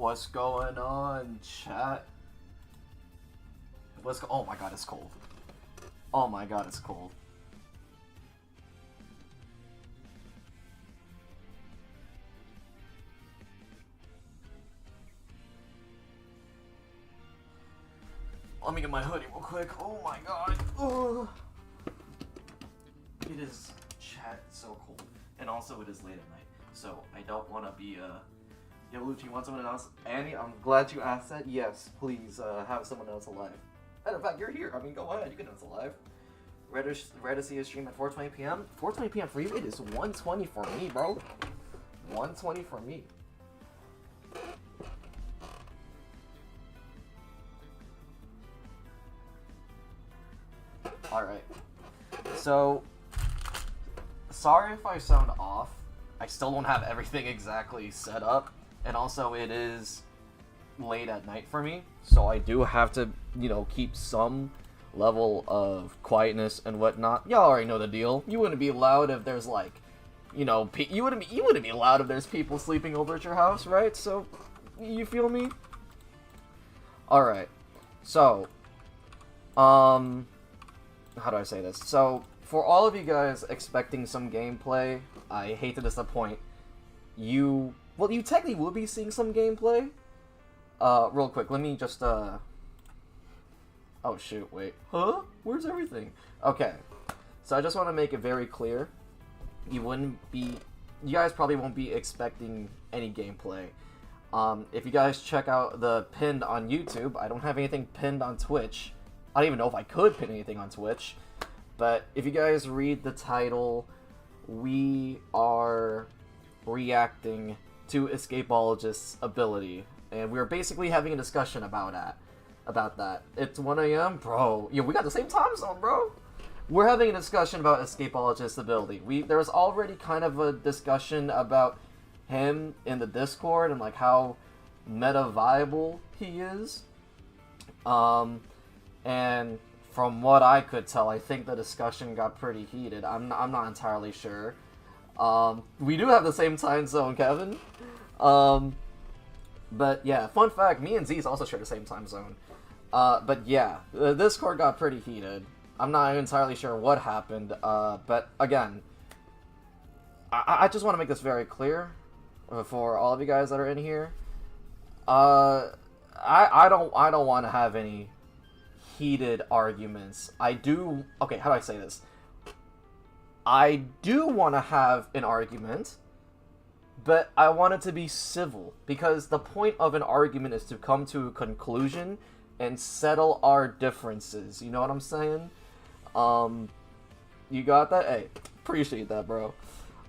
What's going on, chat? Oh my god, it's cold. Oh my god, it's cold. Let me get my hoodie real quick. Oh my god. Ugh. It is, chat, so cold. And also it is late at night. So I don't want to be, Yo, Luchi, you want someone else? Annie, I'm glad you asked that. Yes, please, have someone else alive. Matter of fact, you're here. I mean, go ahead. You can else alive. Ready to see a stream at 4:20 p.m.? 4:20 p.m. for you? It is 1:20 for me, bro. 1:20 for me. Alright. So, sorry if I sound off. I still don't have everything exactly set up. And also, it is late at night for me. So I do have to, you know, keep some level of quietness and whatnot. Y'all already know the deal. You wouldn't be loud if there's, like, you know, you wouldn't be loud if there's people sleeping over at your house, right? So, you feel me? Alright. So, how do I say this? So, for all of you guys expecting some gameplay, I hate to disappoint. You technically will be seeing some gameplay. Real quick, let me just, oh shoot, wait. Huh? Where's everything? Okay. So I just want to make it very clear. You guys probably won't be expecting any gameplay. If you guys check out the pinned on YouTube, I don't have anything pinned on Twitch. I don't even know if I could pin anything on Twitch. But if you guys read the title, we are reacting to Escapologist's ability. And we're basically having a discussion about that. It's 1 a.m. Bro. Yeah, we got the same time zone, bro. We're having a discussion about Escapologist's ability. There's already kind of a discussion about him in the Discord and like how meta viable he is. And from what I could tell, I think the discussion got pretty heated. I'm not entirely sure. We do have the same time zone, Kevin. But yeah, fun fact, me and Z's also share the same time zone. But yeah, the Discord got pretty heated. I'm not entirely sure what happened, but again, I just want to make this very clear for all of you guys that are in here. I don't want to have any heated arguments. Okay, how do I say this? I do want to have an argument, but I want it to be civil, because the point of an argument is to come to a conclusion and settle our differences. You know what I'm saying? You got that? Hey, appreciate that, bro.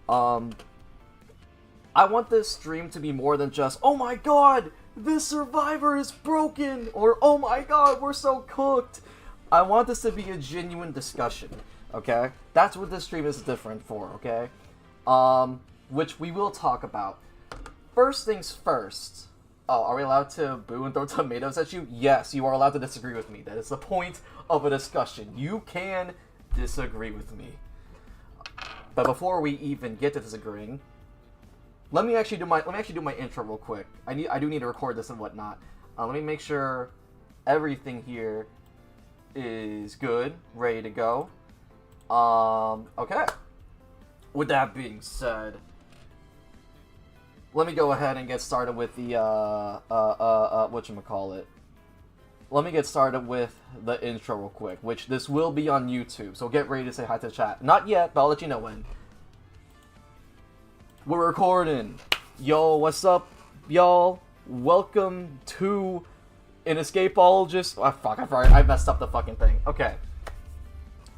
I want this stream to be more than just, oh my god, this survivor is broken, or oh my god, we're so cooked. I want this to be a genuine discussion, okay? That's what this stream is different for, okay? Which we will talk about. First things first. Oh, are we allowed to boo and throw tomatoes at you? Yes, you are allowed to disagree with me. That is the point of a discussion. You can disagree with me. But before we even get to disagreeing, let me actually do my intro real quick. I do need to record this and whatnot. Let me make sure everything here is good, ready to go. Okay. With that being said, let me go ahead and get started with the, whatchamacallit. Let me get started with the intro real quick, which this will be on YouTube, so get ready to say hi to the chat. Not yet, but I'll let you know when. We're recording. Yo, what's up, y'all? Welcome to an Escapologist. Oh, fuck, I messed up the fucking thing. Okay.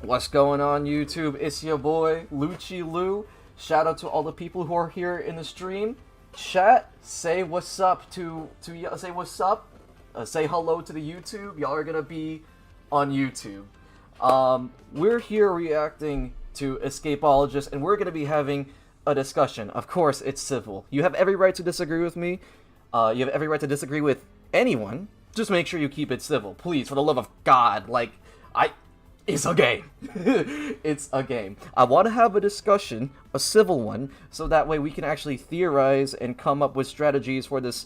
What's going on, YouTube? It's your boy, Luchiluuu. Shout out to all the people who are here in the stream. Chat, say what's up say what's up. Say hello to the YouTube. Y'all are gonna be on YouTube. We're here reacting to Escapologist, and we're gonna be having a discussion. Of course, it's civil. You have every right to disagree with me. You have every right to disagree with anyone. Just make sure you keep it civil, please, for the love of God. Like, it's a game. It's a game. I want to have a discussion, a civil one, so that way we can actually theorize and come up with strategies for this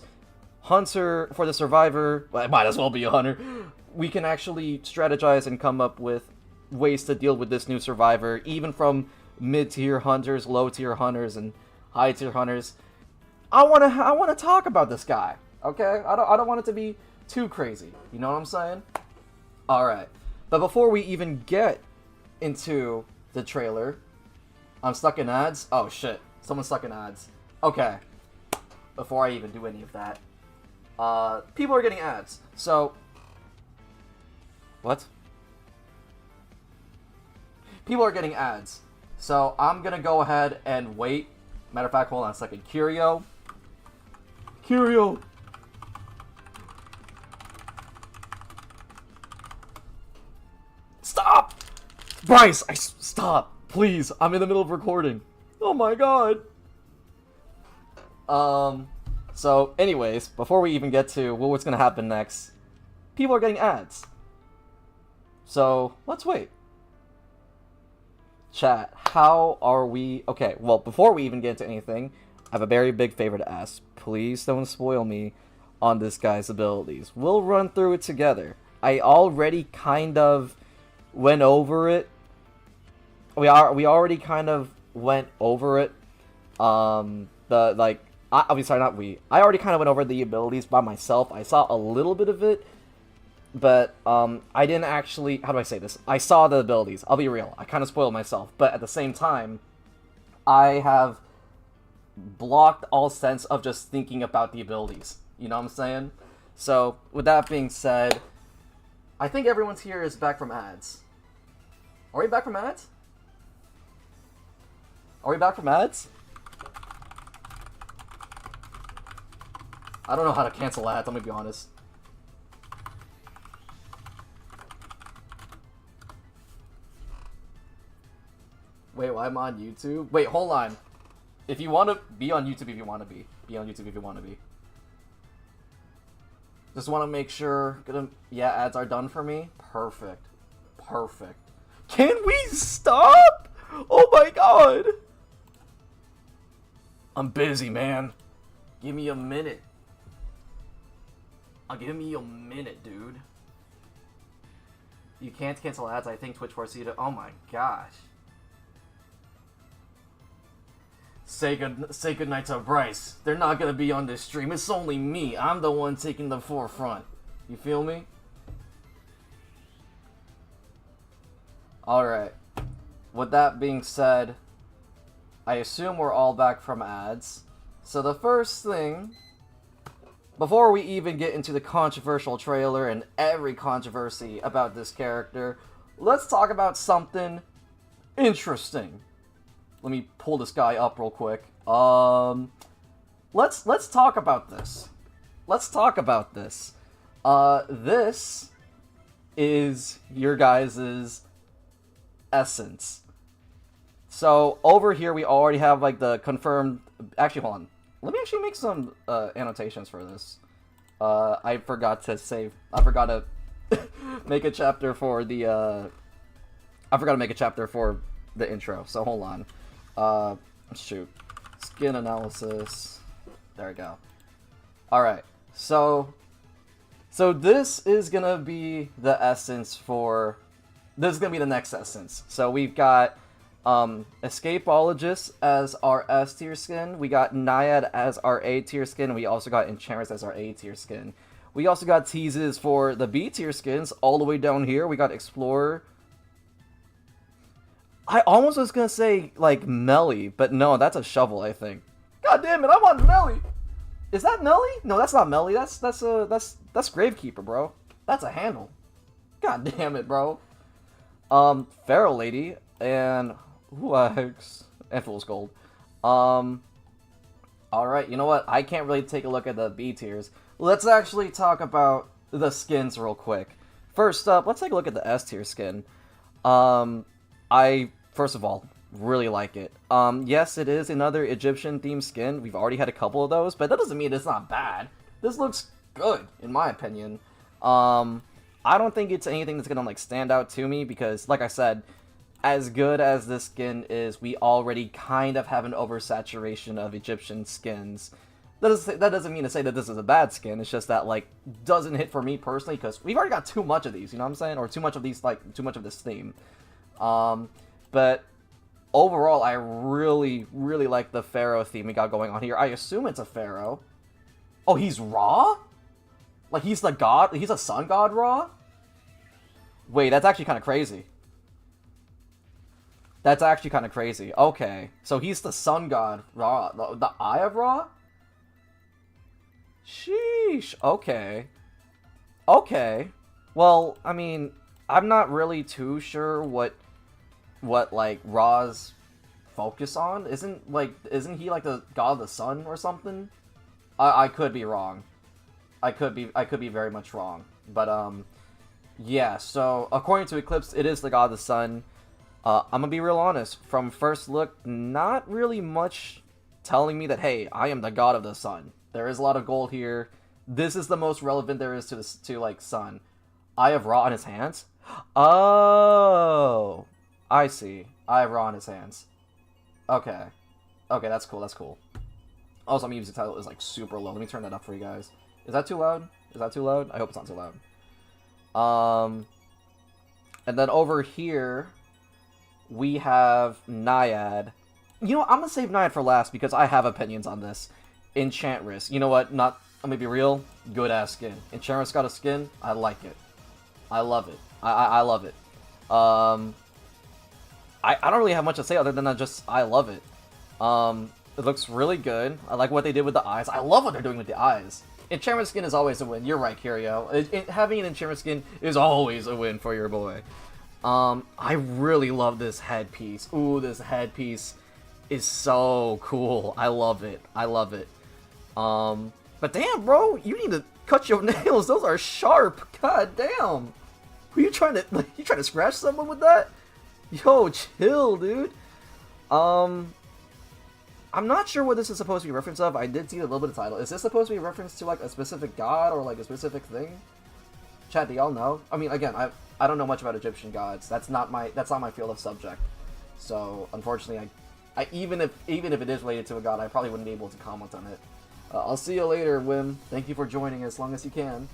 Hunter, for the Survivor, well, it might as well be a Hunter, we can actually strategize and come up with ways to deal with this new Survivor, even from mid-tier Hunters, low-tier Hunters, and high-tier Hunters. I wanna talk about this guy, okay? I don't want it to be too crazy, you know what I'm saying? Alright, but before we even get into the trailer, I'm stuck in ads? Oh shit, someone's stuck in ads. Okay, before I even do any of that, people are getting ads, so... What? People are getting ads, so I'm gonna go ahead and wait. Matter of fact, hold on a second. Curio. Stop! Bryce, stop, please. I'm in the middle of recording. Oh my god. So anyways, before we even get to what's gonna happen next, people are getting ads. So, let's wait. Chat, how are we... Okay, well, before we even get into anything, I have a very big favor to ask. Please don't spoil me on this guy's abilities. We'll run through it together. I already kind of went over it. We already kind of went over it. I already kind of went over the abilities by myself. I saw a little bit of it. But, I didn't actually... How do I say this? I saw the abilities. I'll be real. I kind of spoiled myself. But at the same time, I have blocked all sense of just thinking about the abilities. You know what I'm saying? So, with that being said, I think everyone's here is back from ads. Are we back from ads? Are we back from ads? I don't know how to cancel ads, let me be honest. Wait, well, I'm on YouTube? Wait, hold on. If you want to... Be on YouTube if you want to be. Be on YouTube if you want to be. Just want to make sure... Yeah, ads are done for me. Perfect. Perfect. Can we stop? Oh my god! I'm busy, man. Give me a minute. Give me a minute, dude. You can't cancel ads. I think Twitch forces you to... Oh my gosh. Say goodnight to Bryce. They're not gonna be on this stream. It's only me. I'm the one taking the forefront. You feel me? Alright. With that being said, I assume we're all back from ads. So the first thing, before we even get into the controversial trailer and every controversy about this character, let's talk about something interesting. Let me pull this guy up real quick. Let's talk about this. Let's talk about this. This is your guys's essence. So over here we already have like the confirmed. Actually, hold on. Let me actually make some annotations for this. I forgot to save. I forgot to make a chapter for the. I forgot to make a chapter for the intro. So hold on. Shoot. Skin analysis. There we go. Alright, so this is gonna be the essence for... This is gonna be the next essence. So we've got, Escapologist as our S tier skin. We got Naiad as our A tier skin. We also got Enchantress as our A tier skin. We also got teases for the B tier skins all the way down here. We got Explorer. I almost was gonna say, like, Melly, but no, that's a shovel, I think. God damn it, I'm on Melly! Is that Melly? No, that's not Melly, that's Gravekeeper, bro. That's a handle. God damn it, bro. Feral Lady, and... and Fool's Gold. Alright, you know what? I can't really take a look at the B tiers. Let's actually talk about the skins real quick. First up, let's take a look at the S tier skin. I, first of all, really like it. Yes, it is another Egyptian-themed skin. We've already had a couple of those, but that doesn't mean it's not bad. This looks good, in my opinion. I don't think it's anything that's gonna, like, stand out to me, because, like I said, as good as this skin is, we already kind of have an oversaturation of Egyptian skins that doesn't mean to say that this is a bad skin. It's just that, like, doesn't hit for me personally, because we've already got too much of these, you know what I'm saying? Or too much of these, like, too much of this theme. But overall, I really, really like the Pharaoh theme we got going on here. I assume it's a Pharaoh. Oh, he's Ra? Like, he's the god? He's a sun god Ra? Wait, that's actually kind of crazy. That's actually kind of crazy. Okay, so he's the sun god Ra. The Eye of Ra? Sheesh. Okay. Okay. Well, I mean, I'm not really too sure what like Ra's focus on. Isn't he like the god of the sun or something? I could be wrong. I could be very much wrong. But yeah, so according to Eclipse, it is the god of the sun. I'm gonna be real honest, from first look, not really much telling me that, hey, I am the god of the sun. There is a lot of gold here. This is the most relevant there is to like sun. Eye of Ra on his hands? Oh, I see. Eye of Ra on his hands. Okay. Okay, that's cool, that's cool. Also, my music title is like super low. Let me turn that up for you guys. Is that too loud? Is that too loud? I hope it's not too loud. And then over here, we have Naiad. You know what? I'm gonna save Naiad for last because I have opinions on this. Enchantress. You know what? I'm gonna be real. Good ass skin. Enchantress got a skin. I like it. I love it. I love it. I don't really have much to say other than I love it. It looks really good. I like what they did with the eyes. I love what they're doing with the eyes. Enchantment skin is always a win. You're right, Kirio. Having an enchantment skin is always a win for your boy. I really love this headpiece. Ooh, this headpiece is so cool. I love it. I love it. But damn, bro, you need to cut your nails. Those are sharp. God damn. Were you trying to scratch someone with that? Yo, chill, dude. I'm not sure what this is supposed to be a reference of. I did see a little bit of title. Is this supposed to be a reference to like a specific god or like a specific thing? Chat, do y'all know? I mean, again, I don't know much about Egyptian gods. That's not my field of subject. So unfortunately, I even if it is related to a god, I probably wouldn't be able to comment on it. I'll see you later, Wim. Thank you for joining as long as you can.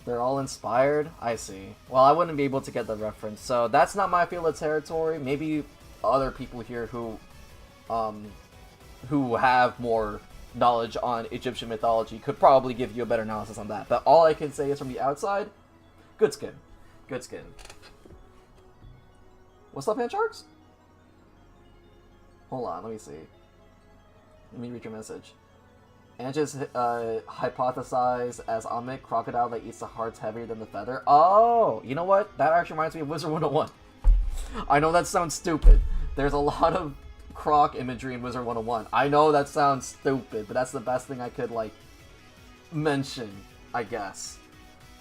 They're all inspired? I see. Well, I wouldn't be able to get the reference, so that's not my field of territory. Maybe other people here who have more knowledge on Egyptian mythology could probably give you a better analysis on that. But all I can say is from the outside, good skin. Good skin. What's up, Handsharks? Hold on, let me see. Let me read your message. Anges hypothesized as Amik, crocodile that eats the hearts heavier than the feather. Oh, you know what? That actually reminds me of Wizard 101. I know that sounds stupid. There's a lot of croc imagery in Wizard 101. I know that sounds stupid, but that's the best thing I could, like, mention, I guess.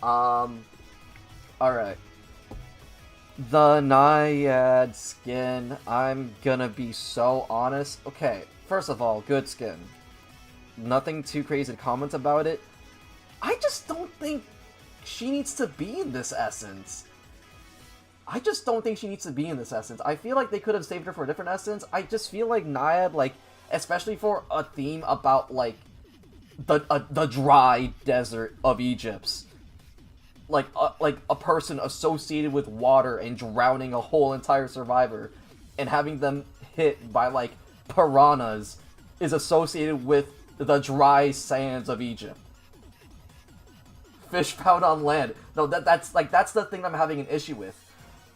Alright. The Naiad skin. I'm gonna be so honest. Okay, first of all, good skin. Nothing too crazy to comment about it. I just don't think she needs to be in this essence. I just don't think she needs to be in this essence. I feel like they could have saved her for a different essence. I just feel like Naiad, like, especially for a theme about, like, the dry desert of Egypt. Like a person associated with water and drowning a whole entire survivor and having them hit by, like, piranhas is associated with the dry sands of Egypt. Fish found on land. No, that's the thing I'm having an issue with.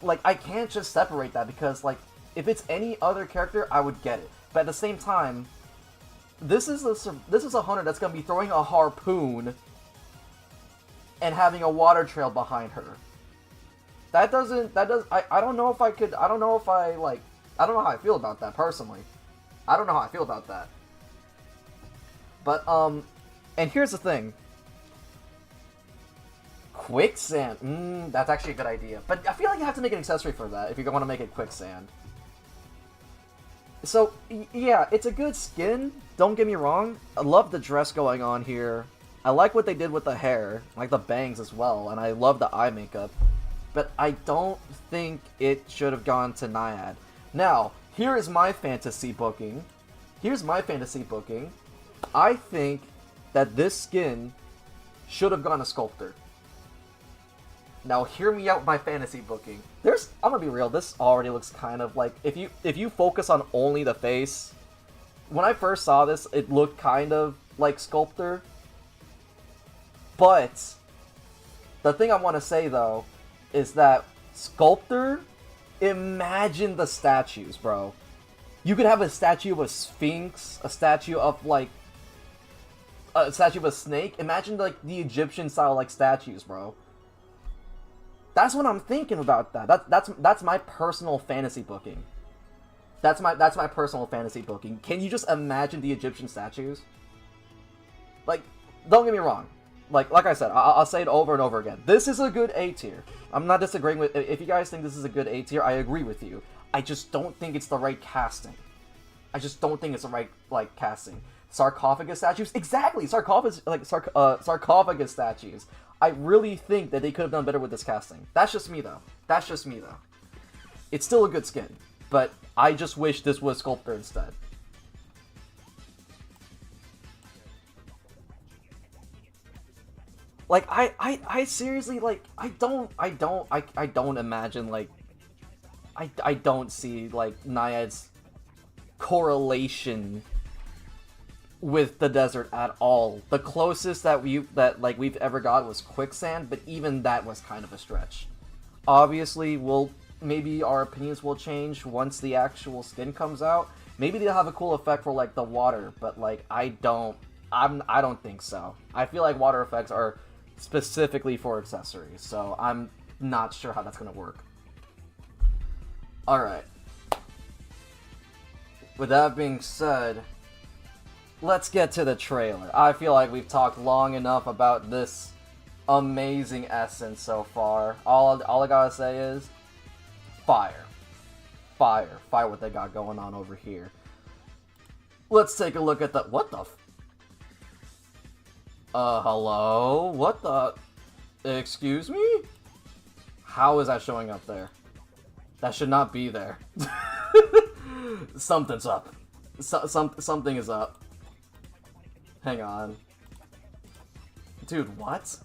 Like, I can't just separate that because, like, if it's any other character, I would get it. But at the same time, this is a hunter that's gonna be throwing a harpoon and having a water trail behind her. I don't know how I feel about that personally. I don't know how I feel about that. But, and here's the thing. Quicksand. That's actually a good idea. But I feel like you have to make an accessory for that if you want to make it quicksand. So, yeah, it's a good skin. Don't get me wrong. I love the dress going on here. I like what they did with the hair. I like the bangs as well. And I love the eye makeup. but I don't think it should have gone to Naiad. Now, here is my fantasy booking. I think that this skin should have gone to Sculptor. Now, hear me out, my fantasy booking. I'm gonna be real, this already looks kind of like, if you focus on only the face, when I first saw this, it looked kind of like Sculptor. But the thing I want to say, though, is that Sculptor, imagine the statues, bro. You could have a statue of a Sphinx, a statue of, like, a statue of a snake. Imagine, like, the Egyptian-style, like, statues, bro. That's what I'm thinking about that. That's my personal fantasy booking. That's my personal fantasy booking. Can you just imagine the Egyptian statues? Like, don't get me wrong. Like I said, I'll say it over and over again. This is a good A tier. I'm not disagreeing with... If you guys think this is a good A tier, I agree with you. I just don't think it's the right casting. I just don't think it's the right, like, casting. Sarcophagus statues? Exactly! Sarcophagus statues. I really think that they could have done better with this casting. That's just me, though. It's still a good skin, but I just wish this was Sculptor instead. Like, I seriously, like, I don't imagine, like, I don't see, like, Naiad's correlation with the desert at all. The closest that we've ever got was Quicksand, but even that was kind of a stretch. Obviously, maybe our opinions will change once the actual skin comes out. Maybe they'll have a cool effect for, like, the water, but, like, I don't think so. I feel like water effects are specifically for accessories, so I'm not sure how that's gonna work. Alright. With that being said, let's get to the trailer. I feel like we've talked long enough about this amazing essence so far. All I gotta say is, fire. Fire what they got going on over here. Let's take a look at the... What the... hello? What the... Excuse me? How is that showing up there? That should not be there. Something's up. Something is up. Hang on. Dude, what?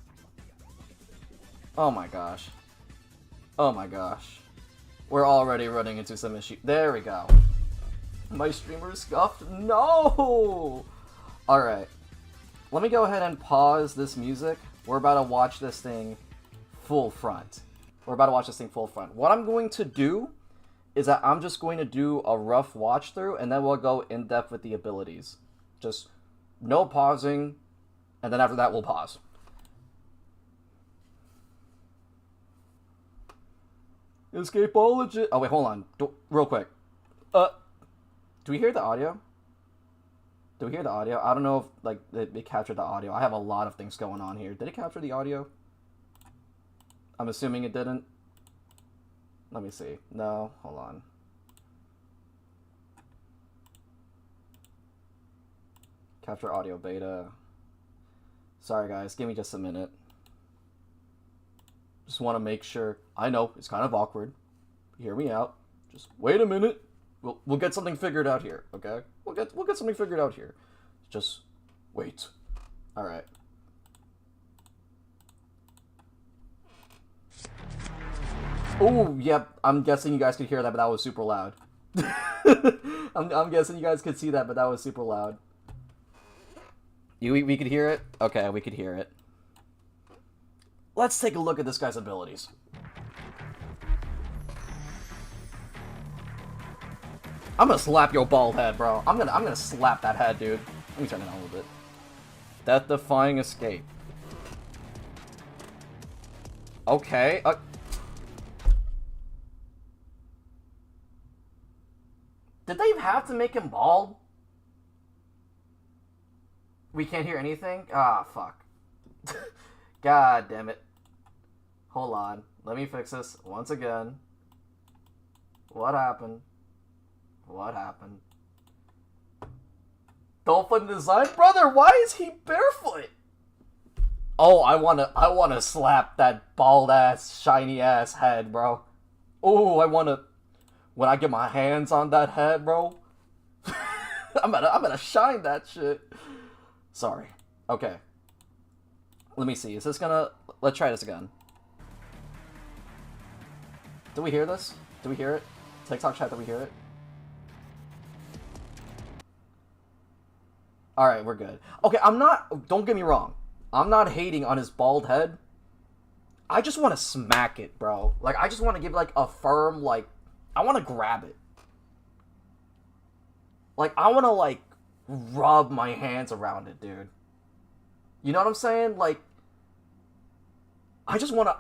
Oh my gosh. Oh my gosh. We're already running into some issue. There we go. My streamer is scuffed. No! Alright. Let me go ahead and pause this music. We're about to watch this thing full front. What I'm going to do is that I'm just going to do a rough watch through, and then we'll go in depth with the abilities. Just no pausing, and then after that we'll pause. Escapologist. Oh wait, hold on. Real quick. Do we hear the audio? I don't know if, like, they captured the audio. I have a lot of things going on here. Did it capture the audio? I'm assuming it didn't. Let me see. No, hold on. Capture audio beta. Sorry guys, give me just a minute. Just want to make sure. I know, it's kind of awkward. Hear me out. Just wait a minute. We'll get something figured out here, okay? We'll get something figured out here. Just wait. Alright. Oh, yep. I'm guessing you guys could hear that, but that was super loud. I'm guessing you guys could see that, but that was super loud. We could hear it? Okay, we could hear it. Let's take a look at this guy's abilities. I'm gonna slap your bald head, bro. I'm gonna slap that head, dude. Let me turn it on a little bit. Death-defying escape. Okay. Did they have to make him bald? We can't hear anything? Ah, fuck. God damn it. Hold on. Let me fix this once again. What happened? Dolphin design? Brother, why is he barefoot? Oh, I wanna slap that bald ass, shiny ass head, bro. Oh, when I get my hands on that head, bro. I'm gonna shine that shit. Sorry. Okay. Let me see. Is this gonna? Let's try this again. Do we hear this? Do we hear it? TikTok chat, do we hear it? Alright, we're good. Okay, don't get me wrong. I'm not hating on his bald head. I just want to smack it, bro. Like, I just want to give, like, a firm, like, I want to grab it. Like, I want to, like, rub my hands around it, dude. You know what I'm saying? Like, I just want to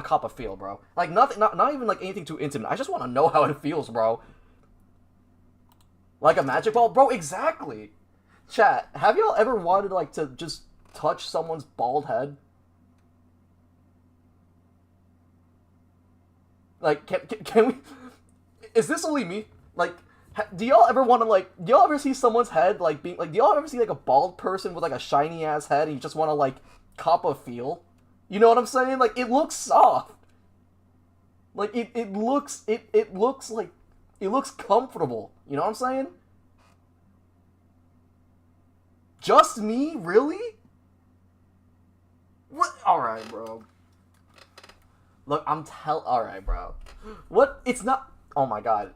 cop a feel, bro. Like, not even, like, anything too intimate. I just want to know how it feels, bro. Like a magic ball? Bro, exactly. Chat, have y'all ever wanted, like, to just touch someone's bald head? Like, can we... Is this only me? Like, do y'all ever want to, like... Do y'all ever see someone's head, like, being... Like, do y'all ever see, like, a bald person with, like, a shiny-ass head and you just want to, like, cop a feel? You know what I'm saying? Like, it looks soft. Like, it looks... It looks, like... It looks comfortable. You know what I'm saying? Just me? Really? What? Alright, bro. Look, alright, bro. What? It's not... Oh my god.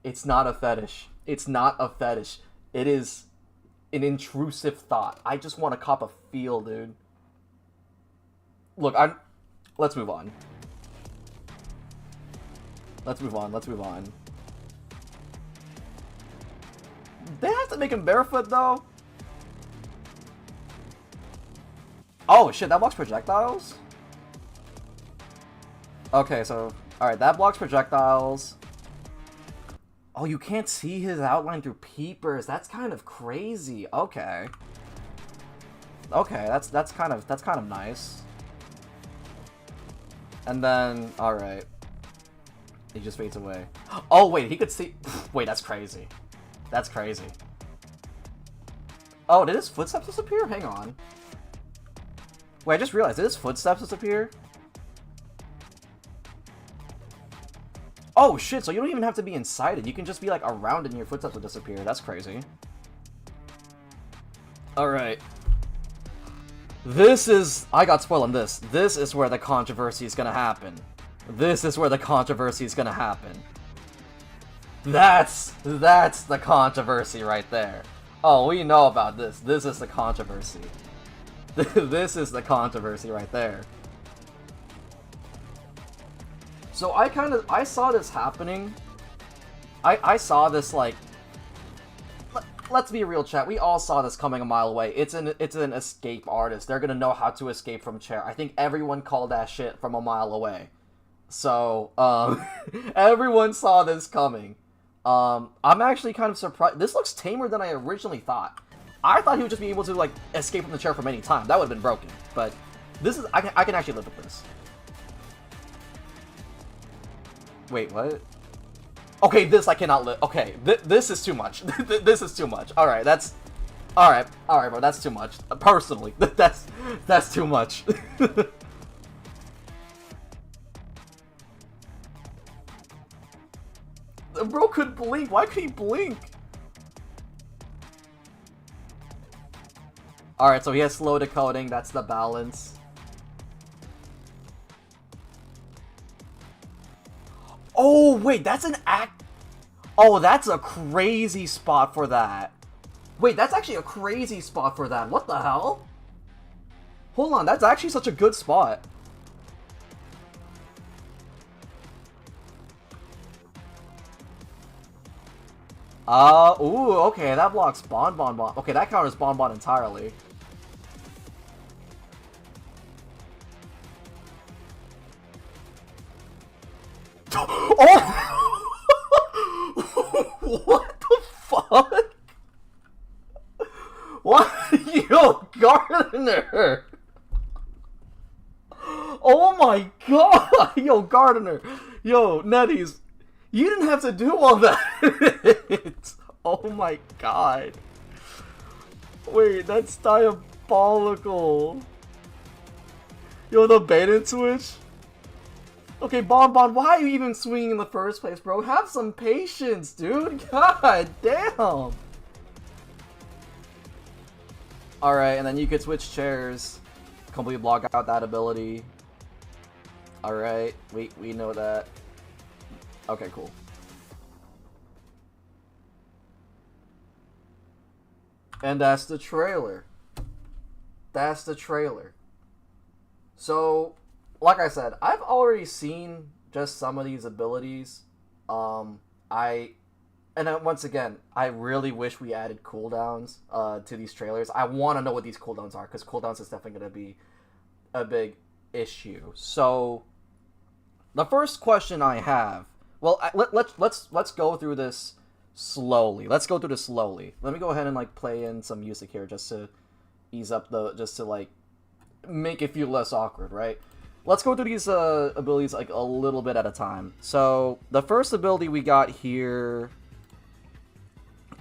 It's not a fetish. It's not a fetish. It is an intrusive thought. I just want to cop a feel, dude. Look, let's move on. Let's move on. They have to make him barefoot, though? Oh, shit, that blocks projectiles? Okay, so... Alright, that blocks projectiles. Oh, you can't see his outline through peepers. That's kind of crazy. Okay. Okay, that's kind of nice. And then, alright. He just fades away. Oh, wait, he could see... Wait, that's crazy. That's crazy. Oh, did his footsteps disappear? Hang on. Wait, I just realized, did his footsteps disappear? Oh, shit, so you don't even have to be inside it. You can just be, like, around it and your footsteps will disappear. That's crazy. Alright. This is... I got spoiled on this. This is where the controversy is gonna happen. This is where the controversy is gonna happen. That's the controversy right there. Oh, we know about this. This is the controversy. This is the controversy right there. So I saw this happening. I saw this, like... Let's be real, chat. We all saw this coming a mile away. It's an escape artist. They're gonna know how to escape from chair. I think everyone called that shit from a mile away. So, everyone saw this coming. I'm actually kind of surprised. This looks tamer than I originally thought. I thought he would just be able to, like, escape from the chair from any time. That would have been broken. But this is... I can actually live with this. Wait, what? Okay, this I cannot live... Okay, this is too much. This is too much. Alright, that's... Alright, bro, that's too much. Personally, that's too much. The bro could blink. Why could he blink? Alright, so he has slow decoding. That's the balance. Oh, wait, that's an act... Oh, that's a crazy spot for that. Wait, that's actually a crazy spot for that. What the hell? Hold on, that's actually such a good spot. Ooh, okay, that blocks Bonbon. Okay, that counters Bonbon entirely. Oh! What the fuck? What? Yo, Gardener! Oh my god! Yo, Gardener! Yo, Netties! You didn't have to do all that! Oh my god. Wait, that's Escapological. Yo, the bait and switch. Okay, Bonbon, why are you even swinging in the first place, bro? Have some patience, dude. God damn. Alright, and then you could switch chairs. Completely block out that ability. Alright, we know that. Okay, cool. And that's the trailer. That's the trailer. So, like I said, I've already seen just some of these abilities. And then once again, I really wish we added cooldowns to these trailers. I want to know what these cooldowns are, because cooldowns is definitely going to be a big issue. So, the first question I have, well, let's go through this slowly. Let's go through this slowly. Let me go ahead and like play in some music here just to ease up like make it feel less awkward, right? Let's go through these abilities like a little bit at a time. So the first ability we got here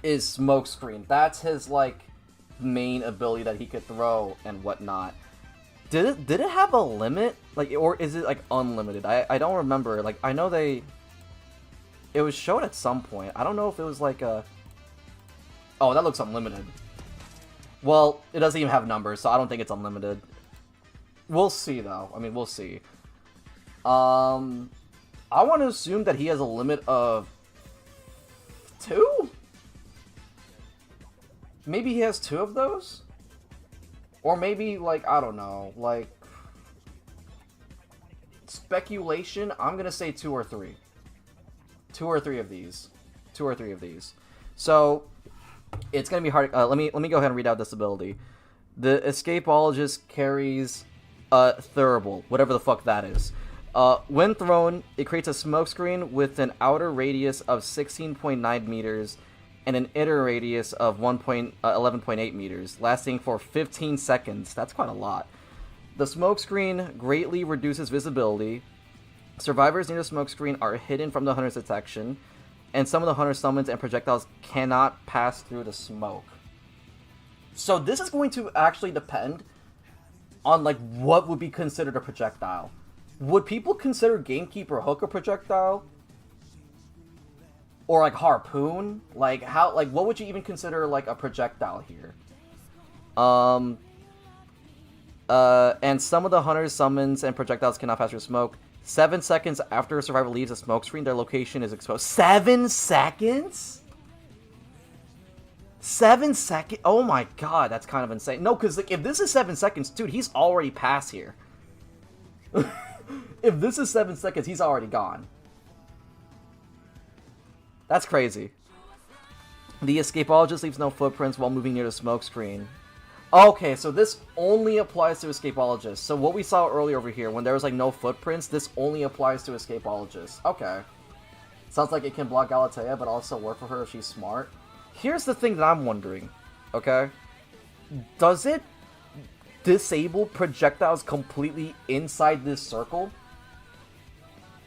is Smokescreen. That's his like main ability that he could throw and whatnot. Did it have a limit? Like, or is it like unlimited? I don't remember. Like, I know it was shown at some point. I don't know if it was like a... Oh, that looks unlimited. Well, it doesn't even have numbers, so I don't think it's unlimited. We'll see, though. I mean, we'll see. I want to assume that he has a limit of 2? Maybe he has 2 of those? Or maybe, like, I don't know, like... Speculation, I'm gonna say 2 or 3. 2 or 3 of these. 2 or 3 of these. So, it's gonna be hard. Let me go ahead and read out this ability. The Escapologist carries Thurible, whatever the fuck that is. When thrown, it creates a smokescreen with an outer radius of 16.9 meters and an inner radius of 11.8 meters, lasting for 15 seconds. That's quite a lot. The smokescreen greatly reduces visibility. Survivors near the smokescreen are hidden from the hunter's detection, and some of the hunter summons and projectiles cannot pass through the smoke. So this is going to actually depend on like what would be considered a projectile. Would people consider Gamekeeper Hook a projectile? Or like Harpoon? Like how? Like what would you even consider like a projectile here? And some of the hunter's summons and projectiles cannot pass through smoke. 7 seconds after a survivor leaves a smokescreen, their location is exposed. 7 seconds? 7 seconds? Oh my god, that's kind of insane. No, because like, if this is 7 seconds, dude, he's already past here. If this is 7 seconds, he's already gone. That's crazy. The Escapologist leaves no footprints while moving near the smokescreen. Okay, so this only applies to Escapologists. So what we saw earlier over here, when there was like no footprints, this only applies to Escapologists. Okay. Sounds like it can block Galatea, but also work for her if she's smart. Here's the thing that I'm wondering, okay? Does it disable projectiles completely inside this circle?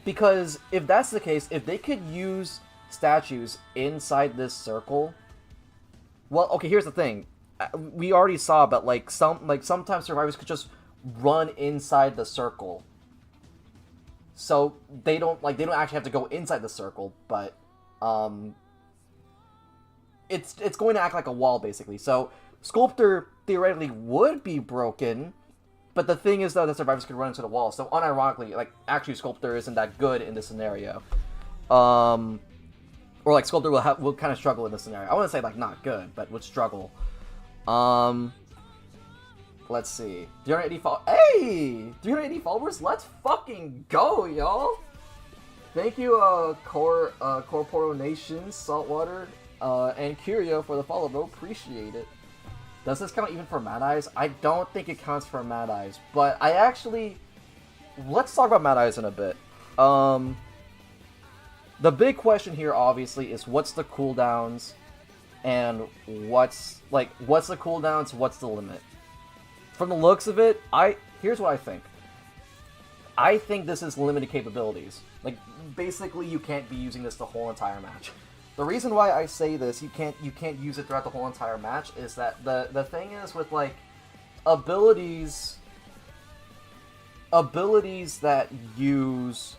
Because if that's the case, if they could use statues inside this circle... Well, okay, here's the thing. We already saw, but like sometimes survivors could just run inside the circle, so they don't actually have to go inside the circle, but it's going to act like a wall basically. So Sculptor theoretically would be broken, but the thing is though that survivors could run into the wall. So unironically, like actually Sculptor isn't that good in this scenario, or like Sculptor will kind of struggle in this scenario. I wouldn't say like not good, but would struggle. Let's see. 380 Hey! 380 followers? Let's fucking go, y'all! Thank you, Corporo Nation, Saltwater, and Curio for the follow, bro. Appreciate it. Does this count even for Mad Eyes? I don't think it counts for Mad Eyes, but I actually... Let's talk about Mad Eyes in a bit. The big question here, obviously, is what's the cooldowns? And what's the cooldowns, what's the limit? From the looks of it, here's what I think. I think this is limited capabilities. Like, basically you can't be using this the whole entire match. The reason why I say this, you can't use it throughout the whole entire match, is that the thing is with like abilities that use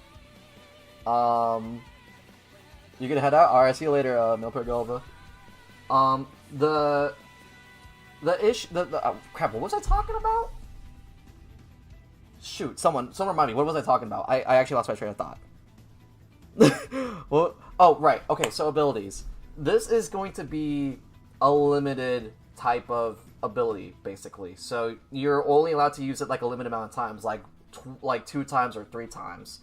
you're gonna head out? Alright, see you later, Milpergova. Crap, what was I talking about? Shoot, someone remind me, what was I talking about? I actually lost my train of thought. Well, oh, right, okay, so abilities. This is going to be a limited type of ability, basically. So you're only allowed to use it like a limited amount of times, like 2 times or 3 times.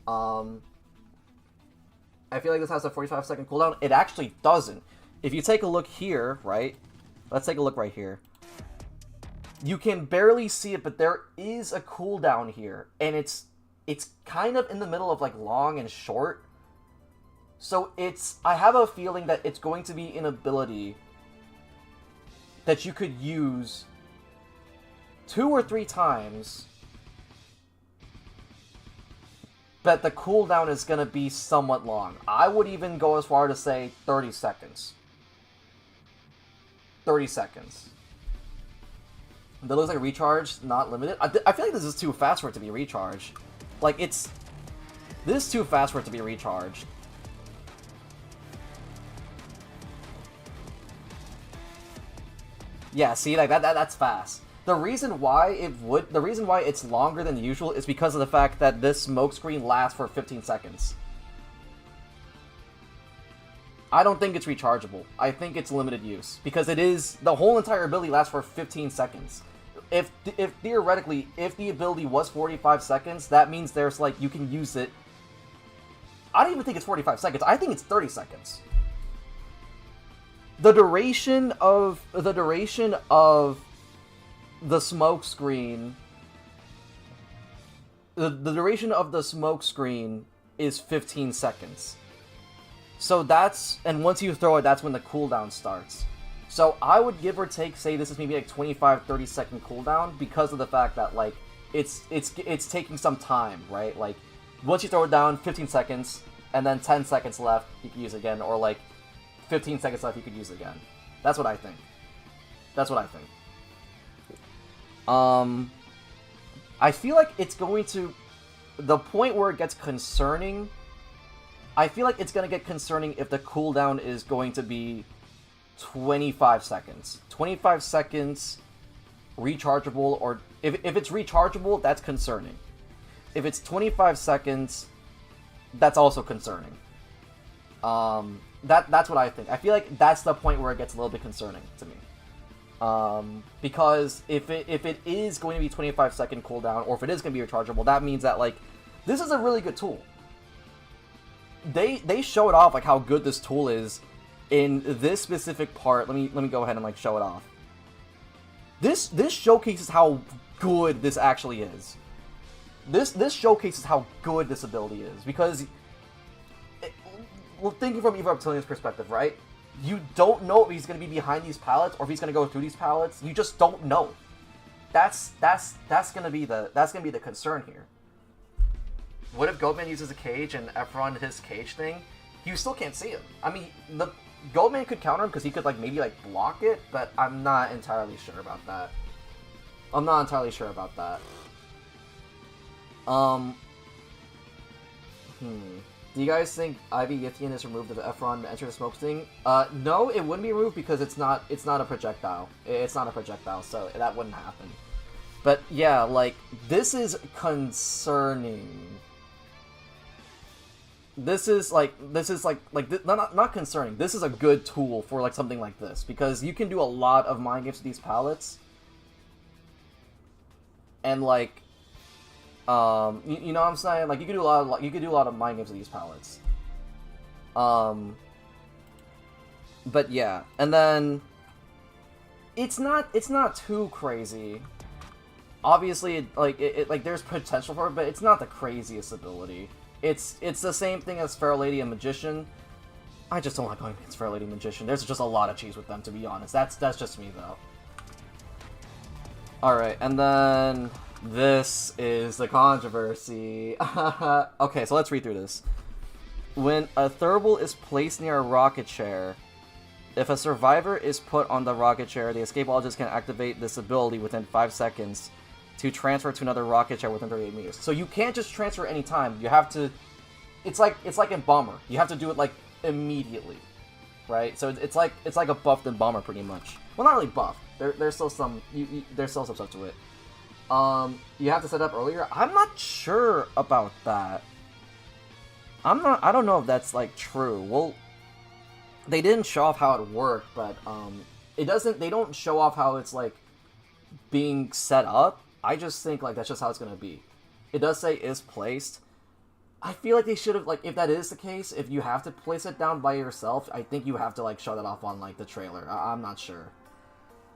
I feel like this has a 45-second cooldown. It actually doesn't. If you take a look here, right? Let's take a look right here. You can barely see it, but there is a cooldown here, and it's kind of in the middle of like long and short. So I have a feeling that it's going to be an ability that you could use 2 or 3 times, but the cooldown is going to be somewhat long. I would even go as far to say 30 seconds. 30 seconds. That looks like a recharge, not limited. I feel like this is too fast for it to be recharged. Like, this is too fast for it to be recharged. Yeah, see, like that's fast. The reason why it's longer than usual is because of the fact that this smoke screen lasts for 15 seconds. I don't think it's rechargeable. I think it's limited use because the whole entire ability lasts for 15 seconds. If theoretically, if the ability was 45 seconds, that means there's like you can use it. I don't even think it's 45 seconds. I think it's 30 seconds. The duration of the smoke screen, the duration of the smoke screen is 15 seconds. So and once you throw it, that's when the cooldown starts. So I would give or take say this is maybe like 25-30 second cooldown because of the fact that like it's taking some time, right? Like once you throw it down, 15 seconds, and then 10 seconds left, you can use it again, or like 15 seconds left, you could use it again. That's what I think. I feel like it's going to... The point where it gets concerning... I feel like it's going to get concerning if the cooldown is going to be 25 seconds. 25 seconds, rechargeable, or... If it's rechargeable, that's concerning. If it's 25 seconds, that's also concerning. That's what I think. I feel like that's the point where it gets a little bit concerning to me. Because if it is going to be 25-second cooldown, or if it is going to be rechargeable, that means that like this is a really good tool. They showed off like how good this tool is in this specific part. Let me go ahead and like show it off. This showcases how good this actually is. This showcases how good this ability is because. Well, thinking from Eva Reptilian's perspective, right? You don't know if he's going to be behind these pallets or if he's going to go through these pallets. You just don't know. That's going to be the concern here. What if Goatman uses a cage and Efron his cage thing? You still can't see him. I mean, the Goatman could counter him because he could like maybe like block it, but I'm not entirely sure about that. Do you guys think Ivy Yithian is removed if Efron enters the smoke sting? No, it wouldn't be removed because it's not a projectile. It's not a projectile, so that wouldn't happen. But yeah, like this is concerning. This is not concerning. This is a good tool for like something like this because you can do a lot of mind games with these pallets. And like you know what I'm saying? Like you could do a lot of mind games with these pallets. But yeah, and then it's not too crazy. Obviously, like there's potential for it, but it's not the craziest ability. It's the same thing as Fair Lady and Magician. I just don't like going against Fair Lady and Magician. There's just a lot of cheese with them, to be honest. That's just me though. All right, and then. This is the controversy. Okay, so let's read through this. When a Thurible is placed near a rocket chair, If a survivor is put on the rocket chair, the escapologist can activate this ability within 5 seconds to transfer to another rocket chair within 38 meters. So you can't just transfer any time. You have to... It's like in Bomber. You have to do it, like, immediately. Right? So it's like a buffed in Bomber, pretty much. Well, not really buffed. There's still some... there's still some stuff to it. You have to set up earlier. I'm not sure about that. I don't know if that's, like, true. Well, they didn't show off how it worked, but, they don't show off how it's, like, being set up. I just think, like, that's just how it's gonna be. It does say is placed. I feel like they should have, like, if that is the case, if you have to place it down by yourself, I think you have to, like, show that off on, like, the trailer. I'm not sure.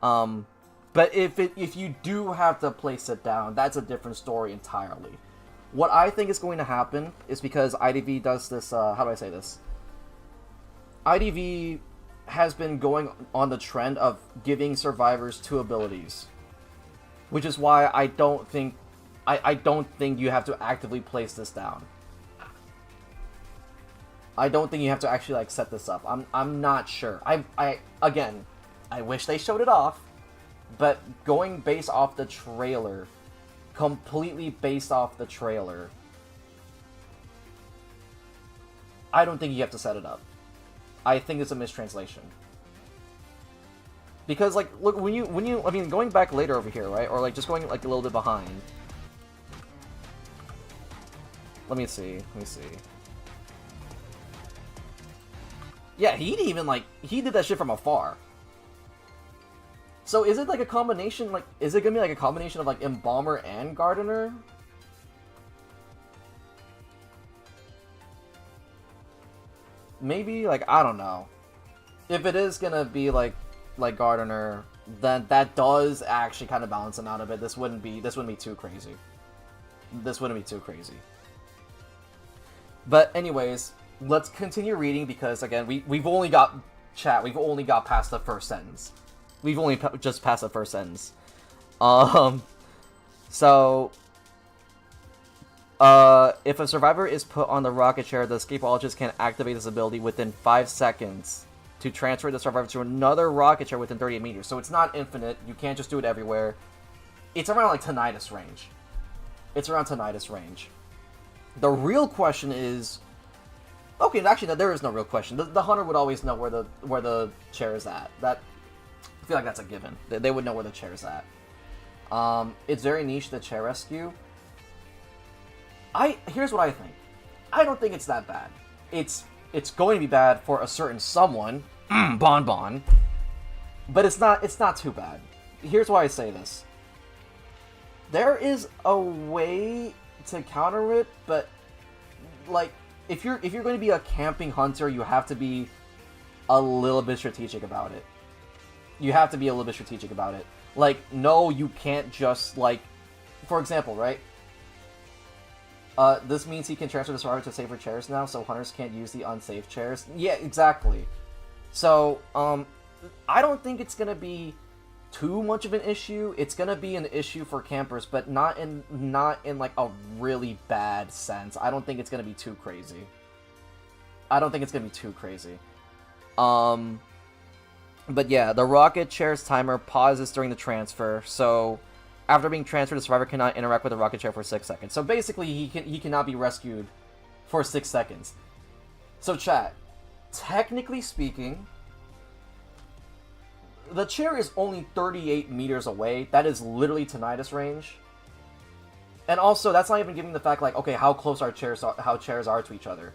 But if you do have to place it down, that's a different story entirely. What I think is going to happen is because IDV does this, how do I say this? IDV has been going on the trend of giving survivors 2 abilities. Which is why I don't think you have to actively place this down. I don't think you have to actually, like, set this up. I'm not sure. Again, I wish they showed it off, but going based off the trailer, completely based off the trailer, I don't think you have to set it up. I think it's a mistranslation. Because, like, look, when you, I mean, going back later over here, right? Or, like, just going, like, a little bit behind. Let me see. Yeah, he did that shit from afar. So is it, like, a combination, like, is it gonna be, like, a combination of, like, Embalmer and Gardener? Maybe, like, I don't know. If it is gonna be, like Gardener, then that does actually kind of balance him out a bit. This wouldn't be too crazy. But anyways, let's continue reading because, again, we've only got past the first sentence. We've only just passed the first sentence. So, if a survivor is put on the rocket chair, the escapologist can activate this ability within 5 seconds to transfer the survivor to another rocket chair within 38 meters. So it's not infinite. You can't just do it everywhere. It's around, like, tinnitus range. The real question is... Okay, actually, no, there is no real question. The hunter would always know where the chair is at. I feel like that's a given. They would know where the chair is at. It's very niche, the chair rescue. Here's what I think. I don't think it's that bad. It's going to be bad for a certain someone, Bon, but it's not too bad. Here's why I say this. There is a way to counter it, but, like, if you're going to be a camping hunter, you have to be a little bit strategic about it. Like, no, you can't just, like, for example, right? This means he can transfer the survivor to safer chairs now, so hunters can't use the unsafe chairs. Yeah, exactly. So, I don't think it's gonna be too much of an issue. It's gonna be an issue for campers, but not in like a really bad sense. I don't think it's gonna be too crazy. But yeah, the rocket chair's timer pauses during the transfer, so after being transferred, the survivor cannot interact with the rocket chair for 6 seconds. So basically, he cannot be rescued for 6 seconds. So chat, technically speaking, the chair is only 38 meters away. That is literally tinnitus range. And also, that's not even giving the fact, like, okay, how close chairs are to each other.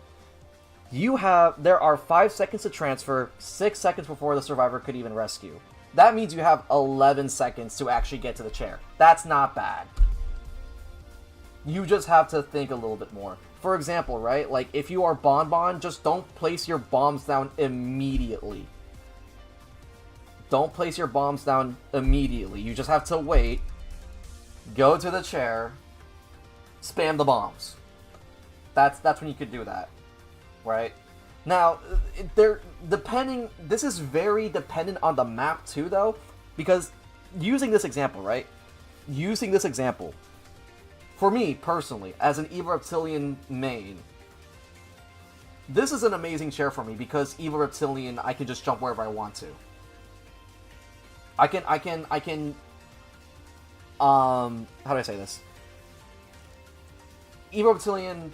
There are 5 seconds to transfer, 6 seconds before the survivor could even rescue. That means you have 11 seconds to actually get to the chair. That's not bad. You just have to think a little bit more. For example, right? Like, if you are Bon, just don't place your bombs down immediately. You just have to wait, go to the chair, spam the bombs. That's when you could do that, right? Now, this is very dependent on the map too, though, because using this example, right? For me, personally, as an Evil Reptilian main, this is an amazing chair for me because Evil Reptilian, I can just jump wherever I want to. I can, how do I say this? Evil Reptilian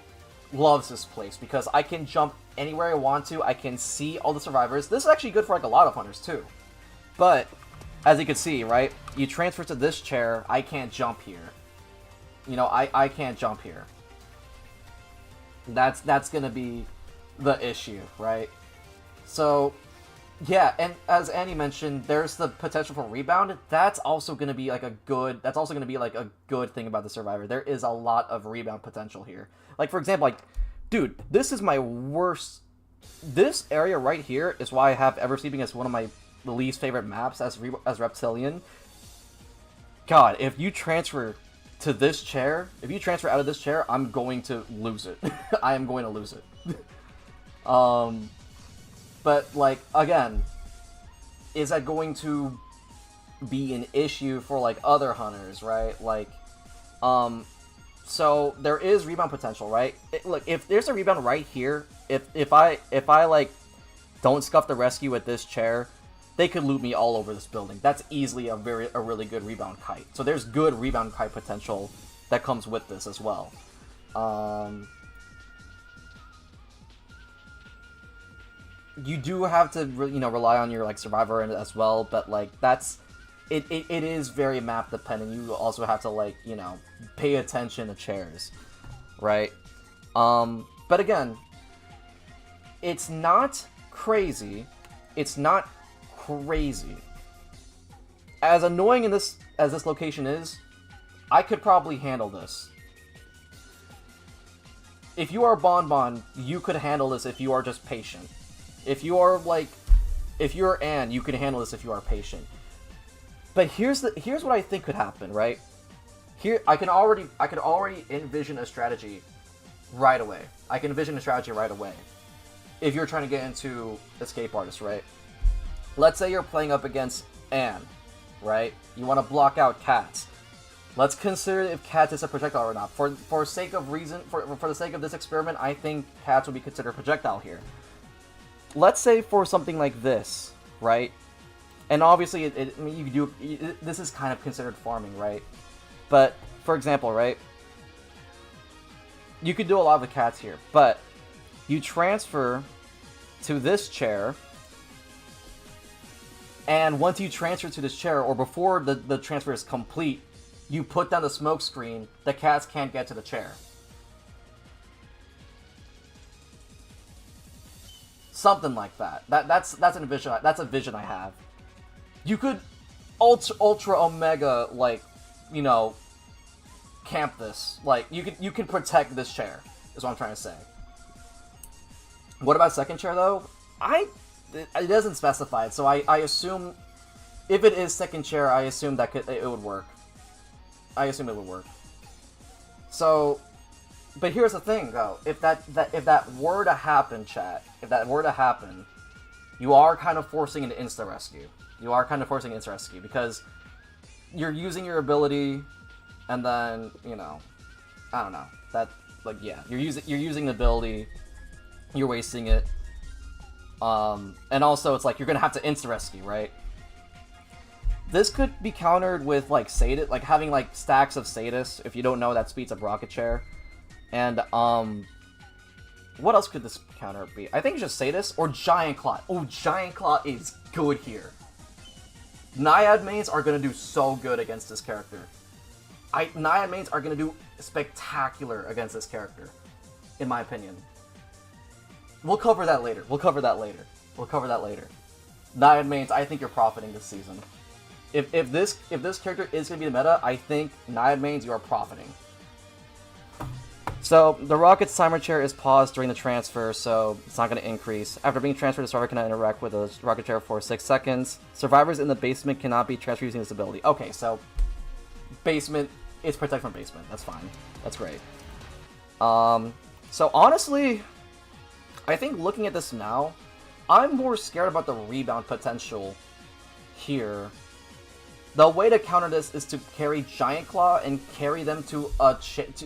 loves this place because I can jump anywhere I want to. I can see all the survivors. This is actually good for like a lot of hunters too. But as you can see, right, you transfer to this chair, I can't jump here. You know, I can't jump here. That's gonna be the issue, right? So yeah, and as Annie mentioned, there's the potential for rebound. That's also gonna be like a good thing about the Survivor. There is a lot of rebound potential here. Like for example, like, dude, this is my worst. This area right here is why I have Ever Sleeping as one of my least favorite maps as Reptilian. God, if you transfer to this chair, if you transfer out of this chair, I'm going to lose it. I am going to lose it. But, like, again, is that going to be an issue for, like, other hunters, right? Like, so there is rebound potential, right? Look, if there's a rebound right here, if I like, don't scuff the rescue with this chair, they could loot me all over this building. That's easily a really good rebound kite. So there's good rebound kite potential that comes with this as well. You do have to, you know, rely on your like survivor as well, but like it is very map dependent. You also have to like, you know, pay attention to chairs, right? But again, it's not crazy. It's not crazy. As annoying as this location is, I could probably handle this. If you are Bonbon, you could handle this if you are just patient. If you are like, if you're Anne, you can handle this if you are patient. But here's what I think could happen, right? Here, I could already envision a strategy right away. I can envision a strategy right away. If you're trying to get into Escapologist, right? Let's say you're playing up against Anne, right? You want to block out Cats. Let's consider if Cats is a projectile or not. For the sake of this experiment, I think Cats would be considered a projectile here. Let's say for something like this, right? And obviously, I mean, this is kind of considered farming, right? But for example, right? You could do a lot of the Cats here, but you transfer to this chair, and once you transfer to this chair, or before the transfer is complete, you put down the smoke screen. The Cats can't get to the chair. Something like that. That's a vision I have. You could ultra omega, like, you know, camp this. Like, you can protect this chair, is what I'm trying to say. What about second chair though? It doesn't specify it, so I assume if it is second chair, I assume that it would work. I assume it would work. So, but here's the thing though: if that were to happen, chat, if that were to happen, you are kind of forcing an insta rescue. You are kind of forcing insta rescue because you're using your ability, and then, you know, I don't know, that, like, yeah, you're using the ability, you're wasting it, and also it's like you're gonna have to insta rescue, right? This could be countered with like Sadist, like having like stacks of Sadist. If you don't know, that speeds up Rocket Chair. And what else could this counter be? I think it's just Sadist or Giant Claw. Oh, Giant Claw is good here. Naiad mains are gonna do so good against this character. Naiad mains are gonna do spectacular against this character, in my opinion. We'll cover that later. Naiad mains, I think you're profiting this season. If this character is gonna be the meta, I think Naiad mains, you are profiting. So, the Rocket's timer chair is paused during the transfer, so it's not going to increase. After being transferred, the survivor cannot interact with the Rocket chair for 6 seconds. Survivors in the basement cannot be transferred using this ability. Okay, so basement, it's protect from basement. That's fine. That's great. So honestly, I think looking at this now, I'm more scared about the rebound potential here. The way to counter this is to carry Giant Claw and carry them to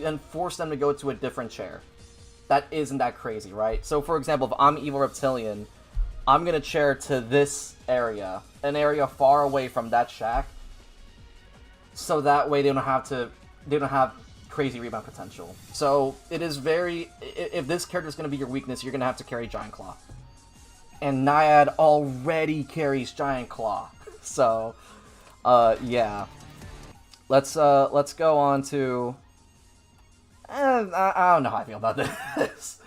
and force them to go to a different chair. that isn't that crazy, right? So for example, if I'm Evil Reptilian, I'm gonna chair to this area, an area far away from that shack, so that way they don't have crazy rebound potential. So it is very, if this character is gonna be your weakness, you're gonna have to carry Giant Claw, and Naiad already carries Giant Claw, so yeah. Let's go on to. I don't know how I feel about this.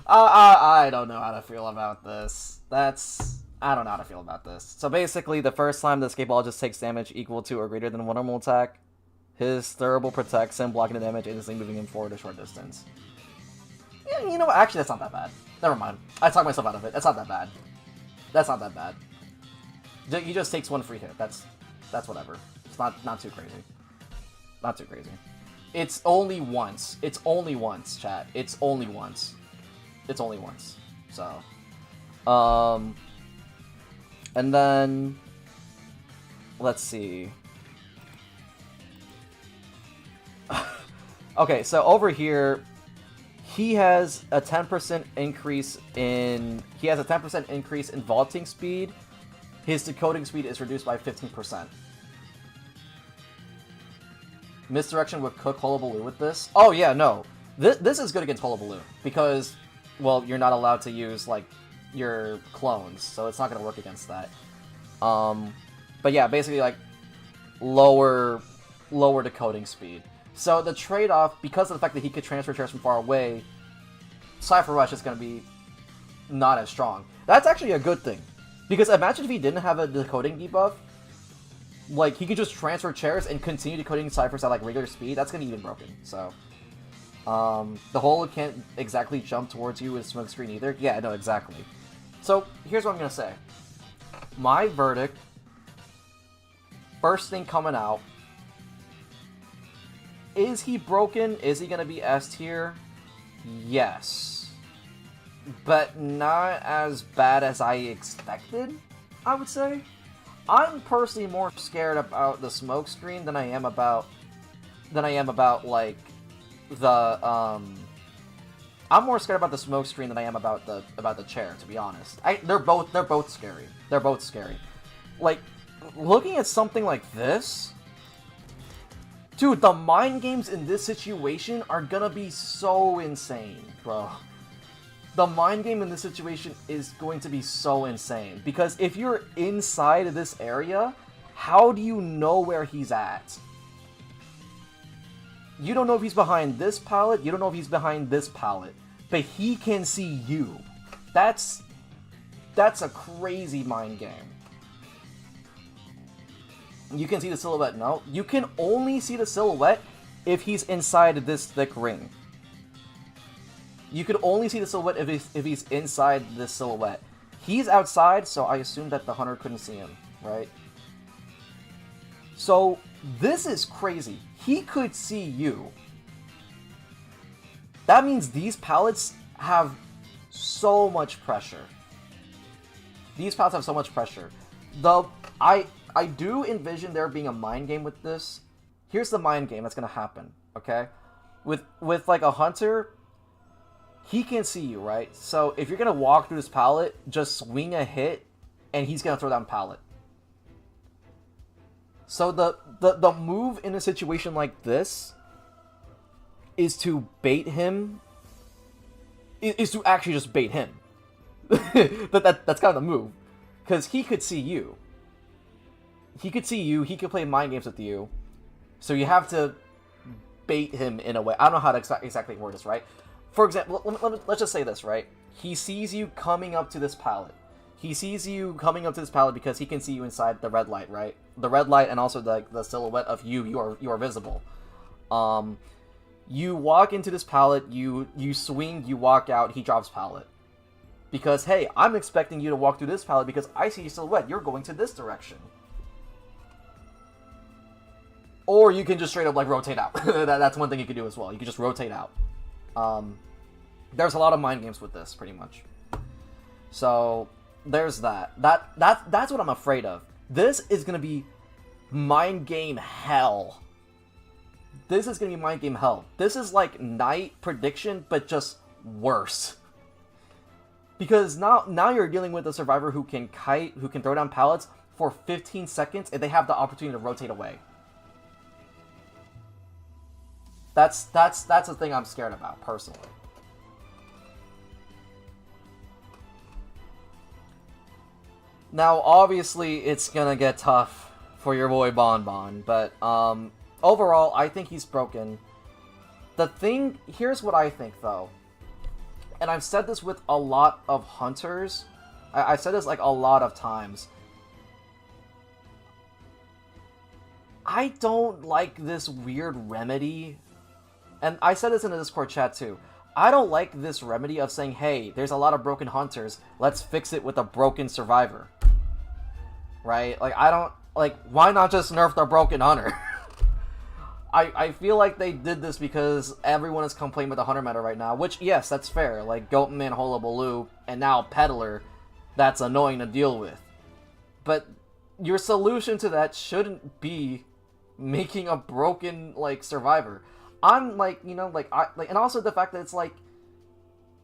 I don't know how to feel about this. I don't know how to feel about this. So basically, the first time the Escapologist takes damage equal to or greater than one normal attack, his Thurible protects him, blocking the damage and instantly moving him forward a short distance. Yeah, you know what? Actually, that's not that bad. Never mind. I talked myself out of it. That's not that bad. That's not that bad. He just takes one free hit. That's whatever. It's not too crazy. Not too crazy. It's only once. It's only once, chat. It's only once. It's only once. So, and then let's see. Okay, so over here, he has a 10% increase in. He has a 10% increase in vaulting speed. His decoding speed is reduced by 15%. Misdirection would cook Hullabaloo with this. Oh yeah, no. This is good against Hullabaloo because, well, you're not allowed to use like your clones, so it's not gonna work against that. But yeah, basically like lower decoding speed. So the trade-off, because of the fact that he could transfer chairs from far away, Cypher Rush is gonna be not as strong. That's actually a good thing, because imagine if he didn't have a decoding debuff. Like, he could just transfer chairs and continue decoding ciphers at, like, regular speed. That's gonna be even broken, so. The hole can't exactly jump towards you with Smokescreen either. Yeah, no, exactly. So, here's what I'm gonna say. My verdict, first thing coming out, is he broken? Is he gonna be S tier? Yes. But not as bad as I expected, I would say. I'm personally more scared about the Smokescreen than I am about like the I'm more scared about the Smokescreen than I am about the chair, to be honest. They're both scary. They're both scary. Like, looking at something like this, dude, the mind games in this situation are gonna be so insane, bro. The mind game in this situation is going to be so insane. Because if you're inside of this area, how do you know where he's at? You don't know if he's behind this pallet, you don't know if he's behind this pallet. But he can see you. That's a crazy mind game. You can see the silhouette, no? You can only see the silhouette if he's inside this thick ring. You could only see the silhouette if he's inside this silhouette. He's outside, so I assume that the hunter couldn't see him, right? So, this is crazy. He could see you. That means these pallets have so much pressure. These pallets have so much pressure. I do envision there being a mind game with this. Here's the mind game that's gonna happen, okay? With like a hunter, he can see you, right? So if you're gonna walk through this pallet, just swing a hit, and he's gonna throw down pallet. So the move in a situation like this is to bait him. Is to actually just bait him. That's kind of the move, because he could see you. He could see you. He could play mind games with you. So you have to bait him in a way. I don't know how to exactly word this, right? For example, let's just say this, right? He sees you coming up to this pallet. He sees you coming up to this pallet because he can see you inside the red light, right? The red light and also the silhouette of you. You are visible. You walk into this pallet. You swing. You walk out. He drops pallet. Because hey, I'm expecting you to walk through this pallet because I see your silhouette. You're going to this direction. Or you can just straight up like rotate out. That's one thing you can do as well. You can just rotate out. There's a lot of mind games with this, pretty much. So there's that. That's what I'm afraid of. This is gonna be mind game hell. This is gonna be mind game hell. This is like night prediction, but just worse. Because now you're dealing with a survivor who can kite, who can throw down pallets for 15 seconds, and they have the opportunity to rotate away. That's the thing I'm scared about, personally. Now, obviously, it's gonna get tough for your boy Bonbon, but overall, I think he's broken. Here's what I think, though. And I've said this with a lot of hunters. I've said this, like, a lot of times. I don't like this weird remedy. And I said this in the Discord chat, too. I don't like this remedy of saying, hey, there's a lot of broken hunters. Let's fix it with a broken survivor. Right? Like, I don't... Like, why not just nerf the broken hunter? I feel like they did this because everyone is complaining with the hunter meta right now, which, yes, that's fair. Like, Goatman, Hullabaloo, and now Peddler, that's annoying to deal with. But your solution to that shouldn't be making a broken, like, survivor. I'm, like, you know, like, and also the fact that it's, like,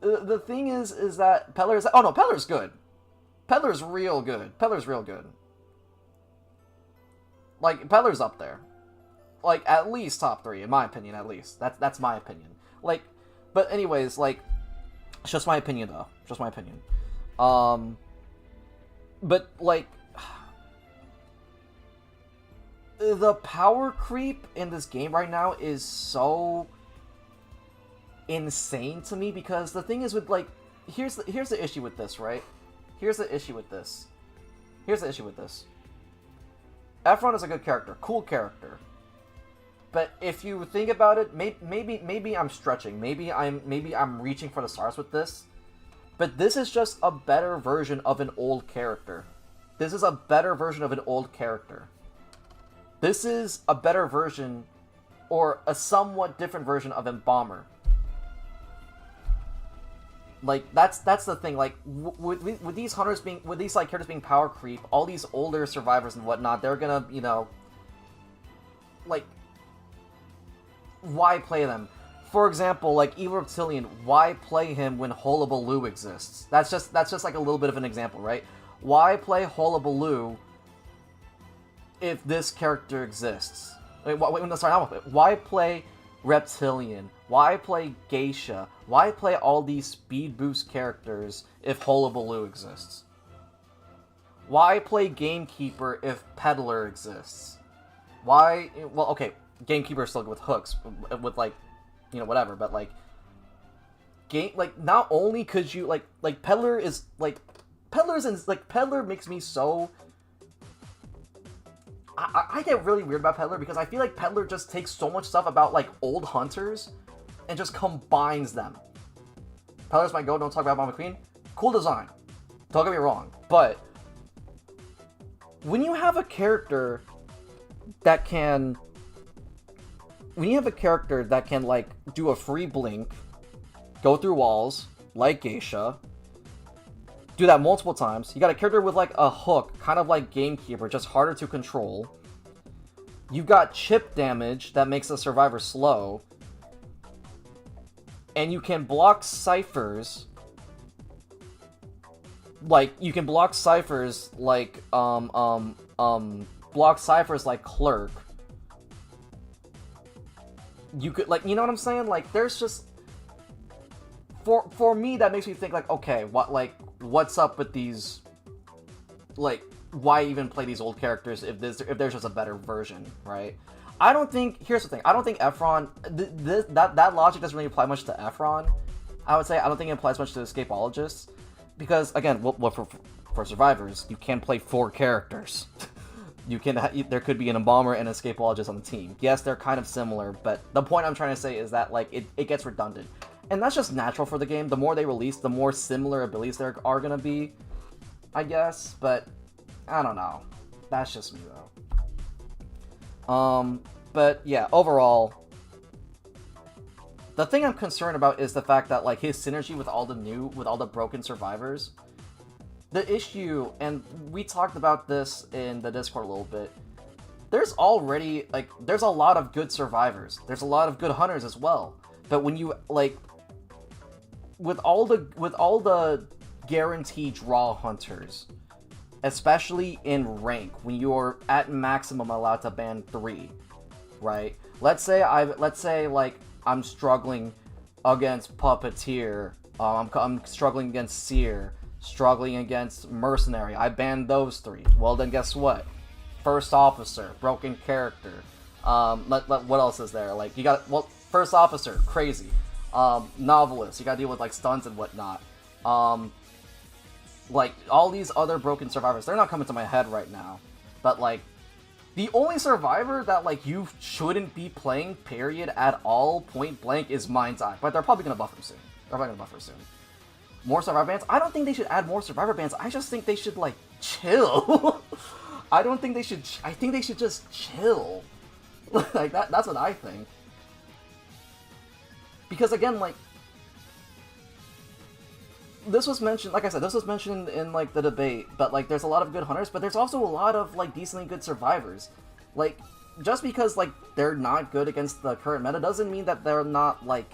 the thing is that Peddler is... Oh, no, Peddler's good. Peddler's real good. Peddler's real good. Like, Peddler's up there. Like, at least top 3, in my opinion, at least. That's my opinion. Like, but anyways, like, it's just my opinion, though. Just my opinion. But, like, the power creep in this game right now is so insane to me, because the thing is with, like, here's the issue with this, right? Here's the issue with this. Efron is a good character. Cool character. But if you think about it, maybe I'm stretching. Maybe I'm reaching for the stars with this. But this is just a better version of an old character. This is a better version of an old character. This is a better version, or a somewhat different version of Embalmer. Like, that's the thing. Like, with these hunters being, with these, like, characters being power creep, all these older survivors and whatnot, they're gonna, you know, like, why play them? For example, like, Evil Reptilian, why play him when Hullabaloo exists? That's just like a little bit of an example, right? Why play Hullabaloo if this character exists? Why play Reptilian? Why play Geisha? Why play all these speed boost characters if Hullabaloo exists? Why play Gamekeeper if Peddler exists? Why... Well, okay, Gamekeeper is still good with hooks, with, like, you know, whatever, but, like, not only could you, like, Peddler is, like, Peddler makes me so... I get really weird about Peddler, because I feel like Peddler just takes so much stuff about, like, old hunters and just combines them. Peddler's my go, don't talk about Bomb McQueen. Cool design. Don't get me wrong. But when you have a character that can... like, do a free blink, go through walls, like Geisha, do that multiple times. You got a character with, like, a hook, kind of like Gamekeeper, just harder to control. You've got chip damage that makes the survivor slow. And you can block ciphers. Like, you can block ciphers like, Clerk. You could, like, you know what I'm saying? Like, there's just... For me, that makes me think, like, okay, what's up with these... Like, why even play these old characters if there's just a better version, right? I don't think... Here's the thing. I don't think Efron... That logic doesn't really apply much to Efron. I would say I don't think it applies much to Escapologists. Because, again, for survivors, you can play 4 characters. There could be an Embalmer and an Escapologist on the team. Yes, they're kind of similar, but the point I'm trying to say is that, like, it gets redundant. And that's just natural for the game. The more they release, the more similar abilities there are gonna be, I guess. But, I don't know. That's just me, though. But, yeah, overall, the thing I'm concerned about is the fact that, like, his synergy with all the broken survivors. The issue, and we talked about this in the Discord a little bit, there's already, like, there's a lot of good survivors. There's a lot of good hunters as well. But when you, like, with all the guaranteed draw hunters, especially in rank, when you're at maximum allowed to ban 3, right? Let's say like I'm struggling against Puppeteer, I'm struggling against Seer, struggling against Mercenary. I banned those 3. Well, then guess what? First Officer, broken character. What else is there? Like, you got, well, First Officer, crazy. Novelist, you gotta deal with like stunts and whatnot. Like all these other broken survivors, they're not coming to my head right now. But like, the only survivor that like you shouldn't be playing, period, at all, point blank, is Mind's Eye. But they're probably gonna buff him soon. More survivor bans? I don't think they should add more survivor bans. I just think they should like chill. I don't think they should. I think they should just chill. Like that's what I think. Because again, like, this was mentioned, like I said, this was mentioned in like the debate, but like there's a lot of good hunters, but there's also a lot of like decently good survivors. Like, just because like they're not good against the current meta doesn't mean that they're not like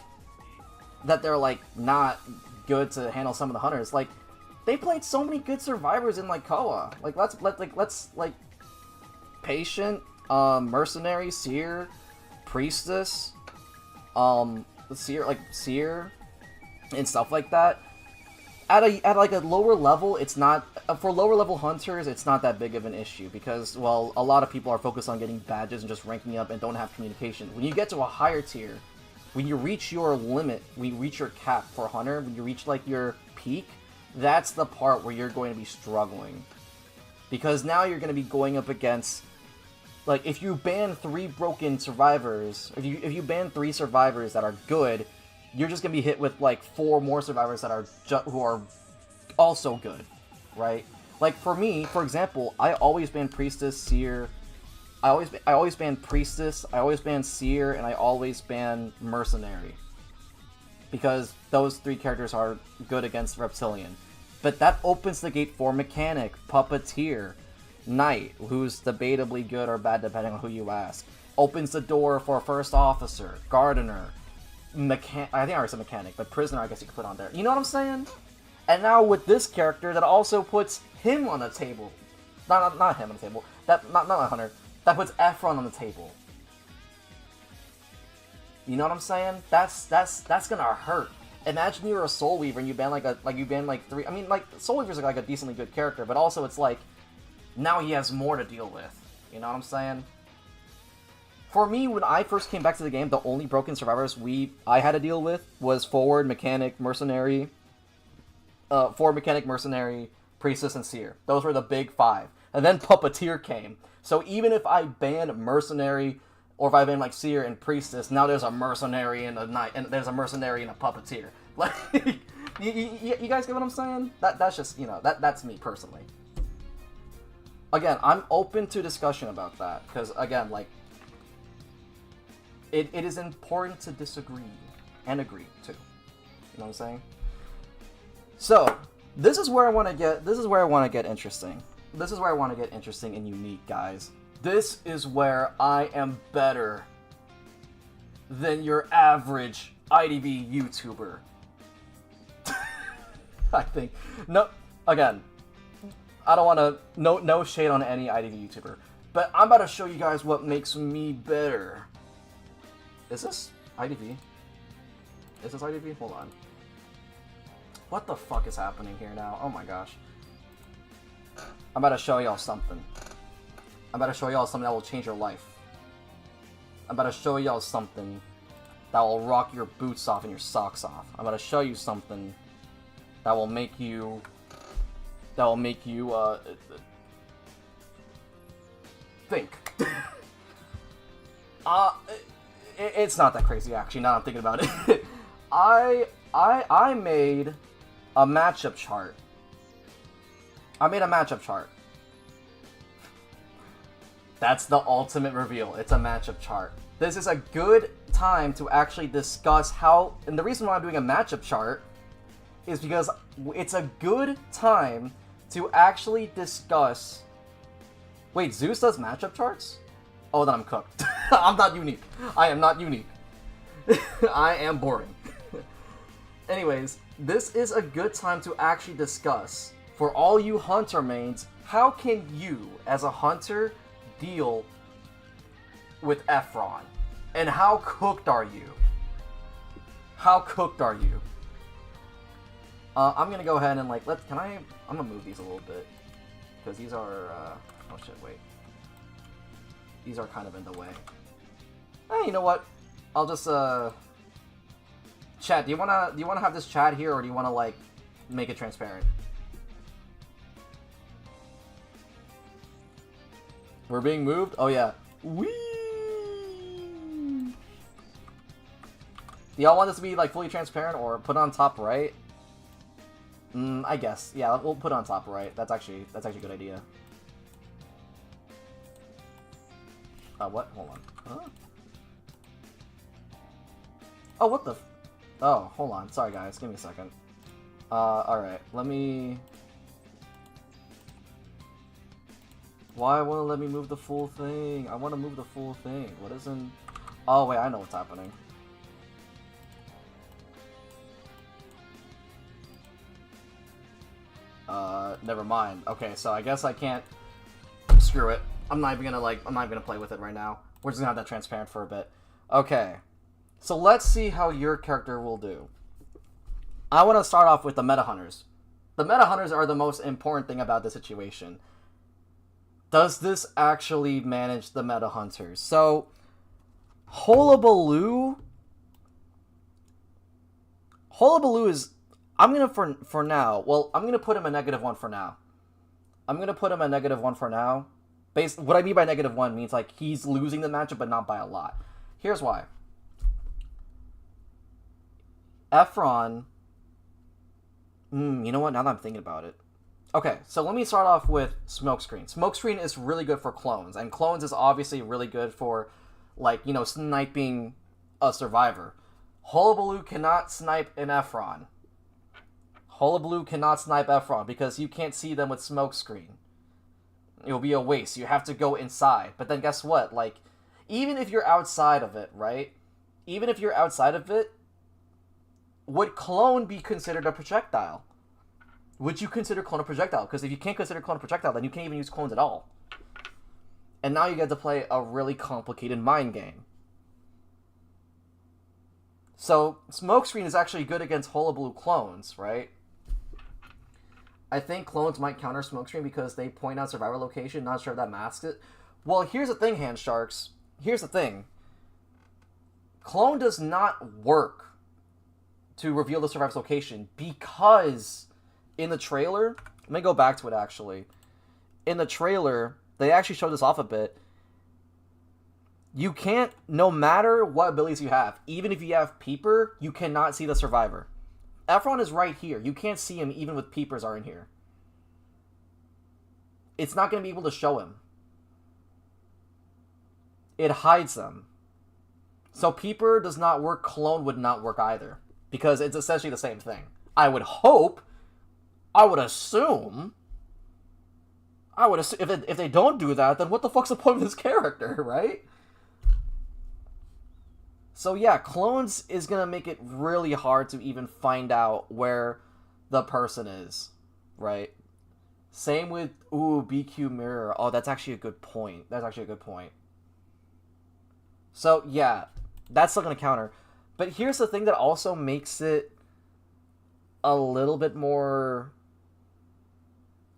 not good to handle some of the hunters. Like, they played so many good survivors in like Koa. Like let's Patient, Mercenary, Seer, Priestess, Seer, and stuff like that. At like a lower level, it's not, for lower level hunters, it's not that big of an issue because, well, a lot of people are focused on getting badges and just ranking up and don't have communication. When you get to a higher tier, when you reach your limit, when you reach your cap for hunter, when you reach like your peak, that's the part where you're going to be struggling. Because now you're going to be going up against, like, if you ban 3 broken survivors, if you ban 3 survivors that are good, you're just gonna be hit with like 4 more survivors that are who are also good, right? Like for me, for example, I always ban Priestess, Seer. I always ban Priestess. I always ban Seer, and I always ban Mercenary, because those 3 characters are good against Reptilian. But that opens the gate for Mechanic, Puppeteer, Knight, who's debatably good or bad depending on who you ask. Opens the door for First Officer, Gardener. I think I already said Mechanic, but Prisoner I guess you could put on there. You know what I'm saying? And now with this character that also puts him on the table. Not him on the table. Not Hunter. That puts Efron on the table. You know what I'm saying? That's gonna hurt. Imagine you're a Soul Weaver and you ban like 3. I mean, like, Soul Weaver's like a decently good character, but also it's like now he has more to deal with. You know what I'm saying? For me, when I first came back to the game, the only broken survivors I had to deal with was Forward, Mechanic, Mercenary, Priestess, and Seer. Those were the big 5. And then Puppeteer came. So even if I ban Mercenary, or if I ban like Seer and Priestess, now there's a Mercenary and a Knight, and there's a Mercenary and a Puppeteer. Like, you guys get what I'm saying? That's just, you know, that's me personally. Again, I'm open to discussion about that, because again, like, It is important to disagree and agree too. You know what I'm saying? So this is where I want to get. This is where I want to get interesting. This is where I want to get interesting and unique, guys. This is where I am better than your average IDV YouTuber. I think. No. Again, I don't want to. No shade on any IDV YouTuber, but I'm about to show you guys what makes me better. Is this IDV? Is this IDV? Hold on. What the fuck is happening here now? Oh my gosh. I'm about to show y'all something. I'm about to show y'all something that will change your life. I'm about to show y'all something that will rock your boots off and your socks off. I'm about to show you something that will make you... think. It's not that crazy, actually, now I'm thinking about it. I made a matchup chart. That's the ultimate reveal. It's a matchup chart. This is a good time to actually discuss how... And the reason why I'm doing a matchup chart is because it's a good time to actually discuss... Wait, Zeus does matchup charts? Oh, then I'm cooked. I'm not unique. I am not unique. I am boring. Anyways, this is a good time to actually discuss, for all you hunter mains, how can you, as a hunter, deal with Efron? And how cooked are you? How cooked are you? I'm gonna go ahead and like, I'm gonna move these a little bit. Because these are, oh shit, wait. These are kind of in the way. You know what? I'll just, chat, do you wanna have this chat here, or do you wanna, like, make it transparent? We're being moved? Oh yeah. Whee! Do y'all want this to be, like, fully transparent, or put on top right? I guess. Yeah, we'll put on top right. That's actually a good idea. What? Hold on. Huh? Oh, what the... Oh, hold on. Sorry, guys. Give me a second. Alright. Let me... Why won't it let me move the full thing? I want to move the full thing. What isn't... Oh, wait. I know what's happening. Never mind. Okay, so I guess I can't... Screw it. I'm not even gonna play with it right now. We're just gonna have that transparent for a bit. Okay. So let's see how your character will do. I want to start off with the meta hunters. The meta hunters are the most important thing about the situation. Does this actually manage the meta hunters? So, Hullabaloo is... I'm gonna, for now... Well, I'm gonna put him a -1 for now. I'm gonna put him a -1 for now. What I mean by -1 means, like, he's losing the matchup, but not by a lot. Here's why. Efron... you know what? Now that I'm thinking about it. Okay, so let me start off with Smokescreen. Smokescreen is really good for clones, and clones is obviously really good for, like, you know, sniping a survivor. Hullabaloo cannot snipe an Efron. Hullabaloo cannot snipe Efron because you can't see them with Smokescreen. It'll be a waste. You have to go inside. But then guess what? Like, even if you're outside of it, right? Even if you're outside of it, would clone be considered a projectile? Would you consider clone a projectile? Because if you can't consider clone a projectile, then you can't even use clones at all. And now you get to play a really complicated mind game. So, Smokescreen is actually good against Hullabaloo clones, right? I think clones might counter Smokescreen because they point out survivor location. Not sure if that masks it. Well, here's the thing, Hand Sharks. Here's the thing. Clone does not work to reveal the survivor's location because in the trailer... Let me go back to it, actually. In the trailer, they actually showed this off a bit. You can't, no matter what abilities you have, even if you have Peeper, you cannot see the survivor. Efron is right here. You can't see him even with Peepers are in here. It's not going to be able to show him. It hides them. So Peeper does not work, Clone would not work either. Because it's essentially the same thing. I would hope, I would assume, if they don't do that, then what the fuck's the point of this character, right? So yeah, clones is going to make it really hard to even find out where the person is, right? Same with, BQ Mirror. Oh, that's actually a good point. That's actually a good point. So yeah, that's still going to counter. But here's the thing that also makes it a little bit more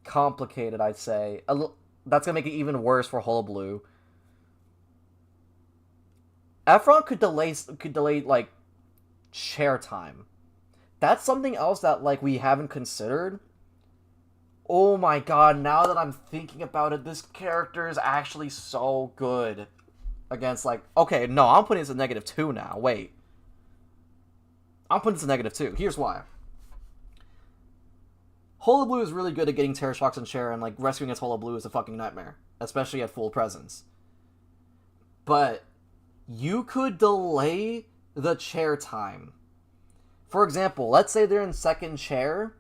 complicated, I'd say. That's going to make it even worse for Hullabaloo. Efron could delay, like, chair time. That's something else that, like, we haven't considered. Oh my god, now that I'm thinking about it, this character is actually so good against, like... Okay, no, I'm putting this at -2 now. Wait. I'm putting this at -2. Here's why. Hullabaloo is really good at getting Terror Shocks and chair, and, like, rescuing against Hullabaloo is a fucking nightmare. Especially at full presence. But... you could delay the chair time. For example, let's say they're in second chair.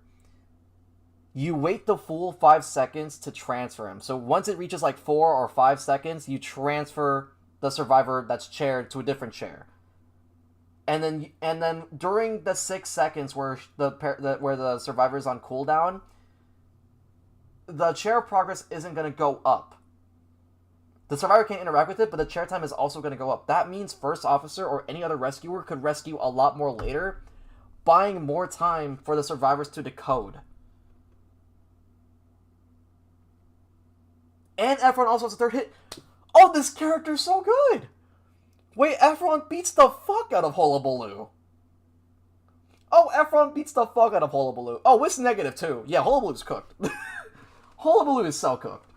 You wait the full 5 seconds to transfer him. So once it reaches like 4 or 5 seconds, you transfer the survivor that's chaired to a different chair. and then during the 6 seconds where where the survivor's on cooldown, the chair progress isn't going to go up. The survivor can't interact with it, but the chair time is also going to go up. That means first officer or any other rescuer could rescue a lot more later, buying more time for the survivors to decode. And Efron also has a third hit. Oh, this character's so good! Wait, Efron beats the fuck out of Hullabaloo. Oh, Efron beats the fuck out of Hullabaloo. Oh, it's negative too. Yeah, Hullabaloo's cooked. Hullabaloo is so cooked.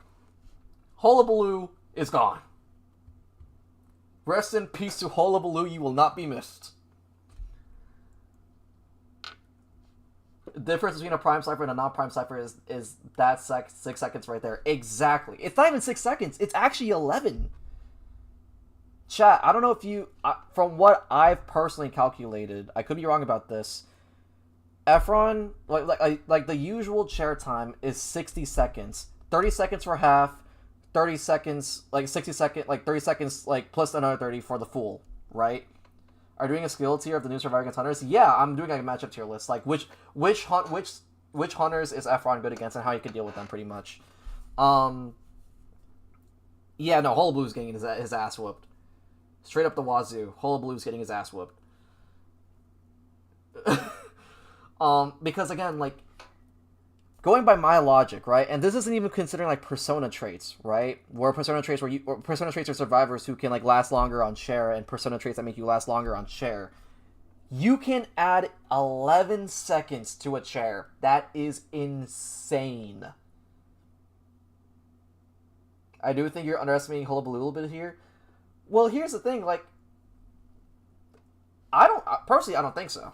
Hullabaloo is gone. Rest in peace to Hullabaloo, you will not be missed. The difference between a prime cipher and a non-prime cipher is that 6 seconds right there. Exactly. It's not even 6 seconds. It's actually 11. Chat, I don't know if you... from what I've personally calculated, I could be wrong about this, Efron, like the usual chair time is 60 seconds. 30 seconds for half, 30 seconds, like 60 seconds, like 30 seconds, like plus another 30 for the full, right? Are you doing a skill tier of the new Survivor against Hunters? Yeah, I'm doing like a matchup tier list. Like which Hunters is Efron good against and how you can deal with them pretty much. Yeah, no, Hullabaloo's getting his ass whooped. Straight up the wazoo. Hullabaloo's getting his ass whooped. Because again, like, going by my logic, right? And this isn't even considering like persona traits, right? Persona traits are survivors who can like last longer on share, and persona traits that make you last longer on share. You can add 11 seconds to a chair. That is insane. I do think you're underestimating Hullabaloo a little bit here. Well, here's the thing, like, I don't think so.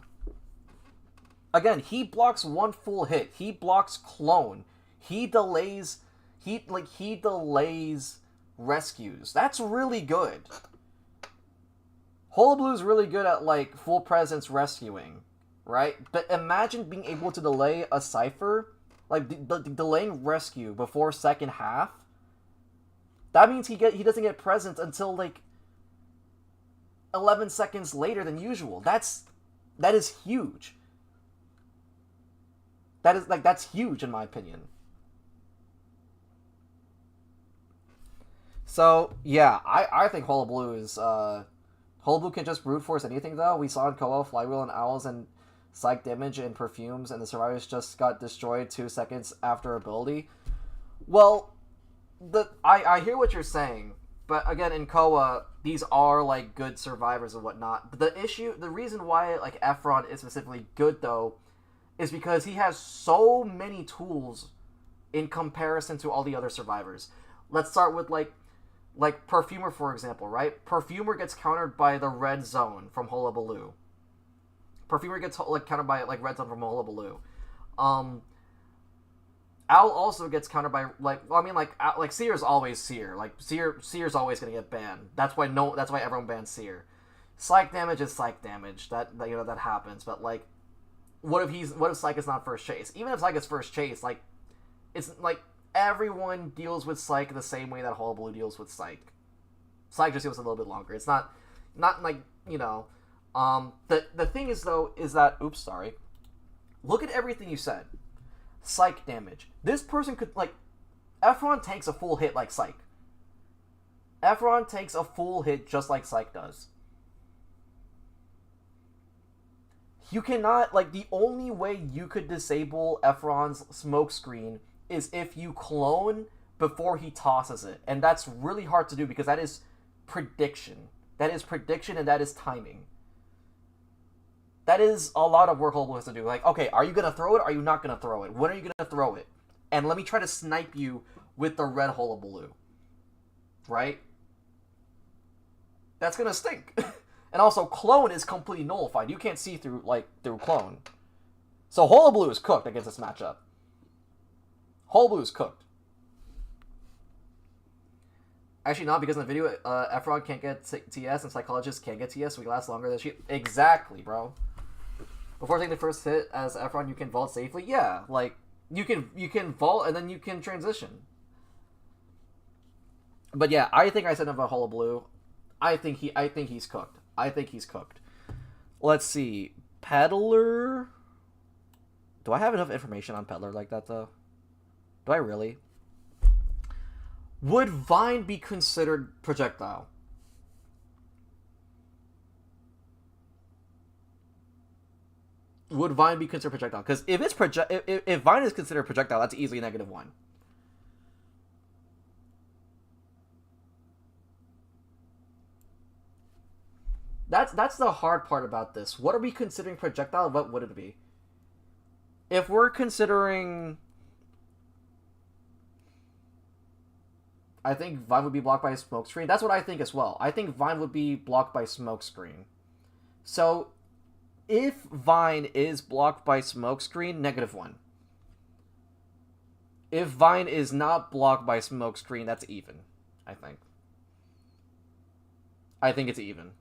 Again, he blocks one full hit. He blocks clone. He delays rescues. That's really good. Hullabaloo's really good at like full presence rescuing, right? But imagine being able to delay a cipher, like delaying rescue before second half. That means he doesn't get presence until like 11 seconds later than usual. That is huge. That's huge in my opinion. So yeah, I think Hullabaloo is Hullabaloo can just brute force anything though. We saw in Koa, Flywheel and Owls and Psych Damage and Perfumes, and the survivors just got destroyed 2 seconds after ability. Well, I hear what you're saying, but again, in Koa, these are like good survivors and whatnot. But the reason why like Efron is specifically good though, is because he has so many tools in comparison to all the other survivors. Let's start with like Perfumer, for example, right? Perfumer gets countered by the red zone from Hullabaloo. Perfumer gets like countered by like red zone from Hullabaloo. Owl also gets countered by like Seer's always Seer. Like Seer's always gonna get banned. That's why everyone bans Seer. Psych damage is psych damage. That happens. But like, what if Psych is not first chase? Even if Psych is first chase, like, it's like everyone deals with Psych the same way that Hullabaloo deals with Psych. Psych just deals a little bit longer. It's not like, you know. The thing is though is that look at everything you said. Psych damage. This person could like Efron takes a full hit like Psych. Efron takes a full hit just like Psych does. You cannot, like, the only way you could disable Efron's smoke screen is if you clone before he tosses it. And that's really hard to do because that is prediction. That is prediction and that is timing. That is a lot of work Hullabaloo has to do. Like, okay, are you going to throw it or are you not going to throw it? When are you going to throw it? And let me try to snipe you with the red Hullabaloo. Right? That's going to stink. And also, clone is completely nullified. You can't see through clone. So Hullabaloo is cooked against this matchup. Hullabaloo is cooked. Actually, not because in the video, Efron can't get TS and Psychologist can't get TS, so we last longer than she... Exactly, bro. Before taking the first hit as Efron, you can vault safely. Yeah, like, you can vault and then you can transition. But yeah, I think I said about Hullabaloo. I think he's cooked. I think he's cooked. Let's see. Peddler. Do I have enough information on Peddler like that, though? Do I really? Would Vine be considered projectile? Would Vine be considered projectile? Because if it's if Vine is considered projectile, that's easily a -1. That's the hard part about this. What are we considering projectile? What would it be? If we're considering, I think Vine would be blocked by a smokescreen. That's what I think as well. I think Vine would be blocked by smokescreen. So, if Vine is blocked by smokescreen, -1. If Vine is not blocked by smokescreen, that's even. I think. I think it's even.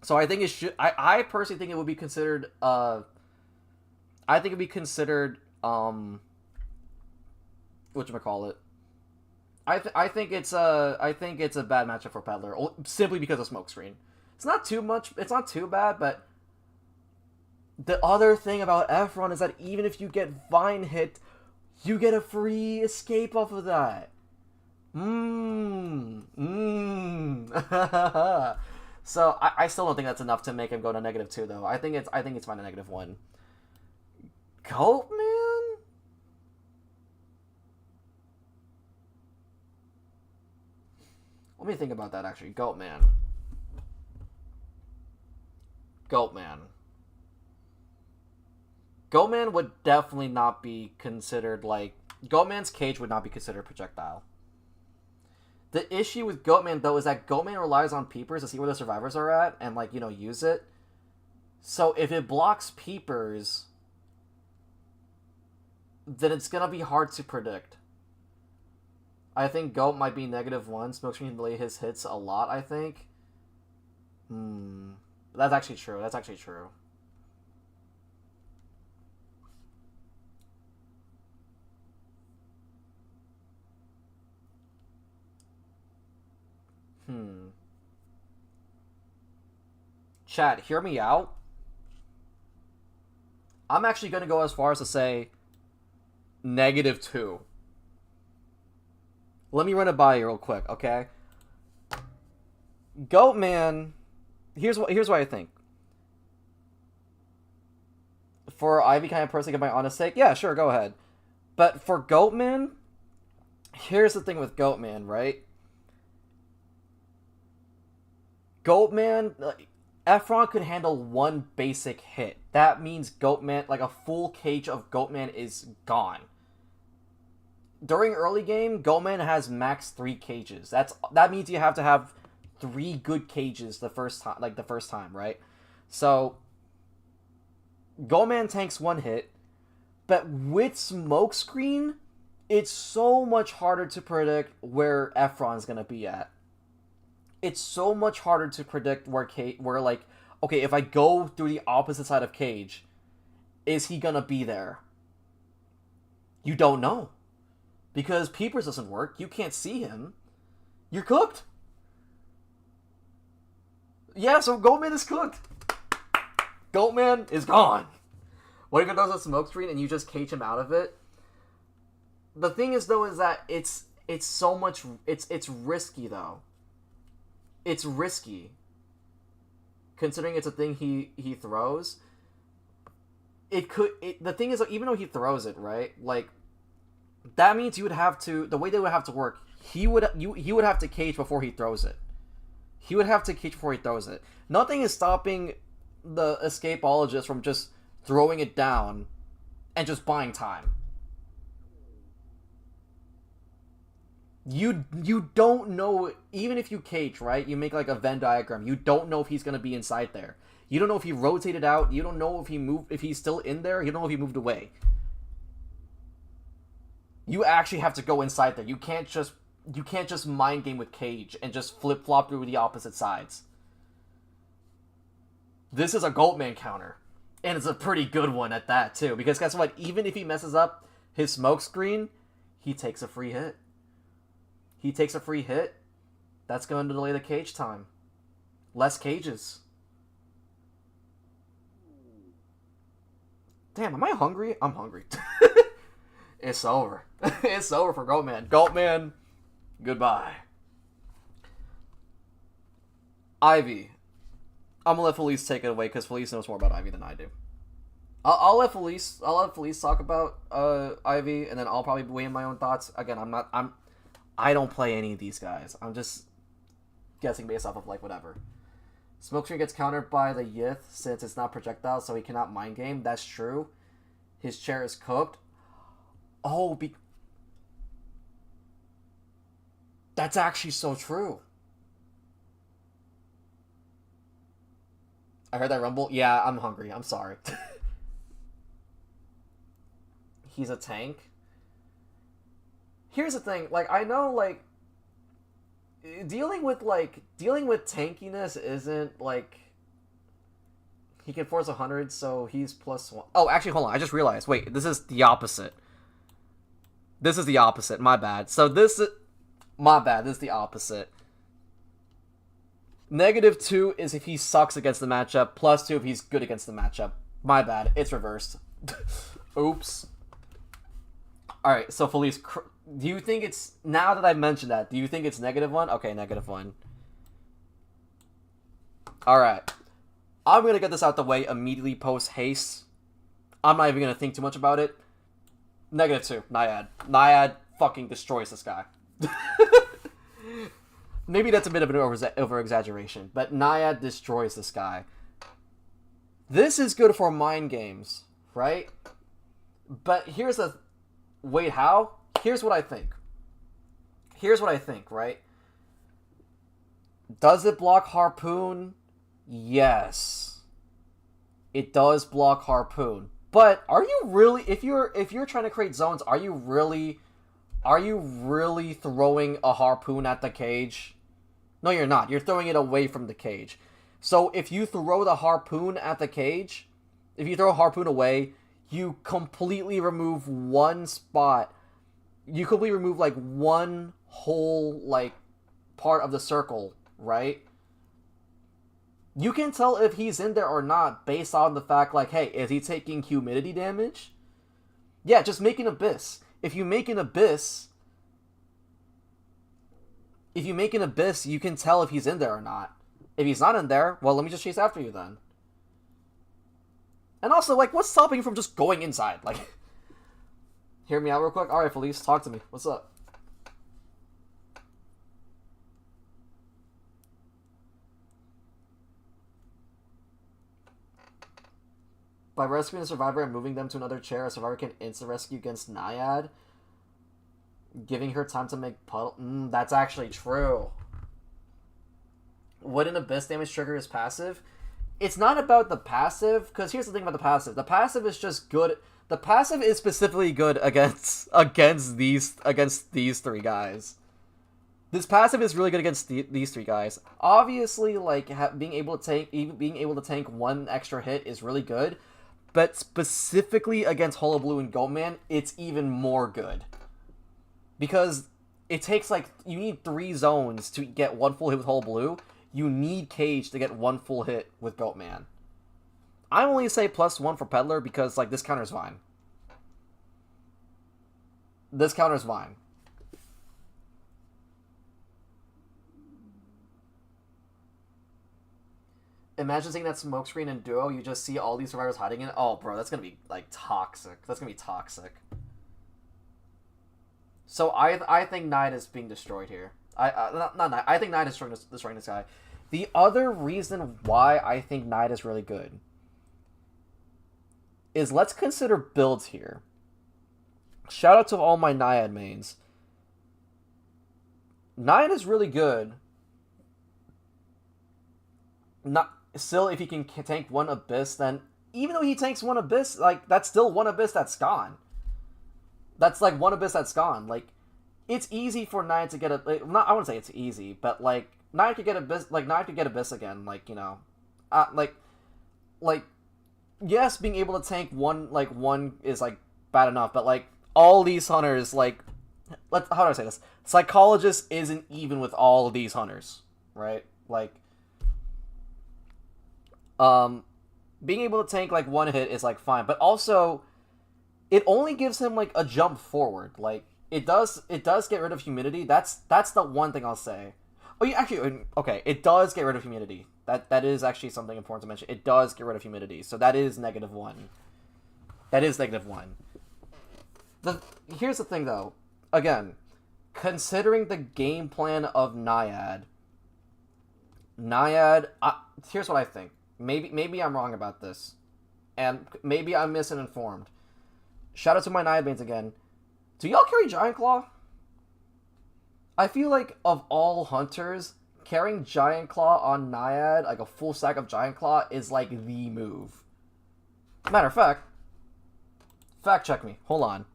So I think it should. I personally think it would be considered. I think it'd be considered. Whatchamacallit. I think it's a bad matchup for Peddler simply because of smokescreen. It's not too much. It's not too bad, but the other thing about Efron is that even if you get Vine hit, you get a free escape off of that. So I still don't think that's enough to make him go to -2 though. I think it's fine at -1. Goatman? Let me think about that actually. Goatman. Goatman would definitely not be considered like Goatman's cage would not be considered projectile. The issue with Goatman, though, is that Goatman relies on peepers to see where the survivors are at and, like, you know, use it. So if it blocks peepers, then it's going to be hard to predict. I think Goat might be -1. Smokescreen can delay his hits a lot, I think. That's actually true. That's actually true. Chat, hear me out. I'm actually going to go as far as to say -2. Let me run it by you real quick, okay? Goatman, here's what I think. For Ivy kind of person, get my honest take, yeah, sure, go ahead. But for Goatman, here's the thing with Goatman, right? Goatman, Efron could handle one basic hit. That means Goatman, like a full cage of Goatman is gone. During early game, Goatman has max 3 cages. That means you have to have 3 good cages the first time, right? So Goatman tanks 1 hit, but with Smokescreen, it's so much harder to predict where Efron's gonna be at. It's so much harder to predict where like, okay, if I go through the opposite side of cage, is he gonna be there? You don't know. Because Peepers doesn't work, you can't see him. You're cooked. Yeah, so Goatman is cooked. Goatman is gone. What if it does a smokescreen and you just cage him out of it? The thing is though is that it's so much it's risky though. It's risky. Considering it's a thing he throws. The thing is, even though he throws it, right? Like, that means you would have to, the way they would have to work, he would have to cage before he throws it. He would have to cage before he throws it. Nothing is stopping the Escapologist from just throwing it down and just buying time. You don't know, even if you cage, right? You make like a Venn diagram. You don't know if he's going to be inside there. You don't know if he rotated out. You don't know if he's still in there. You don't know if he moved away. You actually have to go inside there. You can't just mind game with cage and just flip-flop through the opposite sides. This is a Goatman counter. And it's a pretty good one at that, too. Because guess what? Even if he messes up his smokescreen, he takes a free hit. He takes a free hit. That's going to delay the cage time. Less cages. Damn, am I hungry? I'm hungry. It's over. It's over for Goatman. Goatman, goodbye. Ivy. I'm gonna let Felice take it away because Felice knows more about Ivy than I do. I'll let Felice talk about Ivy, and then I'll probably weigh in my own thoughts. Again, I don't play any of these guys. I'm just guessing based off of like whatever. Smokescreen gets countered by the Yith since it's not projectile, so he cannot mind game. That's true. His chair is cooked. Oh, that's actually so true. I heard that rumble. Yeah, I'm hungry. I'm sorry. He's a tank. Here's the thing. Like, I know, like, dealing with tankiness isn't, like, he can force 100, so he's +1. Oh, actually, hold on. I just realized. Wait, this is the opposite. This is the opposite. My bad. So this is... My bad. This is the opposite. -2 is if he sucks against the matchup. +2 if he's good against the matchup. My bad. It's reversed. Oops. Alright, so Felice, do you think it's... Now that I mentioned that, do you think it's -1? Okay, -1. Alright. I'm going to get this out the way immediately post-haste. I'm not even going to think too much about it. -2. Naiad. Naiad fucking destroys this guy. Maybe that's a bit of an over-exaggeration, but Naiad destroys this guy. This is good for mind games, right? But here's the... Wait, how? Here's what I think. Right? Does it block Harpoon? Yes. It does block Harpoon. But are you really... If you're trying to create zones, are you really throwing a Harpoon at the cage? No, you're not. You're throwing it away from the cage. So if you throw the Harpoon at the cage, if you throw a Harpoon away, you completely remove one spot. You completely remove, like, one whole, like, part of the circle, right? You can tell if he's in there or not based on the fact, like, hey, is he taking humidity damage? Yeah, just make an abyss. If you make an abyss, you can tell if he's in there or not. If he's not in there, well, let me just chase after you then. And also, like, what's stopping you from just going inside? Like, hear me out real quick? Alright, Felice, talk to me. What's up? By rescuing a survivor and moving them to another chair, a survivor can insta-rescue against Naiad, giving her time to make puddle. That's actually true. Would an abyss damage trigger his passive? It's not about the passive, because here's the thing about the passive. The passive is just good. The passive is specifically good against these three guys. This passive is really good against these three guys. Obviously, like being able to tank one extra hit is really good, but specifically against Hullabaloo and Goatman, it's even more good. Because it takes, like, you need 3 zones to get 1 full hit with Hullabaloo. You need Cage to get 1 full hit with Goatman. I only say +1 for Peddler because, like, this counter's fine. This counter's fine. Imagine seeing that smoke screen in Duo, you just see all these survivors hiding in it. Oh, bro, that's gonna be, like, toxic. That's gonna be toxic. So I think Knight is being destroyed here. Not Knight. I think Knight is destroying this guy. The other reason why I think Knight is really good is, let's consider builds here. Shout out to all my Naiad mains. Naiad is really good. Still, if he can tank 1 Abyss, then even though he tanks 1 Abyss, like, that's still 1 Abyss that's gone. That's, like, 1 Abyss that's gone. Like, it's easy for Naiad to get a... Like, I wouldn't say it's easy, but, like, Naiad could get Abyss... Like, Naiad could get Abyss again, like, you know. Like, yes, being able to tank one is, like, bad enough, but, like, all these hunters, like... How do I say this? Psychologist isn't even with all of these hunters, right? Like, Being able to tank like one hit is like fine, but also it only gives him like a jump forward. Like it does get rid of humidity. That's the one thing I'll say. Oh, you actually okay. It does get rid of humidity. That is actually something important to mention. It does get rid of humidity, so that is -1. That is -1. Here's the thing though. Again, considering the game plan of Naiad, here's what I think. Maybe I'm wrong about this, and maybe I'm misinformed. Shout out to my Naiad mains again. Do y'all carry Giant Claw? I feel like of all hunters, carrying Giant Claw on Naiad, like a full stack of Giant Claw, is like the move. Matter of fact check me. Hold on.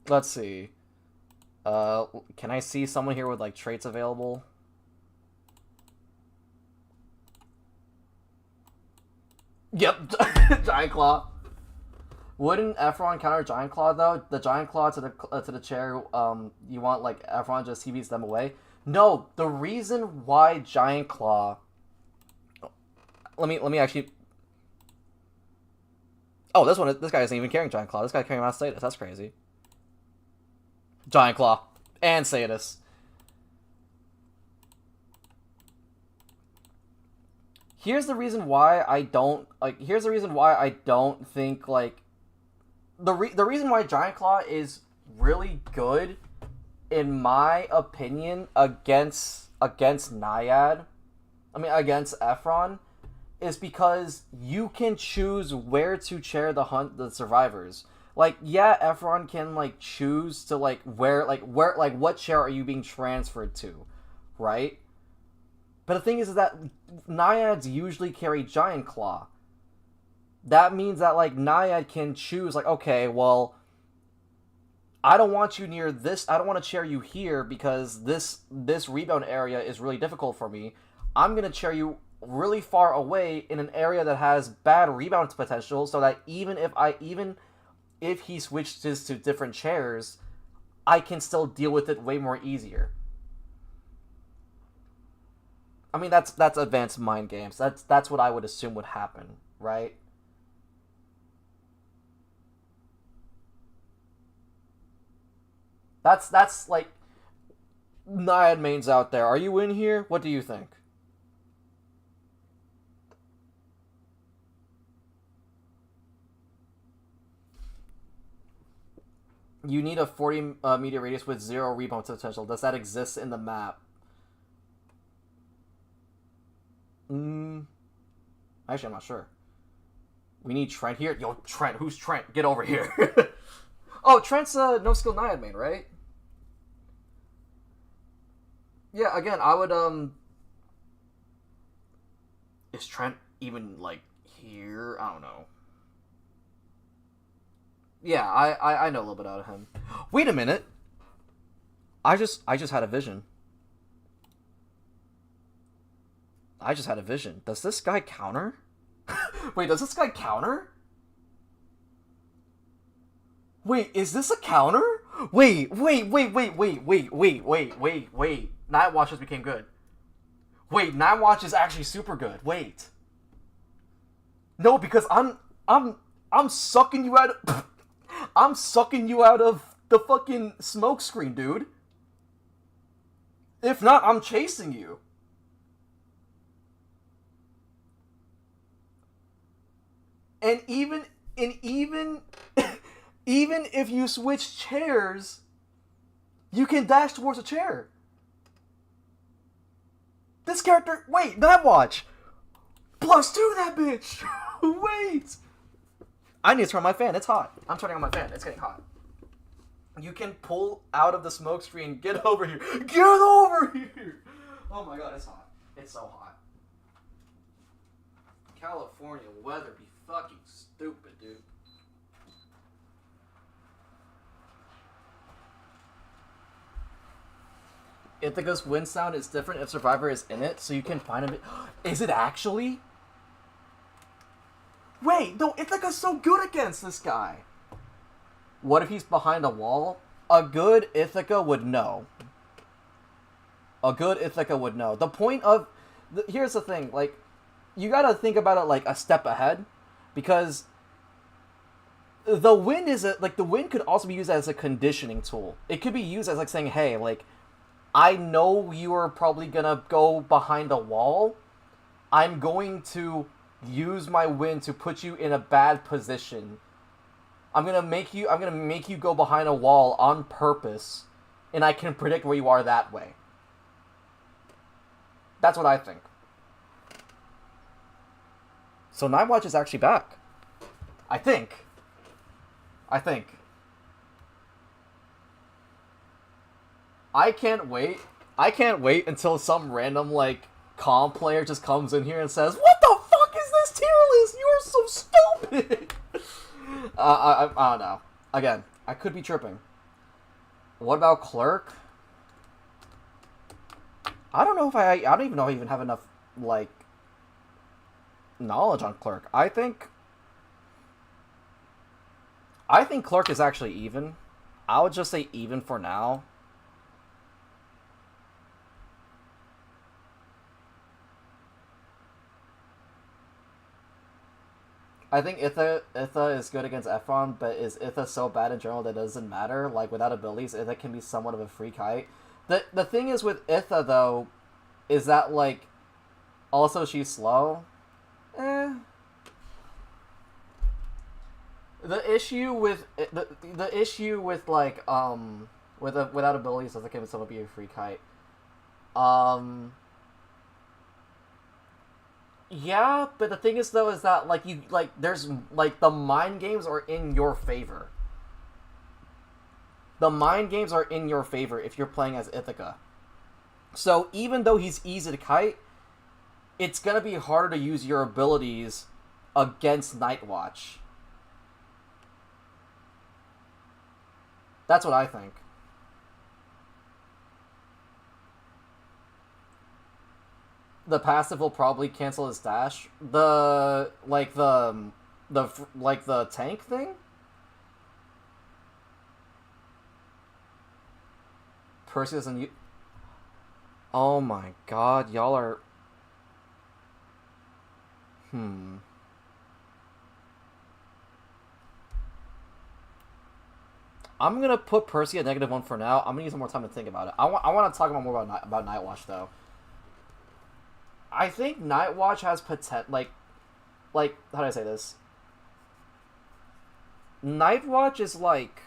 Let's see. Can I see someone here with like traits available? Yep, Giant Claw. Wouldn't Efron counter Giant Claw though? The Giant Claw to the chair. You want like Efron just TVs them away? No, the reason why Giant Claw. Let me actually. Oh, this guy isn't even carrying Giant Claw. This guy carrying Mass Status. That's crazy. Giant Claw and Sadus. Here's the reason why I don't like. Here's the reason why I don't think like the reason why Giant Claw is really good, in my opinion, against Naiad. I mean against Efron, is because you can choose where to chair the survivors. Like, yeah, Efron can like choose to where what chair are you being transferred to, right? But the thing is that Naiads usually carry Giant Claw. That means that like Naiad can choose like, okay, well, I don't want you near this. I don't want to chair you here because this rebound area is really difficult for me. I'm gonna chair you really far away in an area that has bad rebound potential, so that even if he switches to different chairs, I can still deal with it way more easier. I mean, that's advanced mind games. That's what I would assume would happen, right? That's like Naiad mains out there. Are you in here? What do you think? You need a 40 meter radius with 0 rebound potential. Does that exist in the map? Actually, I'm not sure. We need Trent here. Yo, Trent. Who's Trent? Get over here. Oh, Trent's a no-skill Naiad main, right? Yeah, again, I would, Is Trent even, like, here? I don't know. Yeah, I know a little bit out of him. Wait a minute. I just had a vision. I just had a vision. Does this guy counter? Wait, does this guy counter? Wait, is this a counter? Wait. Night Watch just became good. Wait, Night Watch is actually super good. Wait. No, because I'm sucking you out of I'm sucking you out of the fucking smoke screen, dude. If not, I'm chasing you. And even even if you switch chairs, you can dash towards a chair. This character, wait, Night Watch. +2 that bitch. Wait. I need to turn on my fan. It's hot. I'm turning on my fan. It's getting hot. You can pull out of the smoke screen. Get over here. Get over here. Oh my god, it's hot. It's so hot. California weather be fucking stupid, dude. Ithaca's wind sound is different if Survivor is in it, so you can find him. Is it actually? Wait, no, Ithaca's so good against this guy. What if he's behind a wall? a good Ithaca would know. A good Ithaca would know. The point of... here's the thing, like, you gotta think about it, like, a step ahead, because the wind is, the wind could also be used as a conditioning tool. It could be used as, like, saying, hey, like, I know you are probably gonna go behind a wall. I'm going to use my wind to put you in a bad position. I'm gonna make you go behind a wall on purpose, and I can predict where you are that way. That's what I think. So Nightwatch is actually back. I think. I can't wait. I can't wait until some random, like, calm player just comes in here and says, "What the fuck is this tier list? You are so stupid!" I don't know. Again, I could be tripping. What about Clerk? I don't know if I don't even know if I even have enough, like, knowledge on Clerk. I think Clerk is actually even. I would just say even for now. I think Itha is good against Ephron, but is Itha so bad in general that it doesn't matter? Like, without abilities, Itha can be somewhat of a free kite. The thing is with Itha, though, is that, like, also she's slow. The issue with the issue with, like, without abilities, Itha can somewhat be a free kite. Yeah, but the thing is, though, is that, like, there's, like, the mind games are in your favor. The mind games are in your favor if you're playing as Ithaca. So, even though he's easy to kite, it's gonna be harder to use your abilities against Nightwatch. That's what I think. The passive will probably cancel his dash. The tank thing? Percy doesn't use... Oh my god, y'all are... I'm gonna put Percy at -1 for now. I'm gonna use some more time to think about it. I want to talk more about Nightwatch, though. I think Nightwatch has potential, like, how do I say this? Nightwatch is, like...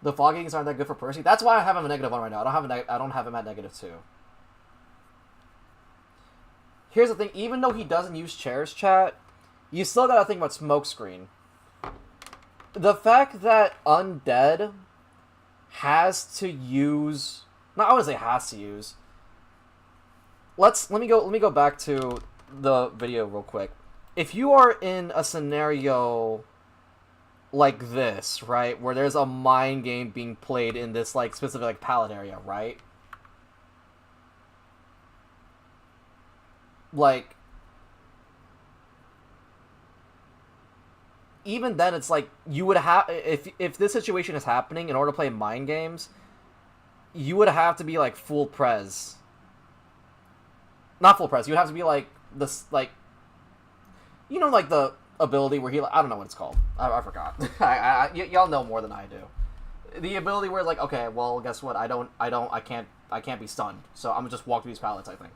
The foggings aren't that good for Percy. That's why I have him at -1 right now. I don't have him at -2. Here's the thing. Even though he doesn't use chairs, chat, you still gotta think about Smokescreen. The fact that Undead has to use... Not, I wouldn't say has to use. Let me go back to the video real quick. If you are in a scenario like this, right, where there's a mind game being played in this, like, specific, like, palette area, right? Like, even then, it's like, you would have... If this situation is happening, in order to play mind games, you would have to be, like, full pres. Not full pres. You would have to be, like, this, like... You know, like, the ability where he... I don't know what it's called. I forgot. Y'all know more than I do. The ability where, like, okay, well, guess what? I can't be stunned. So I'm gonna just walk through these palettes, I think.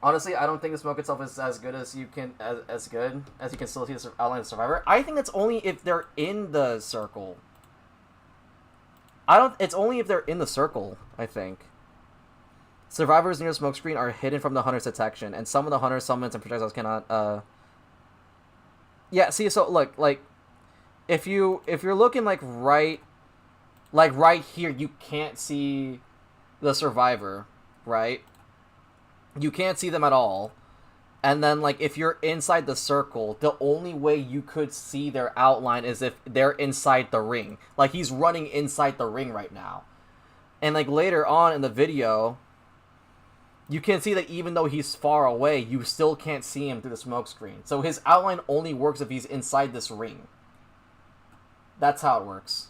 Honestly, I don't think the smoke itself is as good as you can still see the outline of the Survivor. I think it's only if they're in the circle. It's only if they're in the circle, I think. Survivors near the smoke screen are hidden from the hunter's detection, and some of the hunter's summons and projectiles cannot, Yeah, see, so, look, like, if you're looking, like, right here, you can't see the Survivor, right? You can't see them at all. And then, like, if you're inside the circle, the only way you could see their outline is if they're inside the ring. Like, he's running inside the ring right now. And, like, later on in the video, you can see that even though he's far away, you still can't see him through the smoke screen. So his outline only works if he's inside this ring. That's how it works.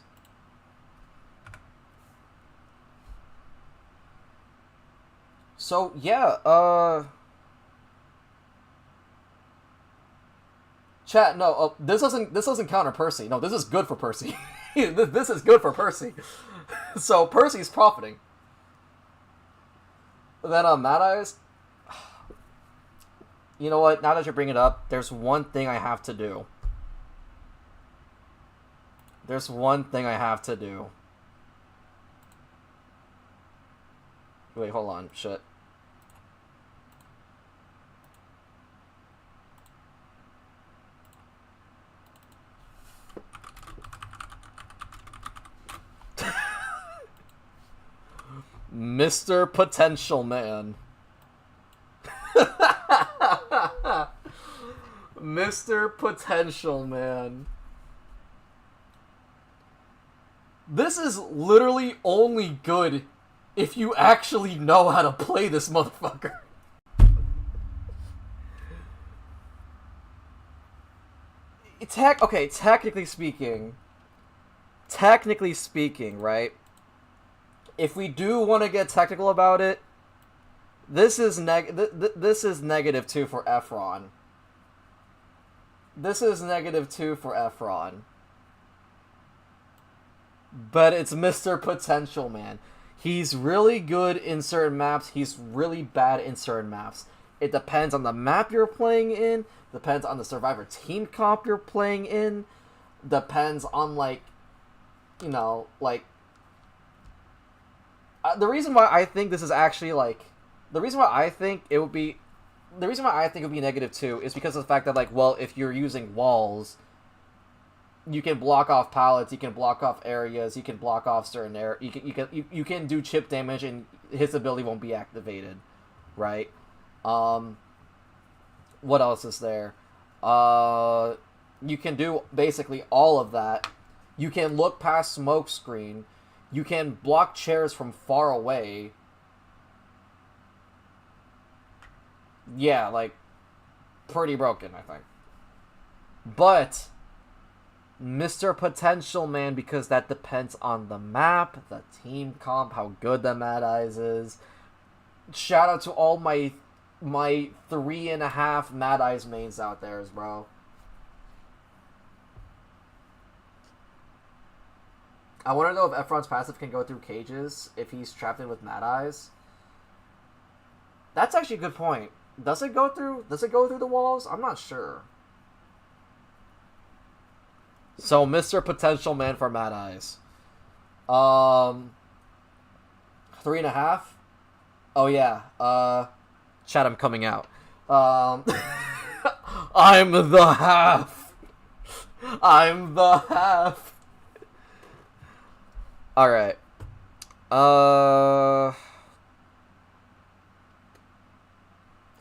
So, yeah, chat, no, this doesn't counter Percy. No, this is good for Percy. This is good for Percy. So, Percy's profiting. Then, Mad Eyes, you know what, now that you bring it up, there's one thing I have to do. There's one thing I have to do. Wait, hold on, shit. Mr. Potential Man. Mr. Potential Man. This is literally only good if you actually know how to play this motherfucker. Okay, technically speaking, right? If we do want to get technical about it, this is -2 for Efron. This is -2 for Efron. But it's Mr. Potential Man. He's really good in certain maps. He's really bad in certain maps. It depends on the map you're playing in. Depends on the Survivor team comp you're playing in. Depends on, like, you know, like... the reason why I think this is actually, like... The reason why I think it would be -2 is because of the fact that, like, well, if you're using walls... You can block off pallets, you can block off areas, you can block off certain areas, you can do chip damage and his ability won't be activated, right? What else is there? You can do basically all of that. You can look past smoke screen. You can block chairs from far away. Yeah, like, pretty broken, I think. But... Mr. Potential Man, because that depends on the map, the team comp, how good the Mad Eyes is. Shout out to all my 3.5 Mad Eyes mains out there, bro. I want to know if Efron's passive can go through cages if he's trapped in with Mad Eyes. That's actually a good point. Does it go through the walls? I'm not sure. So, Mr. Potential Man for Mad Eyes. 3.5? Oh, yeah. Chat, I'm coming out. I'm the half. I'm the half. Alright.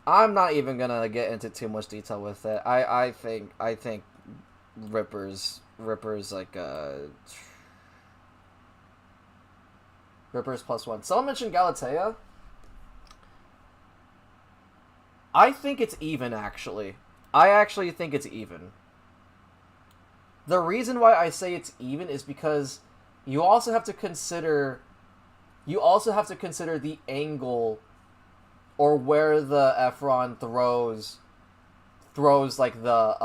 I'm not even gonna get into too much detail with it. I think Ripper's like Ripper's +1. Someone mentioned Galatea. I think it's even, actually. I actually think it's even. The reason why I say it's even is because you also have to consider the angle or where the Efron throws like the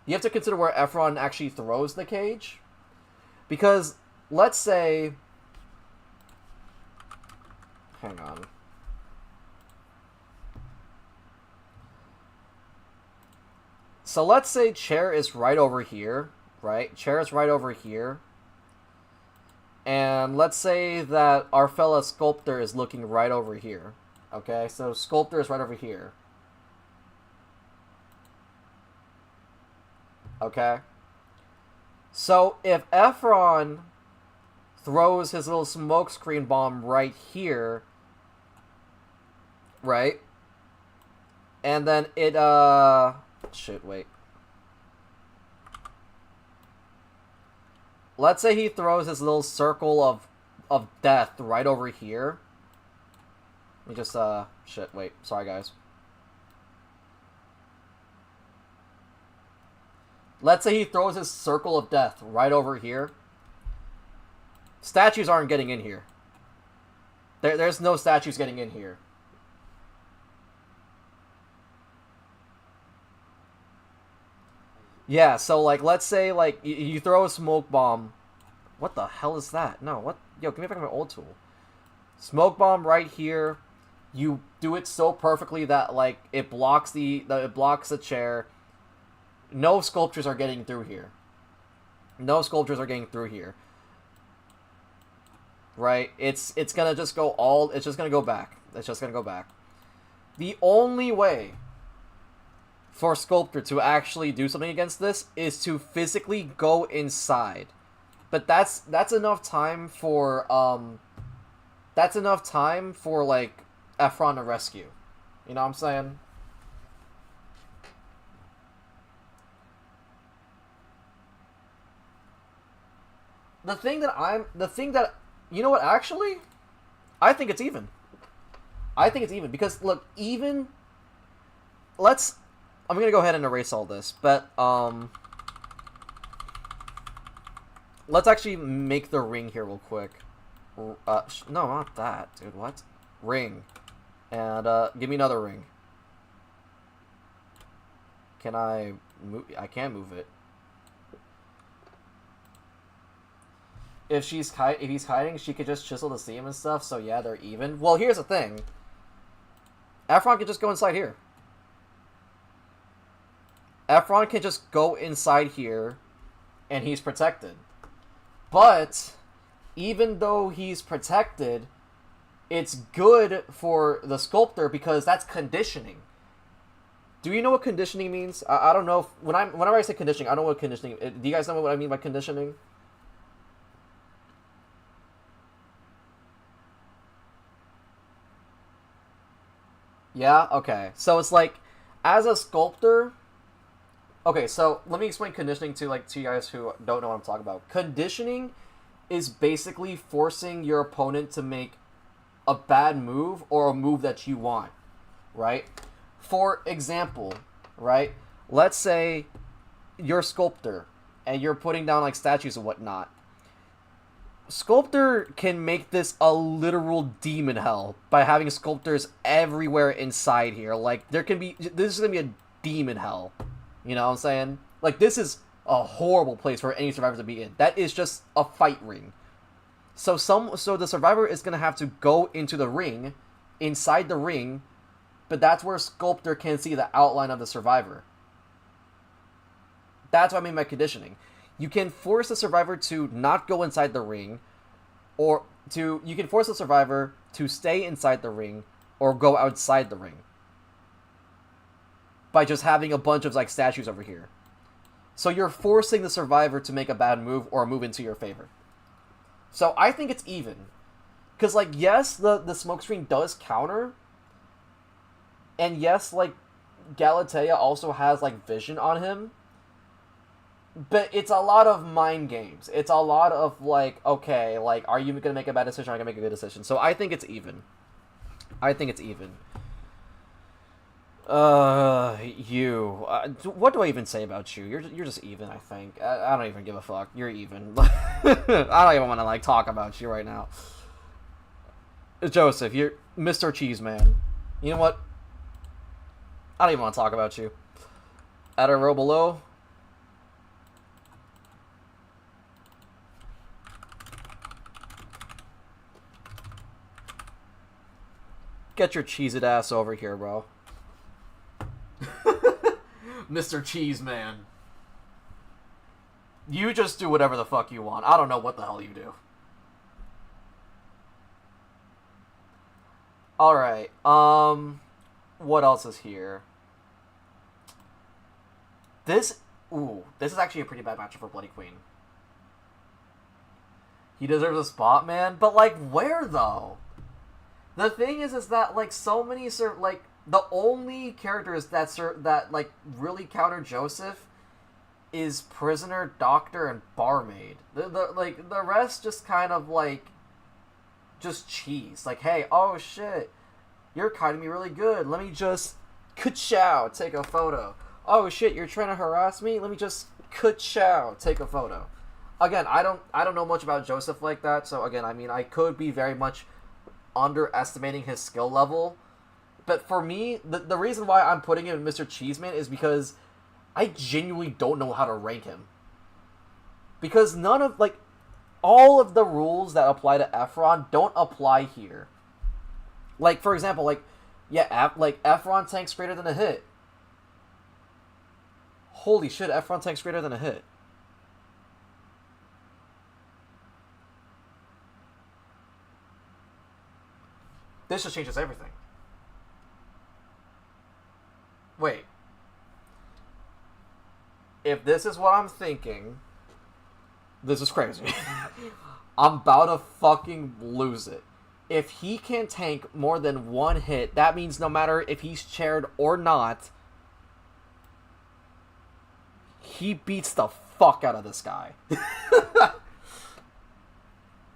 you have to consider where Efron actually throws the cage. Because, let's say... Hang on. So let's say chair is right over here, right? Chair is right over here. And let's say that our fella Sculptor is looking right over here. Okay, so Sculptor is right over here. Okay? So, if Efron throws his little smokescreen bomb right here, right? And then it, shit, wait. Let's say he throws his little circle of death right over here. Let me just, shit, wait. Sorry, guys. Let's say he throws his circle of death right over here. Statues aren't getting in here. There's no statues getting in here. Yeah, so, like, let's say, like, you throw a smoke bomb. What the hell is that? No, what? Yo, give me back my old tool. Smoke bomb right here. You do it so perfectly that, like, it blocks the chair. No sculptures are getting through here. No sculptures are getting through here. Right? It's gonna just go all... It's just gonna go back. It's just gonna go back. The only way for Sculptor to actually do something against this is to physically go inside. But that's enough time for, that's enough time for, like, Efron to rescue. You know what I'm saying? The thing that, you know what, actually? I think it's even. I think it's even, because, look, even, I'm gonna go ahead and erase all this, but, let's actually make the ring here real quick. No, not that, dude, what? Ring. And, give me another ring. Can I move? I can't move it. If he's hiding, she could just chisel the seam and stuff, so yeah, they're even. Well, here's the thing. Efron can just go inside here. Efron can just go inside here, and he's protected. But, even though he's protected, it's good for the sculptor because that's conditioning. Do you know what conditioning means? I don't know. Whenever I say conditioning, I don't know what conditioning... Do you guys know what I mean by conditioning? Yeah? Okay. So it's like, as a sculptor... Okay, so let me explain conditioning to you guys who don't know what I'm talking about. Conditioning is basically forcing your opponent to make a bad move or a move that you want, right? For example, right? Let's say you're a sculptor and you're putting down like statues and whatnot. Sculptor can make this a literal demon hell by having sculptors everywhere inside here. Like, this is gonna be a demon hell. You know what I'm saying? Like, this is a horrible place for any survivor to be in. That is just a fight ring. So the survivor is gonna have to go into the ring, inside the ring, but that's where Sculptor can see the outline of the survivor. That's what I mean by conditioning. You can force the survivor to not go inside the ring, or you can force the survivor to stay inside the ring, or go outside the ring. By just having a bunch of, like, statues over here. So you're forcing the survivor to make a bad move or a move into your favor. So I think it's even. Because, like, yes, the smokescreen does counter. And yes, like, Galatea also has, like, vision on him. But it's a lot of mind games. It's a lot of, like, okay, like, are you going to make a bad decision or are you going to make a good decision? So I think it's even. I think it's even. What do I even say about you? You're just even, I think. I don't even give a fuck. You're even. I don't even want to, like, talk about you right now. Joseph, you're Mr. Cheeseman. You know what? I don't even want to talk about you. At a row below. Get your cheesed ass over here, bro. Mr. Cheeseman. You just do whatever the fuck you want. I don't know what the hell you do. Alright, what else is here? This is actually a pretty bad matchup for Bloody Queen. He deserves a spot, man. But, like, where, though? The thing is that, like, so many, like, the only characters that like, really counter Joseph is Prisoner, Doctor, and Barmaid. The rest just kind of, like, just cheese. Like, hey, oh, shit. You're kiting me really good. Let me just ka-chow, take a photo. Oh shit, you're trying to harass me? Let me just ka-chow, take a photo. Again, I don't know much about Joseph like that, so again, I mean, I could be very much underestimating his skill level. But for me, the reason why I'm putting him in Mr. Cheeseman is because I genuinely don't know how to rank him. Because none of, like, all of the rules that apply to Efron don't apply here. Like, for example, like, yeah, like, Efron tanks greater than a hit. Holy shit, Efron tanks greater than a hit. This just changes everything. Wait. If this is what I'm thinking, this is crazy. I'm about to fucking lose it. If he can tank more than one hit, that means no matter if he's chaired or not, he beats the fuck out of this guy.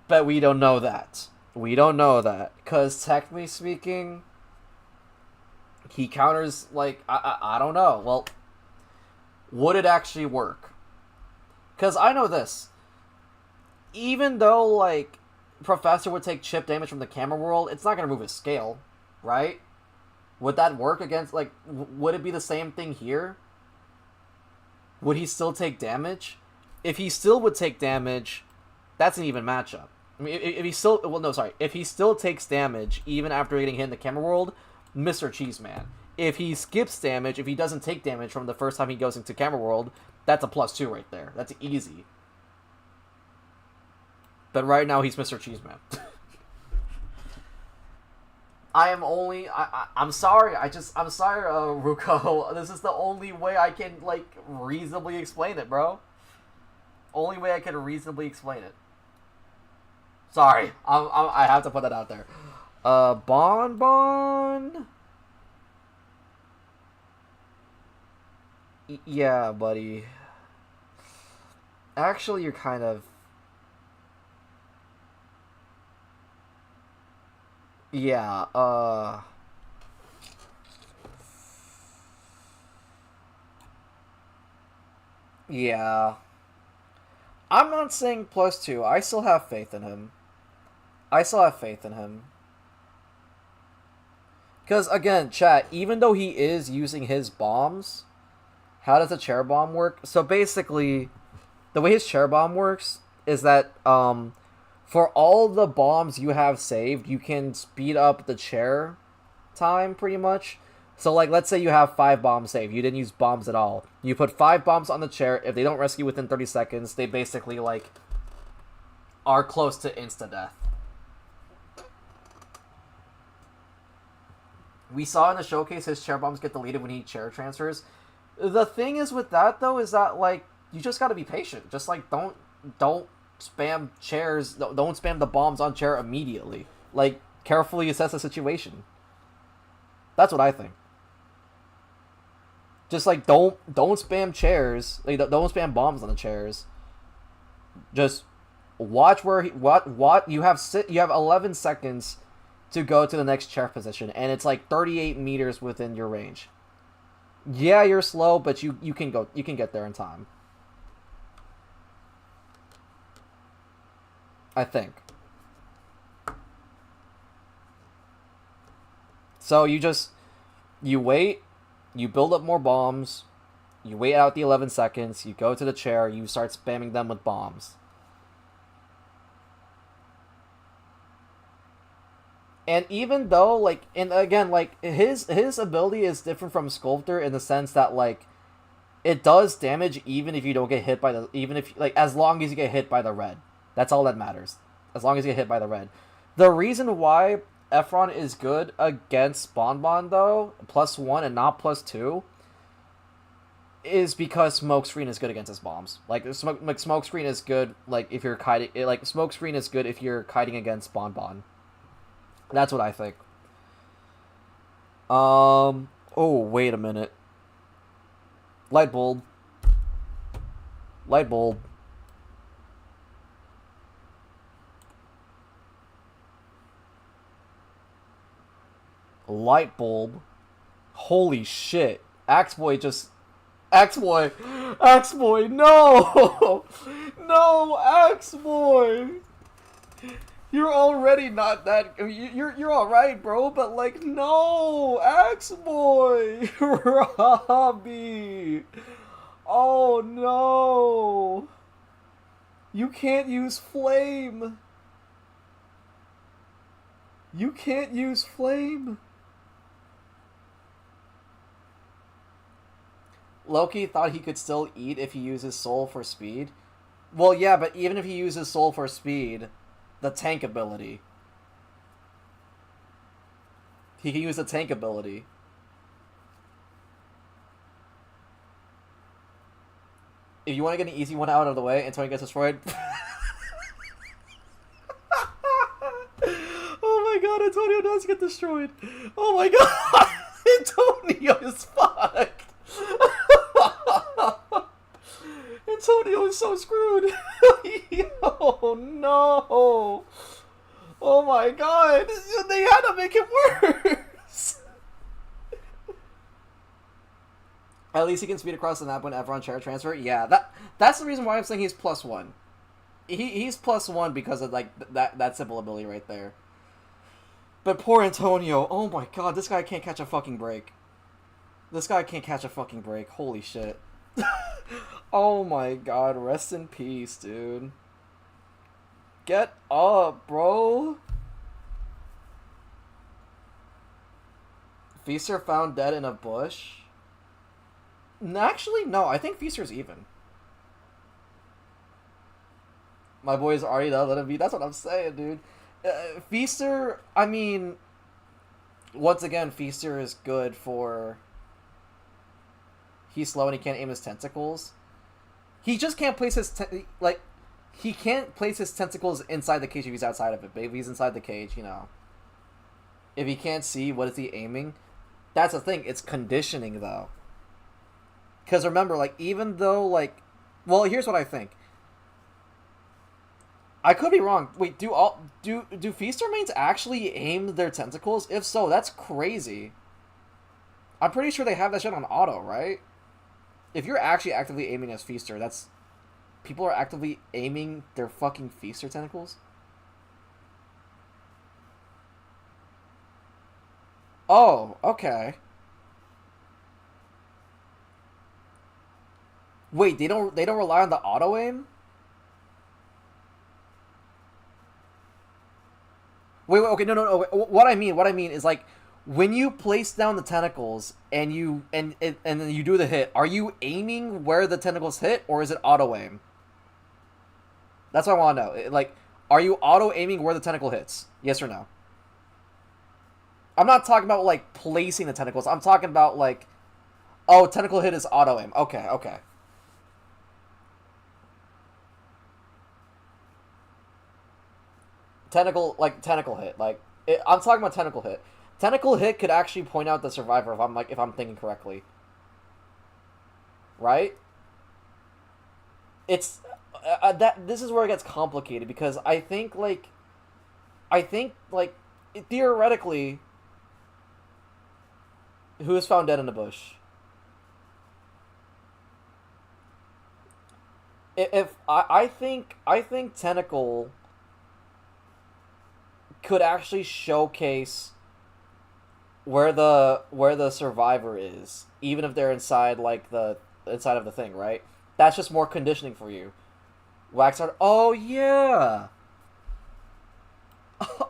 But we don't know that. We don't know that. Because technically speaking, he counters, like, I don't know. Well, would it actually work? Because I know this. Even though, like, Professor would take chip damage from the camera world, it's not going to move his scale, right? Would that work against, like, would it be the same thing here? Would he still take damage? If he still would take damage, that's an even matchup. I mean, if he still, well, no, sorry. If he still takes damage, even after getting hit in the camera world, Mr. Cheeseman. If he skips damage, if he doesn't take damage from the first time he goes into camera world, that's a +2 right there. That's easy. But right now, he's Mr. Cheeseman. I'm sorry, I'm sorry, Ruko. This is the only way I can, like, reasonably explain it, bro. Only way I can reasonably explain it. Sorry, I have to put that out there. Bon. Yeah, buddy. Actually, you're kind of... Yeah, Yeah. I'm not saying +2. I still have faith in him. Because, again, chat, even though he is using his bombs, how does a chair bomb work? So, basically, the way his chair bomb works is that, for all the bombs you have saved, you can speed up the chair time, pretty much. So, like, let's say you have 5 bombs saved. You didn't use bombs at all. You put 5 bombs on the chair. If they don't rescue within 30 seconds, they basically, like, are close to insta-death. We saw in the showcase his chair bombs get deleted when he chair transfers. The thing is with that, though, is that, like, you just gotta be patient. Just, like, don't spam chairs. Don't spam the bombs on chair immediately. Like, carefully assess the situation. That's what I think. Just, like, don't spam chairs. Like, don't spam bombs on the chairs. Just watch where what you have 11 seconds to go to the next chair position, and it's like 38 meters within your range. Yeah, you're slow, but you can get there in time. I think. So you wait, you build up more bombs, you wait out the 11 seconds, you go to the chair, you start spamming them with bombs. And even though, like, and again, like, his ability is different from Sculptor in the sense that, like, it does damage even if you don't get hit by the, even if, like, as long as you get hit by the red. That's all that matters. As long as you get hit by the red. The reason why Efron is good against Bonbon, though, +1 and not +2, is because Smokescreen is good against his bombs. Like, Smokescreen is good, like, if you're kiting, like, Smokescreen is good if you're kiting against Bonbon. That's what I think. Oh, wait a minute. Light bulb. Light bulb. Holy shit. Axe Boy just... Axe Boy! Axe Boy, no! No, Axe Boy! You're already not that... You're alright, bro, but like, no! Axe Boy! Robbie! Oh, no! You can't use flame! You can't use flame! Loki thought he could still eat if he used his soul for speed. Well, yeah, but even if he uses soul for speed, the tank ability. He can use the tank ability. If you want to get an easy one out of the way, Antonio gets destroyed. Oh my god, Antonio does get destroyed. Oh my god, Antonio is fucked. Antonio is so screwed. Oh no. Oh my god. They had to make it worse. At least he can speed across the map whenever on chair transfer. Yeah, that's the reason why I'm saying he's +1. He's +1 because of like that simple ability right there. But poor Antonio. Oh my god, this guy can't catch a fucking break. This guy can't catch a fucking break. Holy shit. Oh my god, rest in peace, dude. Get up, bro. Feaster found dead in a bush. Actually, no. I think Feaster's even. My boy's already done. Let him be. That's what I'm saying, dude. Feaster, I mean... Once again, Feaster is good for... He's slow and he can't aim his tentacles. He just can't place his... he can't place his tentacles inside the cage if he's outside of it. But if he's inside the cage, you know... If he can't see, what is he aiming? That's the thing. It's conditioning, though. Because remember, like, even though, like... Well, here's what I think. I could be wrong. Wait, do Feaster mains actually aim their tentacles? If so, that's crazy. I'm pretty sure they have that shit on auto, right? If you're actually actively aiming as Feaster, that's... People are actively aiming their fucking Feaster tentacles? Oh, okay. Wait, they don't rely on the auto aim? Wait, okay, no. Wait, what I mean is like when you place down the tentacles and and then you do the hit, are you aiming where the tentacles hit or is it auto aim? That's what I want to know. Like, are you auto aiming where the tentacle hits? Yes or no? I'm not talking about like placing the tentacles. I'm talking about like, oh, tentacle hit is auto aim. Okay, okay. Tentacle hit. I'm talking about tentacle hit. Tentacle hit could actually point out the survivor if I'm thinking correctly. Right? It's this is where it gets complicated because I think theoretically, who is found dead in the bush? If I think tentacle could actually showcase where the survivor is, even if they're inside inside of the thing, right? That's just more conditioning for you. Wax art. Oh yeah.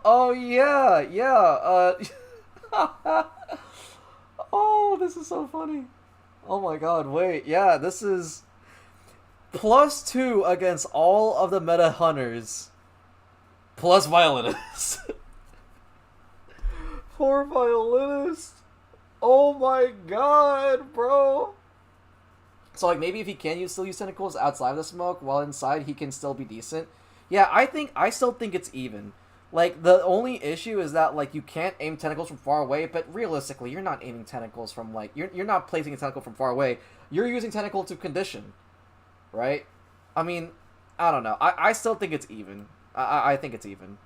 Oh yeah, yeah. Oh, this is so funny. Oh my god, wait, yeah, this is +2 against all of the meta hunters. Plus violinist. Poor violinist. Oh my god, bro. So like maybe if he can still use tentacles outside of the smoke, while inside he can still be decent. Yeah, I still think it's even. Like the only issue is that like you can't aim tentacles from far away, but realistically you're not aiming tentacles from like you're not placing a tentacle from far away. You're using tentacle to condition. Right? I mean, I don't know. I still think it's even. I think it's even.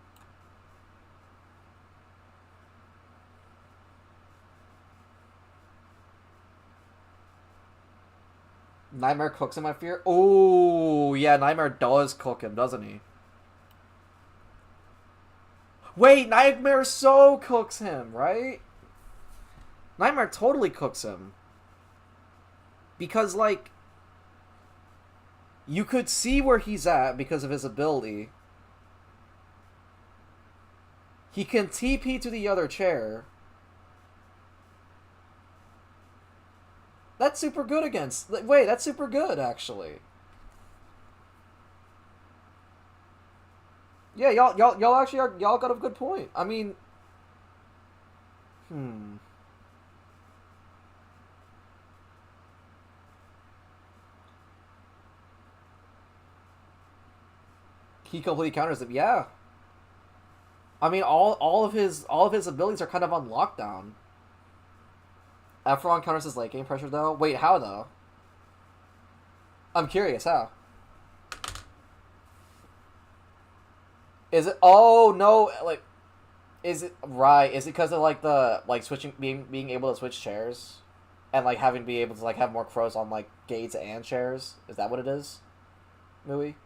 Nightmare cooks him, I fear. Oh, yeah, Nightmare does cook him, doesn't he? Wait, Nightmare so cooks him, right? Nightmare totally cooks him. Because, like, you could see where he's at because of his ability. He can TP to the other chair. That's super good against... Wait, that's super good, actually. Yeah, y'all actually are... Y'all got a good point. I mean... He completely counters it. Yeah. I mean, all of his abilities are kind of on lockdown. Efron counters his late game pressure though. Wait, how though? I'm curious how. Is it? Oh no! Like, is it right? Is it because of like the like switching, being able to switch chairs, and like having to be able to like have more crows on like gates and chairs? Is that what it is? Movie.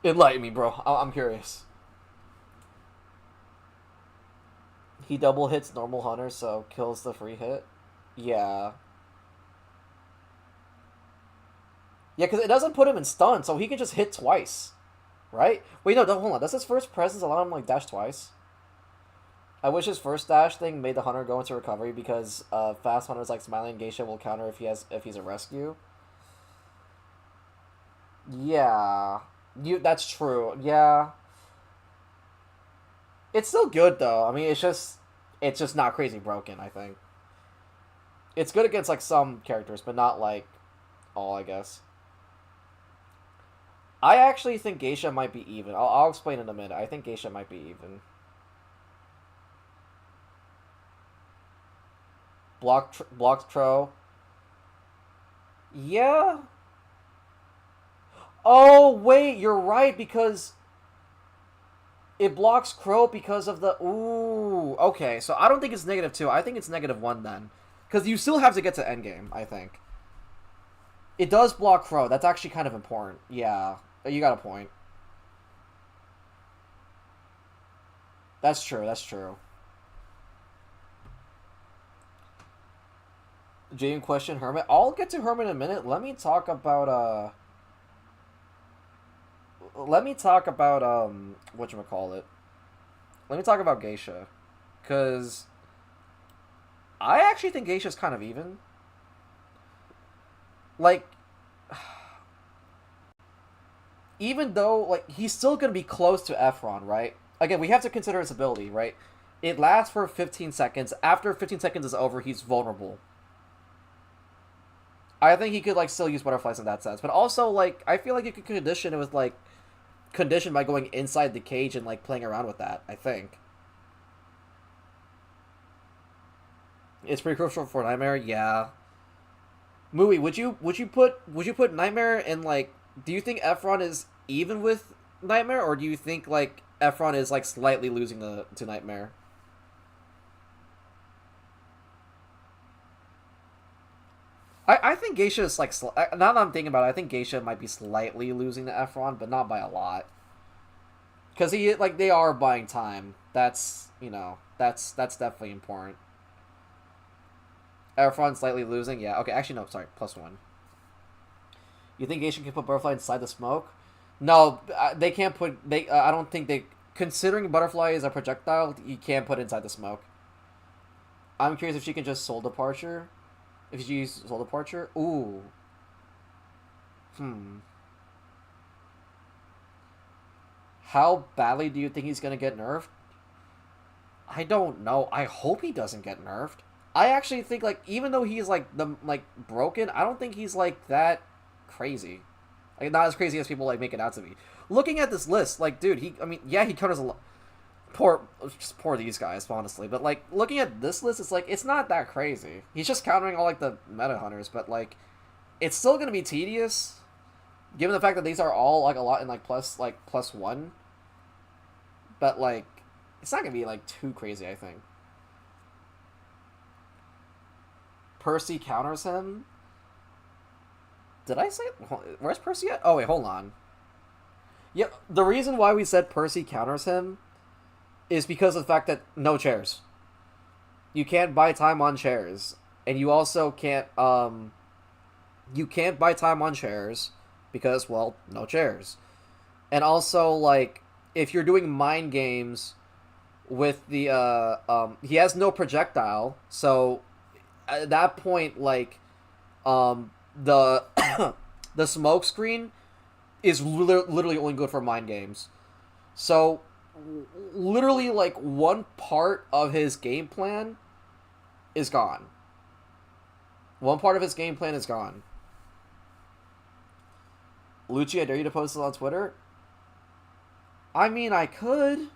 Enlighten me, bro. I'm curious. He double hits normal hunter, so kills the free hit. Yeah. Yeah, because it doesn't put him in stun, so he can just hit twice. Right? Wait, no, hold on. Does his first presence allow him, like, dash twice? I wish his first dash thing made the hunter go into recovery because fast hunters like Smiling Geisha will counter if he's a rescue. Yeah. That's true. Yeah. It's still good though. I mean, it's just not crazy broken, I think. It's good against like some characters, but not like all, I guess. I actually think Geisha might be even. I'll explain in a minute. I think Geisha might be even. Blocked Tro. Yeah. Oh, wait, you're right, because it blocks Crow because of the... Ooh, okay, so I don't think it's -2. I think it's -1 then. Because you still have to get to endgame, I think. It does block Crow. That's actually kind of important. Yeah, you got a point. That's true, that's true. Jane question Hermit. I'll get to Hermit in a minute. Let me talk about, whatchamacallit. Let me talk about Geisha. Because I actually think Geisha's kind of even. Like, even though, like, he's still going to be close to Efron, right? Again, we have to consider his ability, right? It lasts for 15 seconds. After 15 seconds is over, he's vulnerable. I think he could, like, still use butterflies in that sense. But also, like, I feel like you could condition it with, like, conditioned by going inside the cage and like playing around with that. I think it's pretty crucial for Nightmare. Yeah, Mui, would you put Nightmare in like? Do you think Efron is even with Nightmare, or do you think like Efron is like slightly losing to Nightmare? I think Geisha is like now that I'm thinking about it, I think Geisha might be slightly losing to Efron, but not by a lot. Because they are buying time. That's that's definitely important. Efron slightly losing, yeah. Okay, actually no, sorry, +1. You think Geisha can put Butterfly inside the smoke? No, they can't put. I don't think they. Considering Butterfly is a projectile, you can't put inside the smoke. I'm curious if she can just Soul Departure. If you use Soul Departure, ooh. How badly do you think he's gonna get nerfed? I don't know. I hope he doesn't get nerfed. I actually think like even though he's like broken, I don't think he's like that crazy. Like not as crazy as people like make it out to be. Looking at this list, like dude, I mean, yeah, he counters a lot. Poor these guys, honestly. But like looking at this list, it's like it's not that crazy. He's just countering all like the meta hunters, but like it's still gonna be tedious, given the fact that these are all like a lot in like +1. But like it's not gonna be like too crazy, I think. Percy counters him. Did I say... Where's Percy at? Oh, wait, hold on. Yeah, the reason why we said Percy counters him is because of the fact that no chairs. You can't buy time on chairs. And you also can't, you can't buy time on chairs because, well, no chairs. And also, like, if you're doing mind games with the, he has no projectile, so at that point, like, the the smoke screen is literally only good for mind games. So literally like one part of his game plan is gone. One part of his game plan is gone. Lucci, I dare you to post it on Twitter? I mean, I could.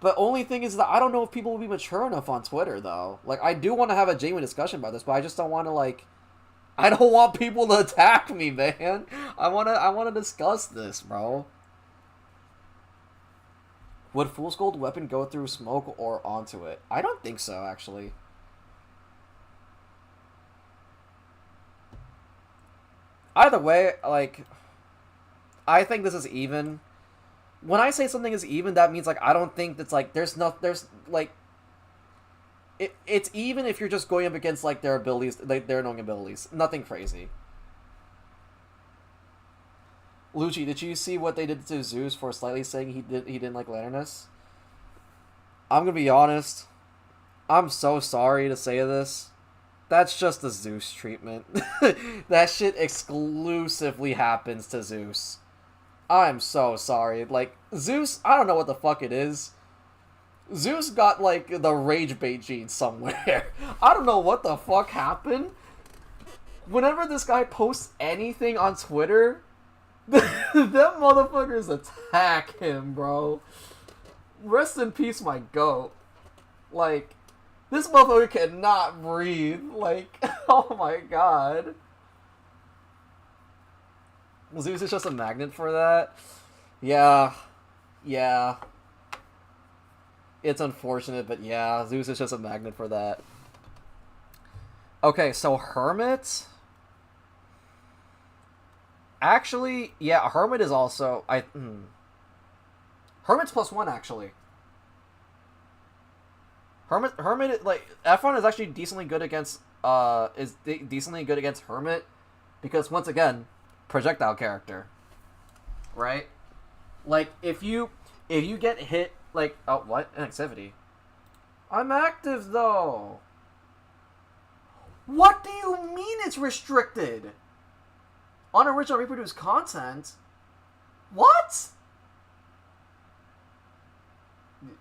But only thing is that I don't know if people will be mature enough on Twitter, though. Like, I do want to have a genuine discussion about this, but I just don't want to, like... I don't want people to attack me, man. I wanna discuss this, bro. Would Fool's Gold weapon go through smoke or onto it? I don't think so, actually. Either way, like... I think this is even. When I say something is even, that means, like, I don't think that's, like, there's, like... It's even if you're just going up against, like, their abilities, like, their annoying abilities. Nothing crazy. Lucci, did you see what they did to Zeus for slightly saying he didn't like Lanternus? I'm gonna be honest. I'm so sorry to say this. That's just the Zeus treatment. That shit exclusively happens to Zeus. I'm so sorry. Like, Zeus, I don't know what the fuck it is. Zeus got, like, the rage bait gene somewhere. I don't know what the fuck happened. Whenever this guy posts anything on Twitter, them motherfuckers attack him, bro. Rest in peace, my goat. Like, this motherfucker cannot breathe. Like, oh my god. Zeus is just a magnet for that? Yeah. Yeah. It's unfortunate, but yeah, Zeus is just a magnet for that. Okay, so Hermit... Actually, yeah, Hermit is also... Hermit's +1, actually. Hermit, like, Efron is actually decently good against, decently good against Hermit, because, once again, projectile character. Right? Like, if you get hit... Like, oh, what? Inactivity. I'm active, though. What do you mean it's restricted? Unoriginal reproduced content? What?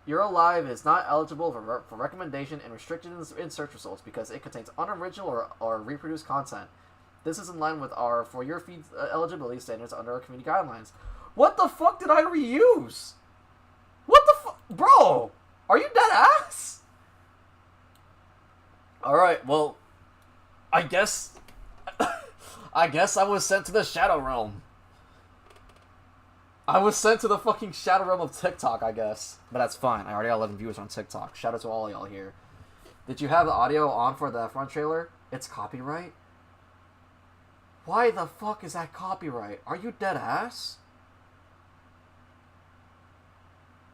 You're Alive is not eligible for recommendation and restricted in search results because it contains unoriginal or reproduced content. This is in line with our For Your Feed eligibility standards under our community guidelines. What the fuck did I reuse? What the fuck? Bro, are you dead ass? Alright, well, I guess I was sent to the Shadow Realm. I was sent to the fucking Shadow Realm of TikTok, I guess. But that's fine. I already got 11 viewers on TikTok. Shout out to all y'all here. Did you have the audio on for the front trailer? It's copyright? Why the fuck is that copyright? Are you dead ass?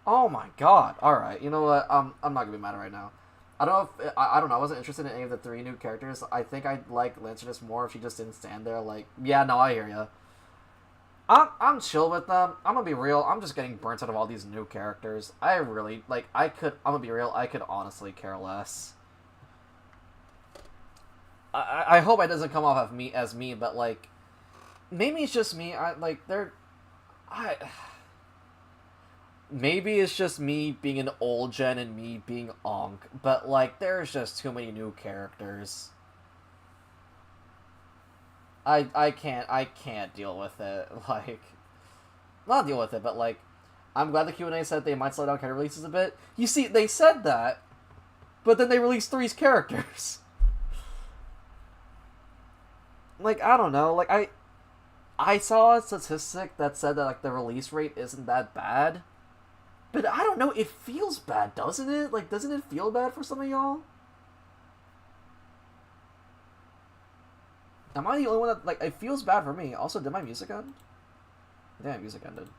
Oh my god. Alright, you know what? I'm not gonna be mad right now. I don't know if... I don't know. I wasn't interested in any of the 3 new characters. I think I'd like Lanternus more if she just didn't stand there like... Yeah, no, I hear ya. I'm chill with them. I'm gonna be real. I'm just getting burnt out of all these new characters. I really... Like, I'm gonna be real. I could honestly care less. I hope it doesn't come off as me, but, like... Maybe it's just me. Maybe it's just me being an old gen and me being Onk, but, like, there's just too many new characters. I can't deal with it, like... Not deal with it, but, like... I'm glad the Q&A said they might slow down character releases a bit. You see, they said that, but then they released 3 characters. Like, I don't know, like, I saw a statistic that said that, like, the release rate isn't that bad. But I don't know, it feels bad, doesn't it? Like, doesn't it feel bad for some of y'all? Am I the only one that, like, it feels bad for me? Also, did my music end? I think my music ended.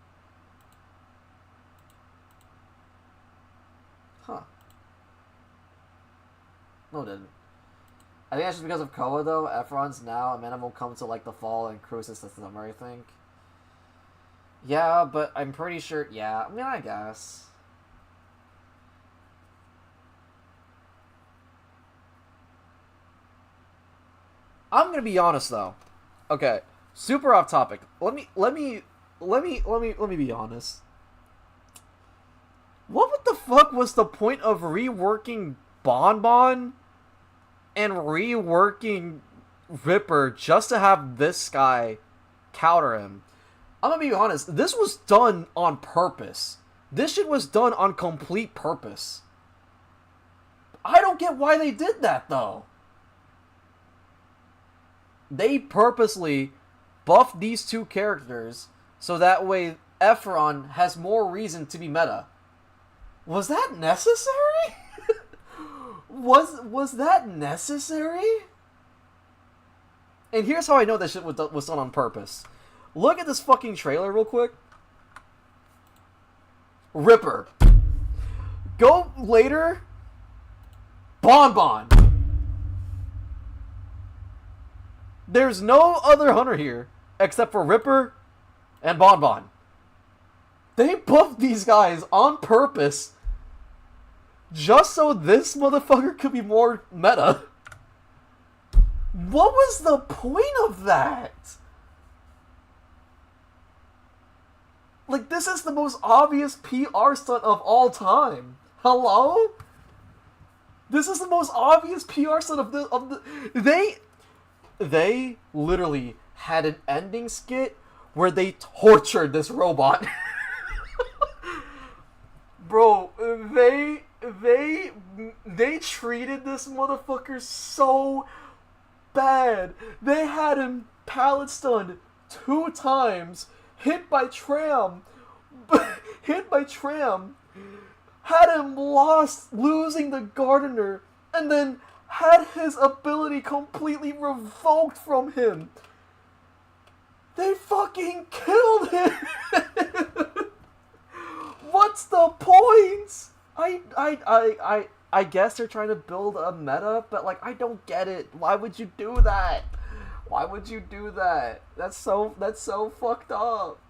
Huh. No, it didn't. I think that's just because of Koa, though. Efron's now, Amanda will come to, like, the fall and cruises this summer, I think. Yeah, but I'm pretty sure, yeah, I mean, I guess. I'm gonna be honest, though. Okay, super off topic. Let me be honest. What the fuck was the point of reworking Bonbon and reworking Ripper just to have this guy counter him? I'm gonna be honest, this was done on purpose. This shit was done on complete purpose. I don't get why they did that, though. They purposely buffed these two characters so that way Efron has more reason to be meta. Was that necessary? was that necessary? And here's how I know that shit was done on purpose. Look at this fucking trailer real quick. Ripper. Go later. Bonbon. There's no other hunter here except for Ripper and Bonbon. They buffed these guys on purpose just so this motherfucker could be more meta. What was the point of that? Like, this is the most obvious PR stunt of all time. Hello? This is the most obvious PR stunt of the They literally had an ending skit where they tortured this robot. Bro, they treated this motherfucker so bad. They had him pallet stunned 2 times, hit by tram, had him losing the gardener, and then had his ability completely revoked from him. They fucking killed him. What's the point? I guess they're trying to build a meta, but like I don't get it. Why would you do that? Why would you do that? That's so fucked up.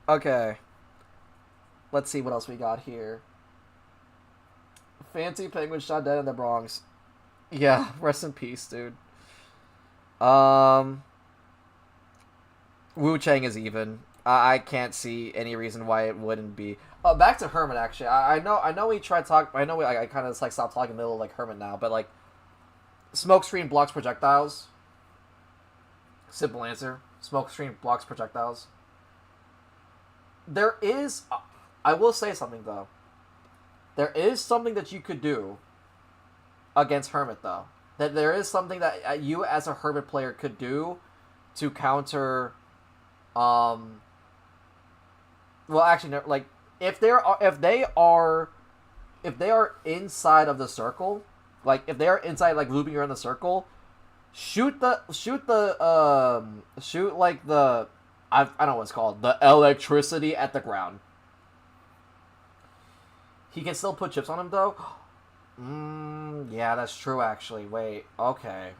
Okay. Let's see what else we got here. Fancy Penguin shot dead in the Bronx. Yeah, rest in peace, dude. Wu Chang is even. I can't see any reason why it wouldn't be. Back to Hermit, actually. I know we tried talk. I know I kind of like stopped talking in the middle of like Hermit now, but like Smokescreen blocks projectiles. Simple answer. Smokescreen blocks projectiles. There is. I will say something though. There is something that you could do against Hermit though. That there is something that you as a Hermit player could do to counter. Well, actually, no, like if they are inside of the circle, like if they are inside, like looping around the circle, shoot like the I don't know what it's called, the electricity at the ground. He can still put chips on him though. Yeah, that's true. Actually, wait, okay,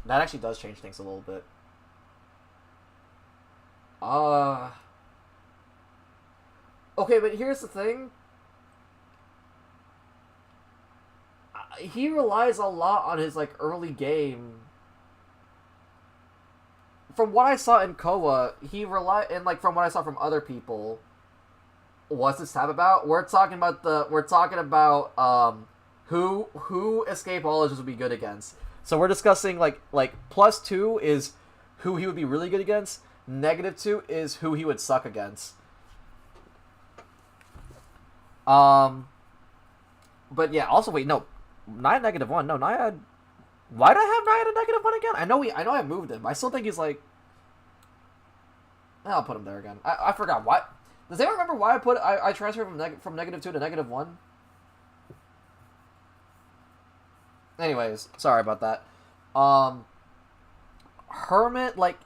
that actually does change things a little bit. Okay, but here's the thing. He relies a lot on his, like, early game. From what I saw in Koa, and, like, from what I saw from other people, what's this tab about? We're talking about, who Escapologist would be good against. So we're discussing, like, +2 is who he would be really good against. -2 is who he would suck against. But yeah, also wait, no. Naya -1, no, Naya. Why did I have Naya at -1 again? I know I moved him. I still think he's like. I'll put him there again. I forgot why. Does anyone remember why I transferred from -2 to -1? Anyways, sorry about that. Hermit, like,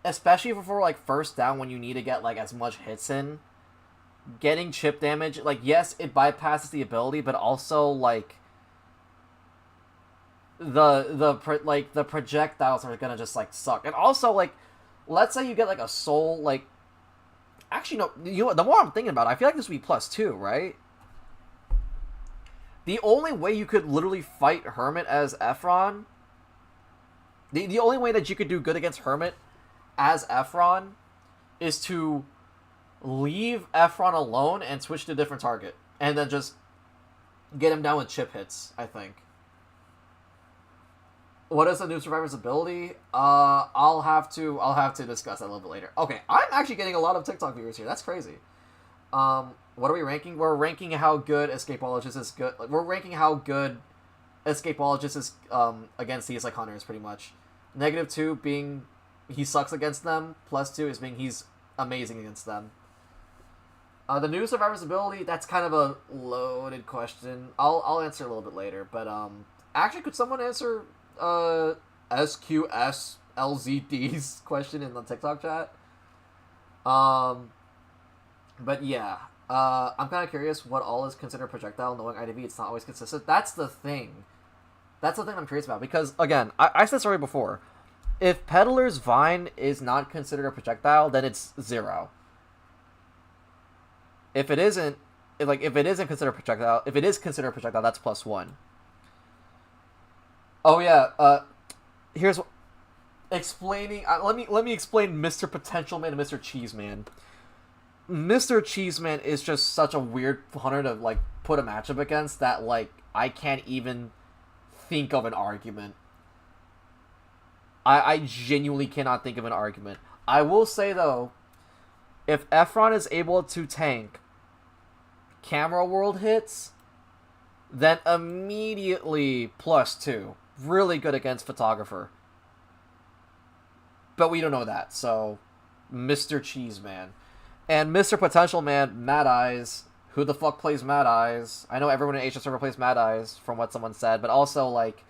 especially for like first down when you need to get like as much hits in, getting chip damage, like, yes, it bypasses the ability, but also like the projectiles are gonna just like suck. And also, like, let's say you get like a soul, like, actually no, you know, the more I'm thinking about it, I feel like this would be +2, right? The only way you could literally fight Hermit as Efron, the only way that you could do good against Hermit as Efron is to leave Efron alone and switch to a different target, and then just get him down with chip hits, I think. What is the new survivor's ability? I'll have to discuss that a little bit later. Okay, I'm actually getting a lot of TikTok viewers here. That's crazy. What are we ranking? We're ranking how good Escapologist is good. We're ranking how good Escapologist is against these like hunters, pretty much. -2 being he sucks against them. +2 is being he's amazing against them. The new survivor's ability, that's kind of a loaded question. I'll answer a little bit later. But actually, could someone answer SQSLZD's question in the TikTok chat? But yeah, I'm kind of curious what all is considered projectile. Knowing IDV, it's not always consistent. That's the thing. That's the thing I'm curious about. Because, again, I said this already before. If Peddler's Vine is not considered a projectile, then it's 0. If it isn't considered projectile, if it is considered a projectile, that's +1. Oh yeah, here's explaining. Let me explain Mr. Potential Man and Mr. Cheeseman. Mr. Cheeseman is just such a weird hunter to like put a matchup against that like I can't even think of an argument. I genuinely cannot think of an argument. I will say though, if Efron is able to tank Camera World hits, then immediately +2. Really good against Photographer. But we don't know that, so Mr. Cheeseman. And Mr. Potential Man, Mad Eyes. Who the fuck plays Mad Eyes? I know everyone in HS server plays Mad Eyes, from what someone said, but also, like,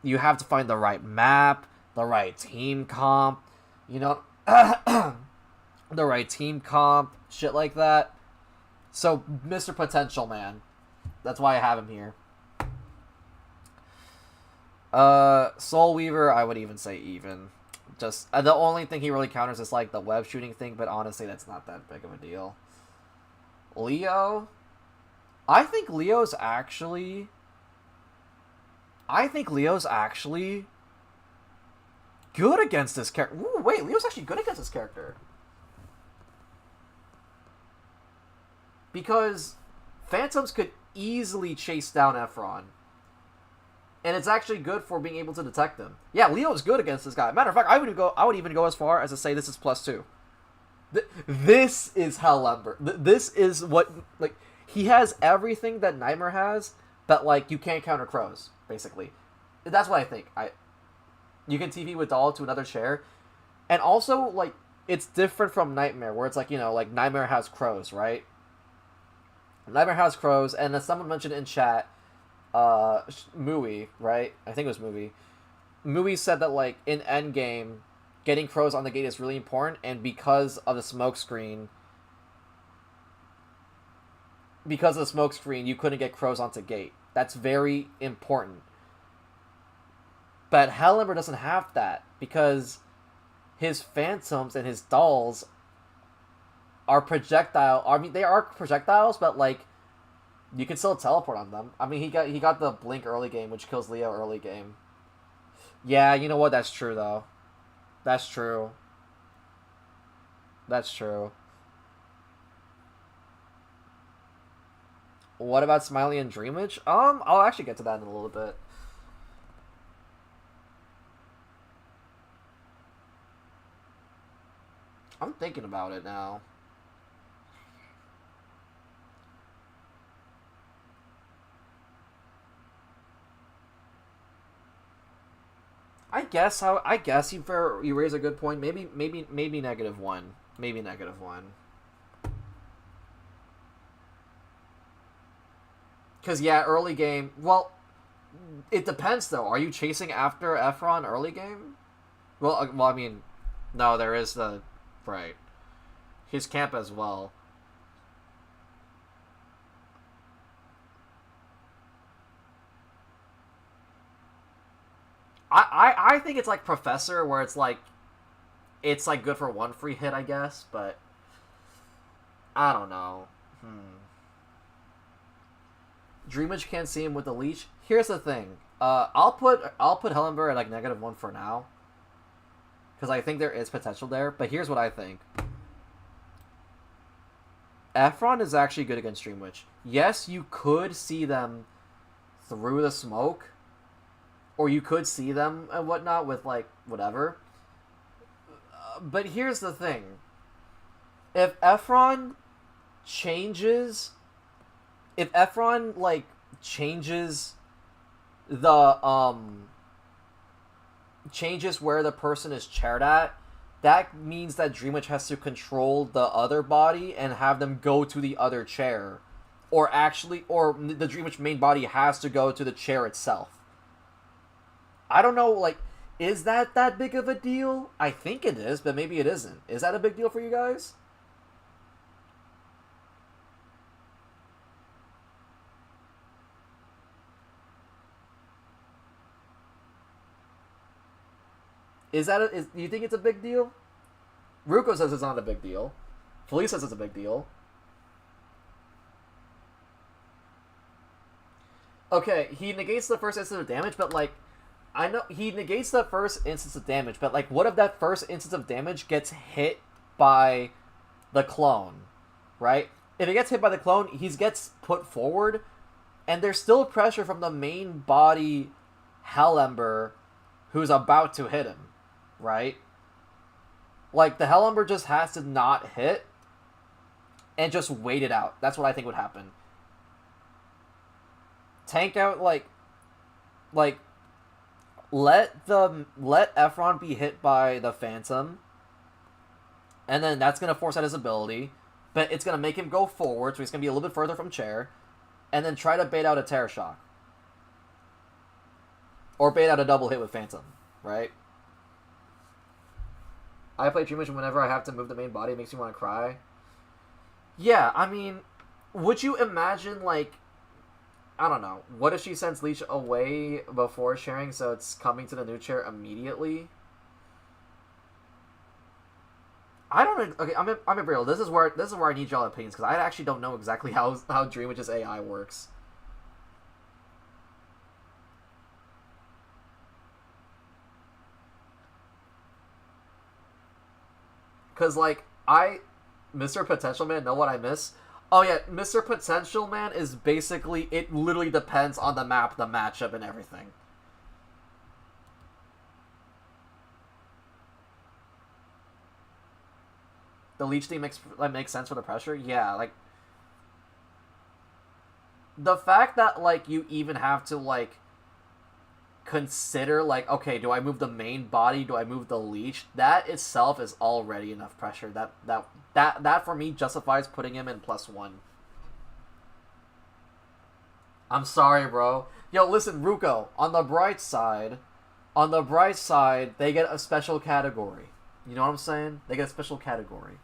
you have to find the right map, the right team comp, you know, the right team comp, shit like that. So, Mr. Potential Man. That's why I have him here. Soul Weaver, I would even say even. Just, the only thing he really counters is, like, the web shooting thing, but honestly, that's not that big of a deal. Leo? I think Leo's actually good against this character. Ooh, wait, Leo's actually good against this character. Because Phantoms could easily chase down Efron. And it's actually good for being able to detect them. Yeah, Leo's good against this guy. Matter of fact, I would even go as far as to say this is +2. This is Hell Ember. This is what, like, he has everything that Nightmare has, but, like, you can't counter crows, basically. That's what I think. You can TV with Doll to another chair. And also, like, it's different from Nightmare, where it's like, you know, like, Nightmare has crows, right? Nightmare has crows, and as someone mentioned in chat, Mui, right? I think it was Mui. Mui said that, like, in Endgame, getting crows on the gate is really important, and because of the smoke screen, you couldn't get crows onto gate. That's very important. But Hellember doesn't have that, because his Phantoms and his Dolls are projectile. I mean, they are projectiles, but, like, you can still teleport on them. I mean, he got the blink early game, which kills Leo early game. Yeah, you know what? That's true, though. That's true. That's true. What about Smiley and Dreamage? I'll actually get to that in a little bit. I'm thinking about it now. I guess you raise a good point. Maybe -1. Maybe -1. Because, yeah, early game... Well, it depends, though. Are you chasing after Efron early game? Well, I mean, no, there is the right. His camp as well. I think it's like Professor, where it's like good for one free hit, I guess, but I don't know. Dreamage can't see him with the leech. Here's the thing. I'll put Hellenberg at like -1 for now, because I think there is potential there. But here's what I think. Efron is actually good against Dreamwitch. Yes, you could see them through the smoke, or you could see them and whatnot with like whatever. But here's the thing: if Efron changes, if Efron like changes the changes where the person is chaired at, that means that Dreamwitch has to control the other body and have them go to the other chair, or the Dreamwitch main body has to go to the chair itself. I don't know, like, is that big of a deal? I think it is, but maybe it isn't. Is that a big deal for you guys? Do you think it's a big deal? Ruko says it's not a big deal. Felice says it's a big deal. Okay, he negates the first instance of damage, but like, I know he negates the first instance of damage, but like, what if that first instance of damage gets hit by the clone, right? If it gets hit by the clone, he gets put forward, and there's still pressure from the main body Hellember who's about to hit him, right? Like, the Hellember just has to not hit and just wait it out. That's what I think would happen. Tank out, like let Efron be hit by the Phantom, and then that's gonna force out his ability, but it's gonna make him go forward, so he's gonna be a little bit further from chair, and then try to bait out a Terror Shock. Or bait out a double hit with Phantom, right? I play Dreamwitch whenever I have to move the main body. It makes me want to cry. Yeah, I mean, would you imagine, like, I don't know, what if she sends Leech away before sharing, so it's coming to the new chair immediately? I don't know. Okay, I'm in real. This is where I need y'all opinions, because I actually don't know exactly how Dreamwitch's AI works. Because, like, Mr. Potential Man, know what I miss? Oh, yeah, Mr. Potential Man is basically, it literally depends on the map, the matchup, and everything. The Leech thing makes sense for the pressure? Yeah, like, the fact that, like, you even have to, like, consider, like, okay, do I move the main body? Do I move the Leech? That itself is already enough pressure. That for me justifies putting him in +1. I'm sorry, bro. Yo, listen, Ruko. On the bright side, they get a special category. You know what I'm saying? They get a special category.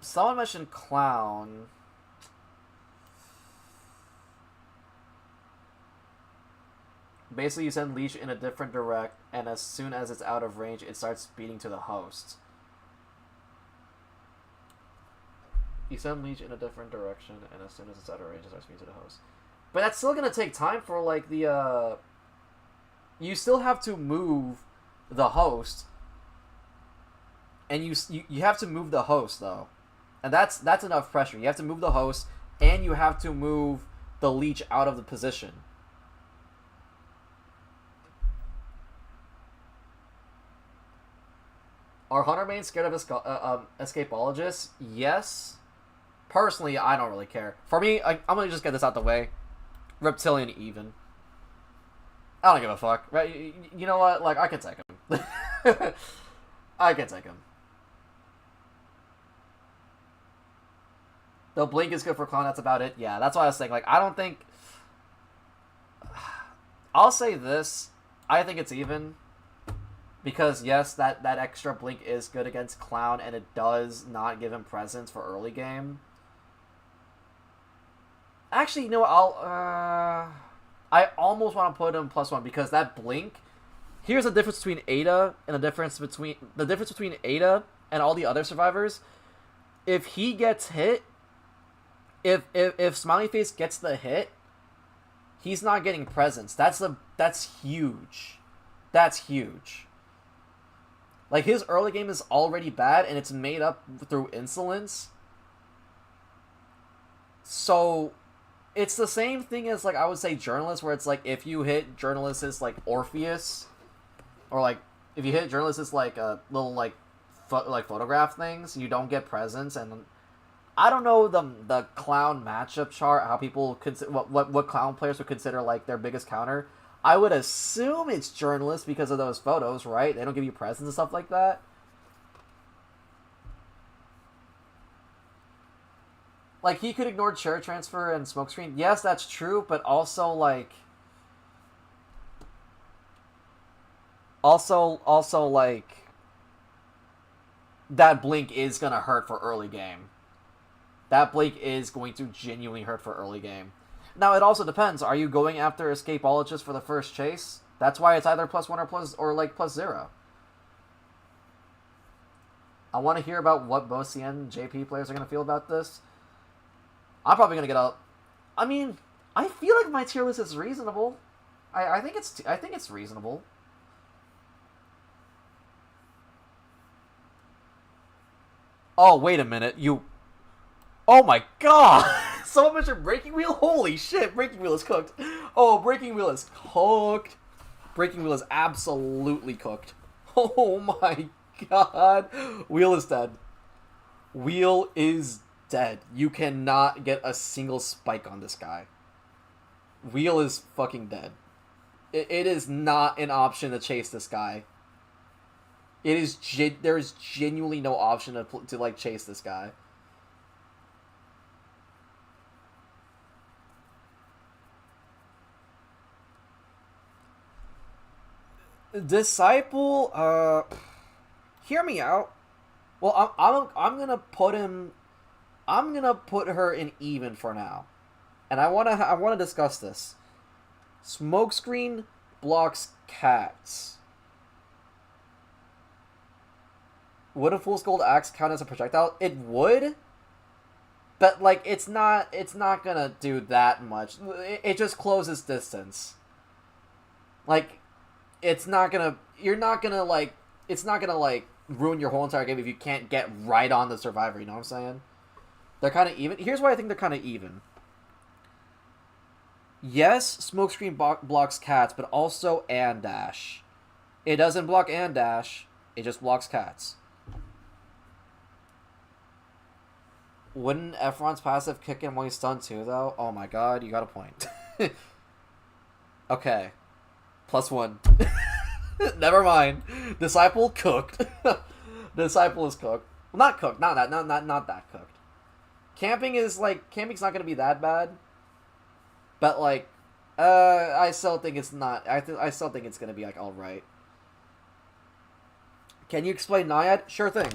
Someone mentioned Clown. Basically, you send Leech in a different direct, and as soon as it's out of range, it starts speeding to the host. You send Leech in a different direction, and as soon as it's out of range, it starts speeding to the host. But that's still gonna take time for, like, the, You still have to move the host, and you have to move the host, though. And that's enough pressure. You have to move the host, and you have to move the Leech out of the position. Are Hunter mains scared of Escapologists? Yes. Personally, I don't really care. For me, I'm going to just get this out the way. Reptilian even. I don't give a fuck. Right? You know what? Like, I can take him. I can take him. The blink is good for Clown, that's about it. Yeah, that's what I was saying. Like, I don't think... I'll say this. I think it's even. Because, yes, that extra blink is good against Clown, and it does not give him presence for early game. Actually, you know what? I almost want to put him +1, because that blink... Here's the difference between Ada and the difference between Ada and all the other survivors. If he gets hit, if Smiley Face gets the hit, he's not getting presence. That's huge. That's huge. Like, his early game is already bad, and it's made up through insolence. So, it's the same thing as, like, I would say Journalist, where it's like, if you hit Journalist's, like, Orpheus, or, like, if you hit Journalist's, like, a little, like, photograph things, you don't get presence, and I don't know the Clown matchup chart, how people consider, what Clown players would consider, like, their biggest counter. I would assume it's Journalist because of those photos, right? They don't give you presents and stuff like that. Like, he could ignore chair transfer and smokescreen. Yes, that's true, but also, like... Also, like... That blink is going to hurt for early game. That blink is going to genuinely hurt for early game. Now, it also depends. Are you going after Escapologist for the first chase? That's why it's either +1 or like +0. I want to hear about what both CN and JP players are going to feel about this. I'm probably going to get a... I mean, I feel like my tier list is reasonable. I think it's reasonable. Oh, wait a minute. Oh my god! Someone mentioned Breaking Wheel? Holy shit, Breaking Wheel is cooked. Oh, Breaking Wheel is cooked. Breaking Wheel is absolutely cooked. Oh my god. Wheel is dead. Wheel is dead. You cannot get a single spike on this guy. Wheel is fucking dead. It is not an option to chase this guy. There is genuinely no option to like chase this guy. Disciple, hear me out. Well, I'm gonna put him. I'm gonna put her in even for now, and I wanna discuss this. Smokescreen blocks cats. Would a Fool's Gold Axe count as a projectile? It would, but like it's not gonna do that much. It just closes distance. Like. It's not gonna ruin your whole entire game if you can't get right on the survivor, you know what I'm saying? They're kind of even. Here's why I think they're kind of even. Yes, Smokescreen blocks cats, but also and dash. It doesn't block and dash, it just blocks cats. Wouldn't Efron's passive kick him while he's stunned too, though? Oh my god, you got a point. Okay. +1. Never mind. Disciple cooked. Disciple is cooked. Well, not cooked. Not that cooked. Camping's not gonna be that bad. But like, I still think it's not. I still think it's gonna be like all right. Can you explain Naiad? Sure thing.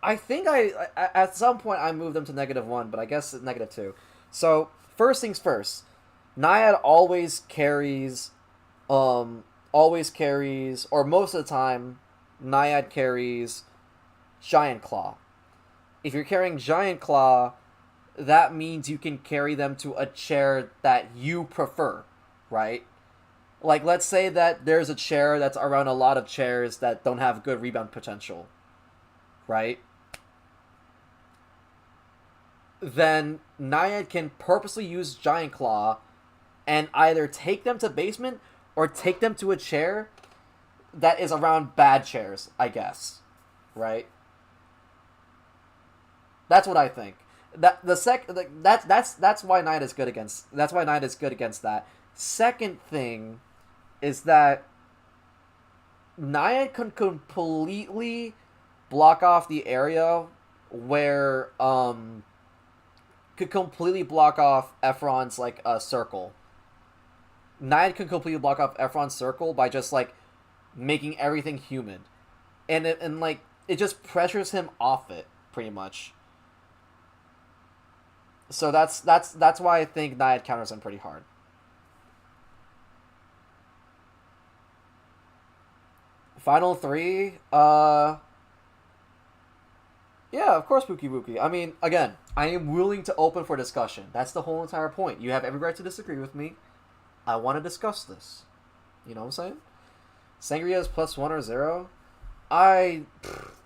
I think at some point I moved them to -1, but I guess it's -2. So first things first. Naiad always carries, or most of the time, Naiad carries Giant Claw. If you're carrying Giant Claw, that means you can carry them to a chair that you prefer, right? Like, let's say that there's a chair that's around a lot of chairs that don't have good rebound potential, right? Then Naiad can purposely use Giant Claw and either take them to basement or take them to a chair that is around bad chairs, I guess. Right? That's what I think. That's why Naiad is good against that. Second thing is that Naiad can completely block off the area where could completely block off Efron's like circle. Naiad can completely block off Efron's circle by just like making everything human, and like it just pressures him off it pretty much. So that's why I think Naiad counters him pretty hard. Final three, yeah, of course, Pookie Wookie. I mean, again, I am willing to open for discussion. That's the whole entire point. You have every right to disagree with me. I want to discuss this. You know what I'm saying? Sangria is +1 or 0.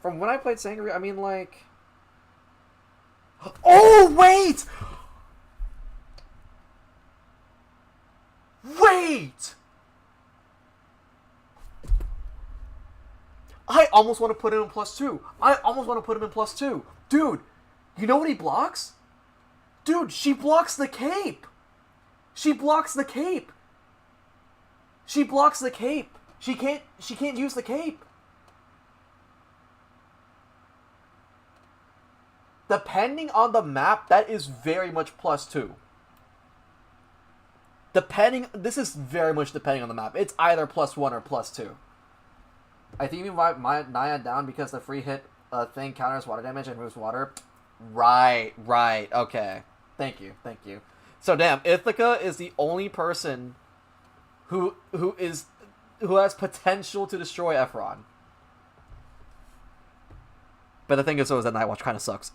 From when I played Sangria, I mean, like... Oh, wait! Wait! I almost want to put him in +2. I almost want to put him in +2. Dude, you know what he blocks? Dude, she blocks the cape. She blocks the cape. She blocks the cape. She can't use the cape. Depending on the map, that is very much +2. This is very much depending on the map. It's either +1 or +2. I think you might Naiad down because the free hit thing counters water damage and moves water. Right. Okay. Thank you. So damn, Ithaca is the only person who has potential to destroy Efron. But the thing is, so is that Nightwatch kind of sucks.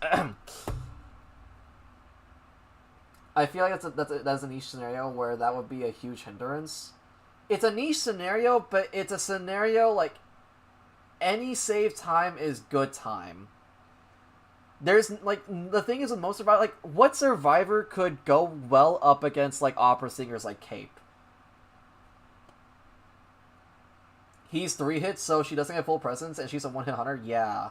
I feel like that's a niche scenario where that would be a huge hindrance. It's a niche scenario, but it's a scenario like any save time is good time. There's like the thing is with most survivor, like what survivor could go well up against like opera singers like Cape? He's 3 hits, so she doesn't get full presence, and she's a 1-hit hunter. Yeah.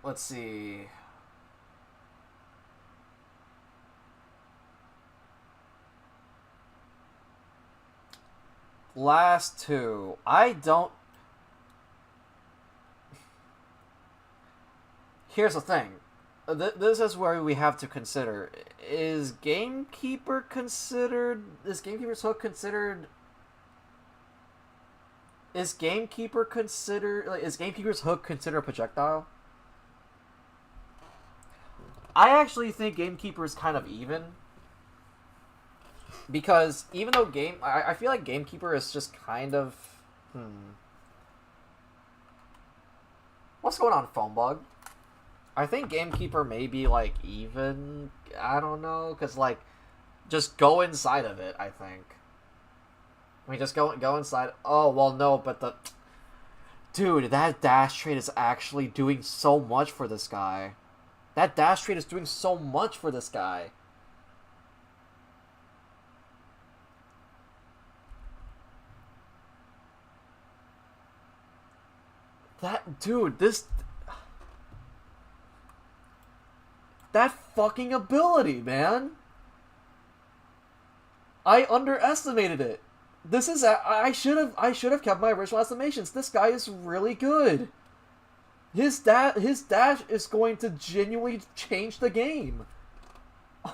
Let's see. Last two. I don't... Here's the thing. This is where we have to consider. Is Gamekeeper considered... Is Gamekeeper's Hook considered... Is Gamekeeper considered... Like, is Gamekeeper's Hook considered a projectile? I actually think Gamekeeper is kind of even. Because even though I feel like Gamekeeper is just kind of... What's going on, Phone Bug? I think Gamekeeper may be, like, even. I don't know. Because, like, just go inside of it, I think. I mean, just go inside. Oh, well, no, but the... Dude, that dash trade is actually doing so much for this guy. That dash trade is doing so much for this guy. That fucking ability, man. I underestimated it. I should have kept my original estimations. This guy is really good. His dash is going to genuinely change the game.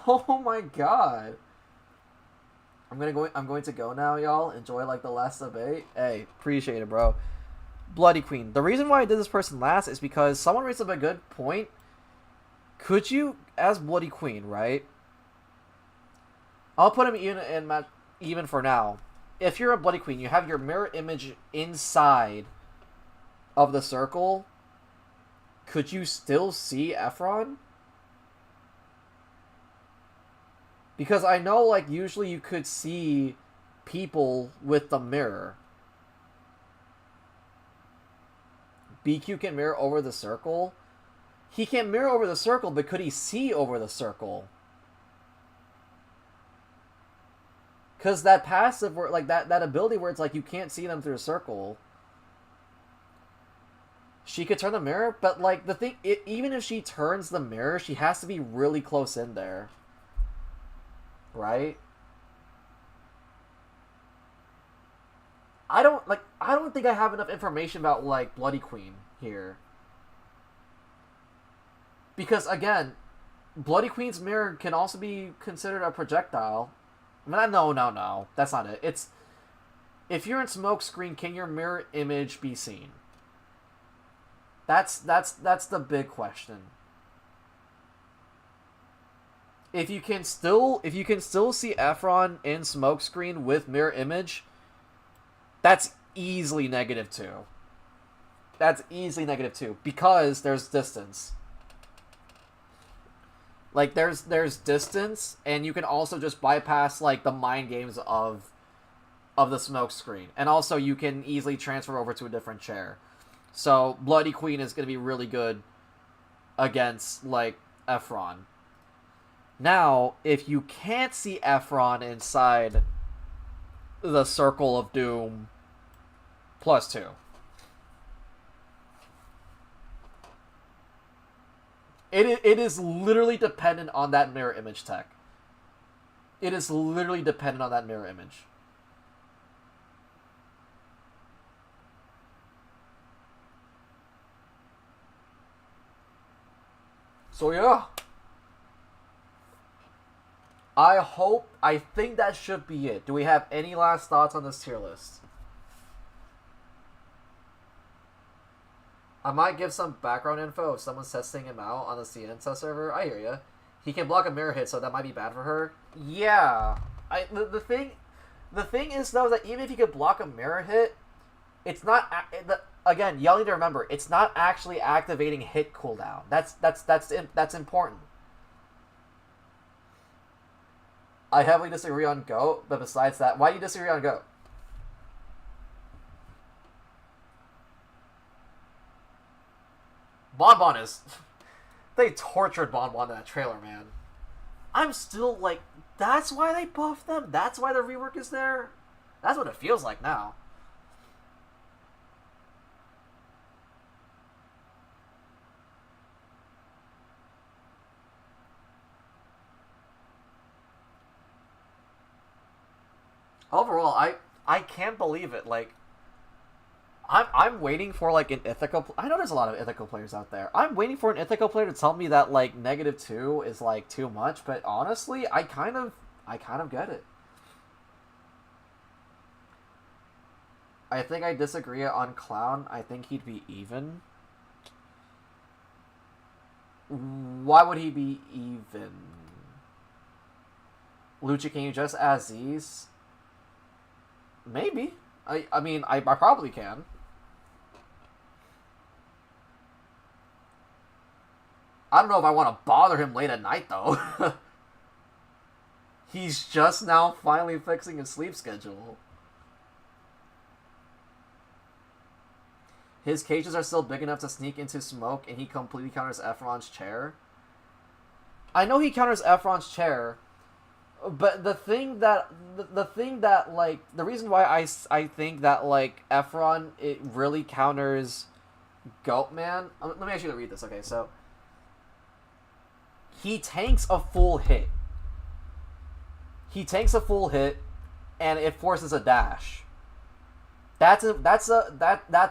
Oh my god. I'm going to go now, y'all. Enjoy like the last debate. Hey, appreciate it, bro. Bloody Queen. The reason why I did this person last is because someone raised up a good point. Could you, as Bloody Queen, right? I'll put him even for now. If you're a Bloody Queen, you have your mirror image inside of the circle. Could you still see Efron? Because I know, like, usually you could see people with the mirror. BQ can mirror over the circle. He can't mirror over the circle, but could he see over the circle? Because that passive, where, like, that ability where it's like you can't see them through a circle... She could turn the mirror, but, like, the thing... even if she turns the mirror, she has to be really close in there. Right? I don't think I have enough information about like Bloody Queen here. Because again, Bloody Queen's mirror can also be considered a projectile. No, that's not it. It's if you're in smokescreen, can your mirror image be seen? That's the big question. If you can still see Efron in smokescreen with mirror image, that's easily -2. That's easily -2 because there's distance. Like there's distance, and you can also just bypass like the mind games of the smokescreen, and also you can easily transfer over to a different chair. So Bloody Queen is going to be really good against like Efron. Now, if you can't see Efron inside the Circle of Doom, +2. It is literally dependent on that mirror image tech. It is literally dependent on that mirror image. So yeah. I think that should be it. Do we have any last thoughts on this tier list? I might give some background info if someone's testing him out on the CN test server. I hear ya. He can block a mirror hit, so that might be bad for her. Yeah. The thing is though that even if he could block a mirror hit, it's not again. Y'all need to remember it's not actually activating hit cooldown. That's important. I heavily disagree on Goat, but besides that, why do you disagree on Goat? Bonbon is... They tortured Bonbon in that trailer, man. I'm still like... That's why they buffed them? That's why the rework is there? That's what it feels like now. Overall, I can't believe it. Like, I'm waiting for like an Ithaca. I know there's a lot of Ithaca players out there. I'm waiting for an Ithaca player to tell me that like -2 is like too much. But honestly, I kind of get it. I think I disagree on Clown. I think he'd be even. Why would he be even? Luchi, can you just Aziz? Maybe. I mean, I probably can. I don't know if I want to bother him late at night, though. He's just now finally fixing his sleep schedule. His cages are still big enough to sneak into smoke, and he completely counters Efron's chair. I know he counters Efron's chair, but the reason why I think that like Efron it really counters Goatman. Let me actually read this. Okay, so he tanks a full hit. He tanks a full hit, and it forces a dash. That's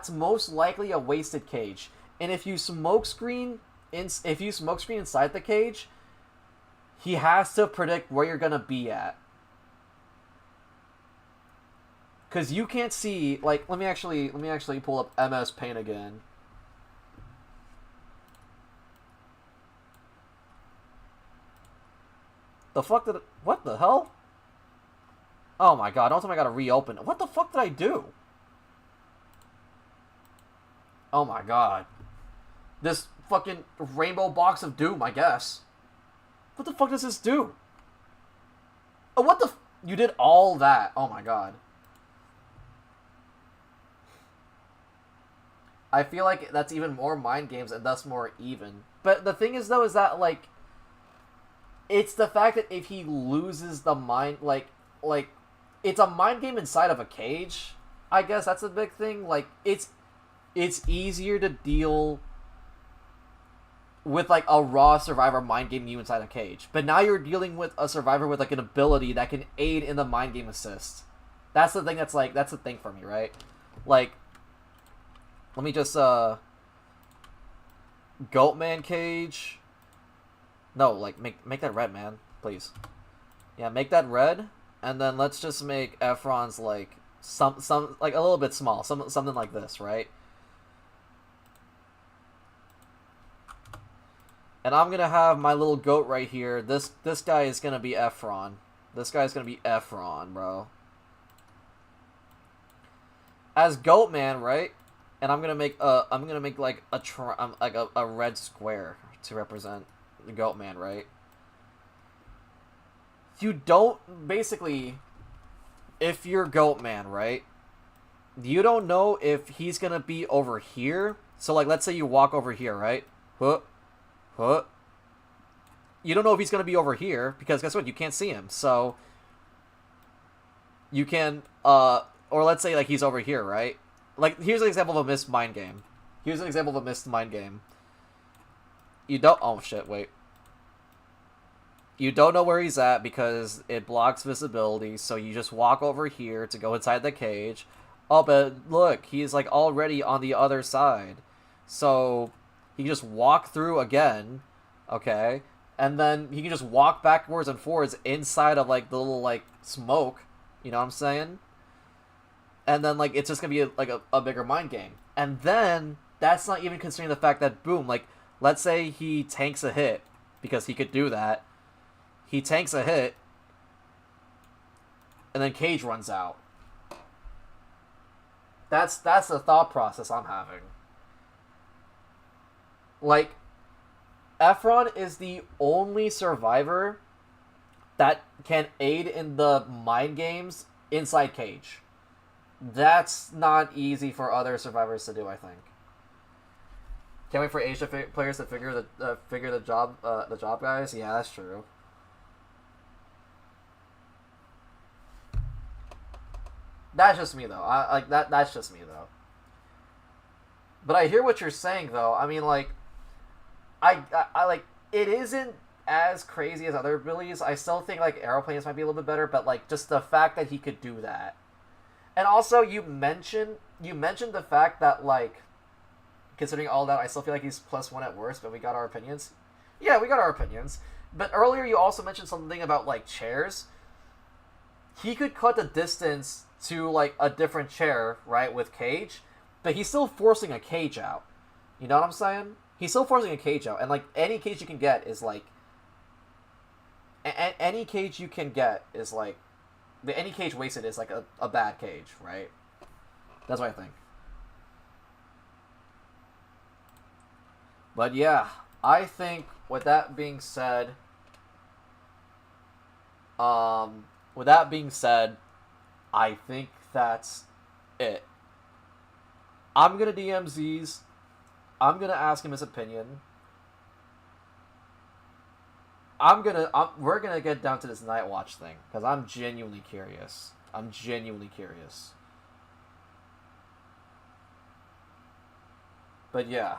most likely a wasted cage. And if you smokescreen inside the cage, he has to predict where you're gonna be at. Cause you can't see like let me actually pull up MS Paint again. The fuck did what the hell? Oh my god, don't tell me I gotta reopen it. What the fuck did I do? Oh my god. This fucking rainbow box of doom, I guess. What the fuck does this do? Oh, what the you did all that. Oh my god. I feel like that's even more mind games and thus more even. But the thing is, though, is that, like, it's the fact that if he loses the mind, like, it's a mind game inside of a cage. I guess that's a big thing. Like, it's easier to deal with like a raw survivor mind game you inside a cage, but now you're dealing with a survivor with like an ability that can aid in the mind game assist. That's the thing that's like, that's the thing for me, right? Like, let me just, Goatman Cage. No, like, make that red, man. Please. Yeah, make that red, and then let's just make Efron's, like, some like, a little bit small. Something like this, right? And I'm gonna have my little goat right here. This guy is gonna be Efron. This guy's gonna be Efron, bro. As Goatman, right? And I'm gonna make like a red square to represent the Goatman, right? You don't basically, if you're Goatman, right? You don't know if he's gonna be over here. So like, let's say you walk over here, right? Huh. You don't know if he's going to be over here, because guess what? You can't see him. So, you can, or let's say, like, he's over here, right? Like, here's an example of a missed mind game. Here's an example of a missed mind game. You don't, oh shit, wait. You don't know where he's at because it blocks visibility, so you just walk over here to go inside the cage. Oh, but look, he's, like, already on the other side. So, he can just walk through again, okay? And then he can just walk backwards and forwards inside of, like, the little, like, smoke. You know what I'm saying? And then, like, it's just gonna be, like, a bigger mind game. And then, that's not even considering the fact that, boom, like, let's say he tanks a hit, because he could do that. He tanks a hit, and then Cage runs out. That's the thought process I'm having. Like, Efron is the only survivor that can aid in the mind games inside Cage. That's not easy for other survivors to do, I think. Can't wait for Asia players to figure the job, guys. Yeah, that's true. That's just me though. I like that. That's just me though. But I hear what you're saying though. I mean, like, I like, it isn't as crazy as other abilities. I still think like aeroplanes might be a little bit better, but like just the fact that he could do that, and also you mentioned the fact that, like, considering all that, I still feel like he's +1 at worst. But we got our opinions. Yeah, we got our opinions. But earlier you also mentioned something about like chairs. He could cut the distance to like a different chair, right, with Cage, but he's still forcing a cage out. You know what I'm saying? He's still forcing a cage out, and like any cage you can get is like, any cage you can get is like, any cage wasted is like a bad cage, right? That's what I think. But yeah, I think with that being said, I think that's it. I'm gonna DM Z's. I'm gonna ask him his opinion. We're gonna get down to this Night Watch thing, because I'm genuinely curious. But yeah.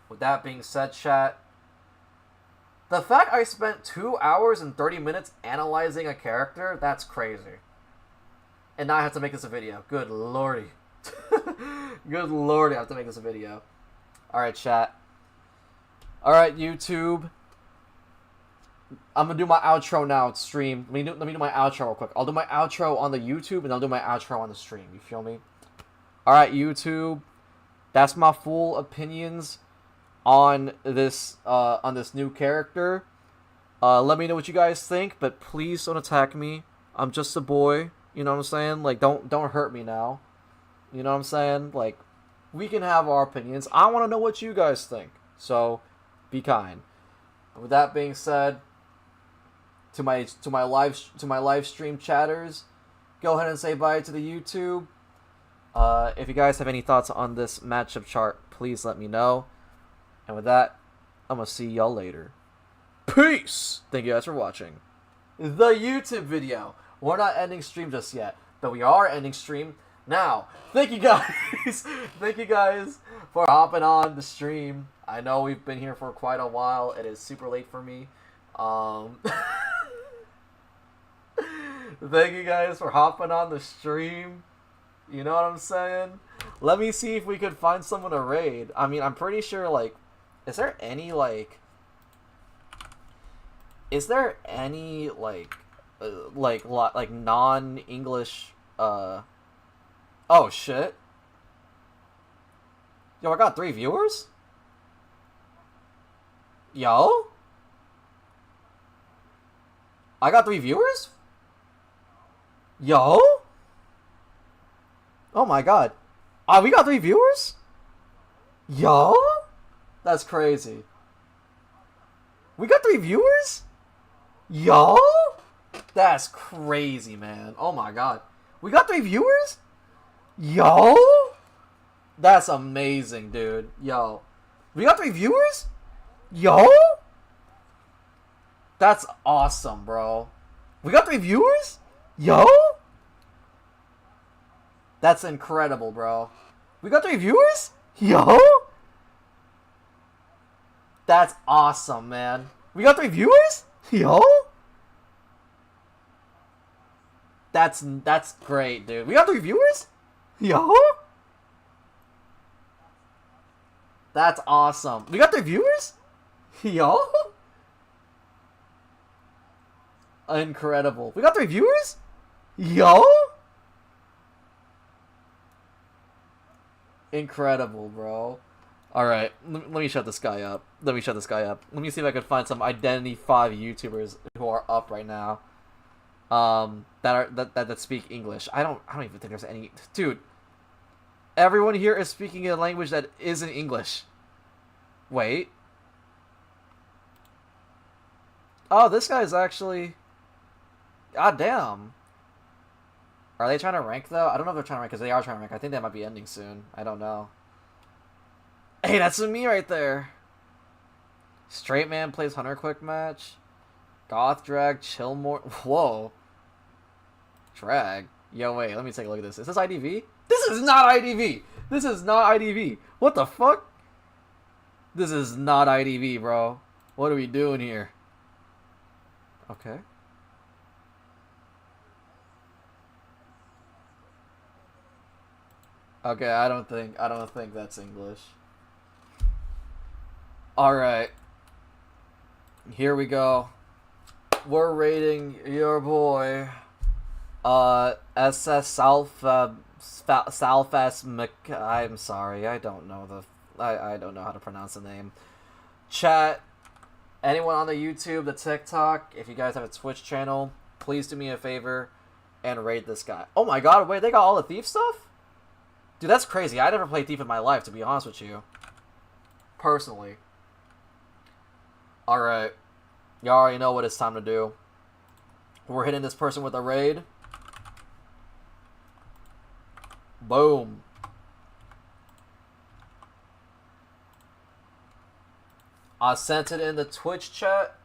With that being said, chat, the fact I spent 2 hours and 30 minutes analyzing a character, that's crazy. And now I have to make this a video. Good lordy. Good lordy, I have to make this a video. Alright, chat. Alright, YouTube. I'm gonna do my outro now, stream. Let me do my outro real quick. I'll do my outro on the YouTube, and I'll do my outro on the stream. You feel me? Alright, YouTube. That's my full opinions on this new character. Let me know what you guys think, but please don't attack me. I'm just a boy. You know what I'm saying? Like, don't hurt me now. You know what I'm saying? Like, we can have our opinions. I want to know what you guys think. So, be kind. With that being said, to my live stream chatters, go ahead and say bye to the YouTube. If you guys have any thoughts on this matchup chart, please let me know. And with that, I'm gonna see y'all later. Peace! Thank you guys for watching the YouTube video. We're not ending stream just yet, but we are ending stream now. Thank you guys. Thank you guys for hopping on the stream. I know we've been here for quite a while. It is super late for me. Thank you guys for hopping on the stream. You know what I'm saying? Let me see if we could find someone to raid. I mean, I'm pretty sure, like, is there any, like, non-English, oh, shit. Yo, I got 3 viewers? Yo? I got 3 viewers? Yo? Oh my god. We got 3 viewers? Yo? That's crazy. We got 3 viewers? Yo? That's crazy, man. Oh my god. We got 3 viewers? Yo? That's amazing, dude. Yo. We got 3 viewers? Yo? That's awesome, bro. We got 3 viewers? Yo? That's incredible, bro. We got 3 viewers? Yo? That's awesome, man. We got 3 viewers? Yo? That's great, dude. We got 3 viewers? Yo? That's awesome. We got 3 viewers? Yo? Incredible. We got 3 viewers? Yo? Incredible, bro. Alright, let me shut this guy up. Let me see if I can find some Identity 5 YouTubers who are up right now. That speak English. I don't even think there's any. Dude, everyone here is speaking a language that isn't English. Wait. Oh, this guy's actually. God damn. Are they trying to rank though? I don't know if they're trying to rank, because they are trying to rank. I think that might be ending soon. I don't know. Hey, that's me right there. Straight man plays Hunter quick match. Goth drag chill more. Whoa. Drag. Yo, wait. Let me take a look at this. Is this IDV? This is not IDV. This is not IDV. What the fuck? This is not IDV, bro. What are we doing here? Okay. Okay, I don't think that's English. Alright. Here we go. We're rating your boy SS Salfas I'm sorry, I don't know I don't know how to pronounce the name. Chat, anyone on the YouTube, the TikTok, if you guys have a Twitch channel, please do me a favor and raid this guy. Oh my god, wait, they got all the Thief stuff? Dude, that's crazy. I never played Thief in my life, to be honest with you. Personally. Alright. You already know what it's time to do. We're hitting this person with a raid. Boom. I sent it in the Twitch chat.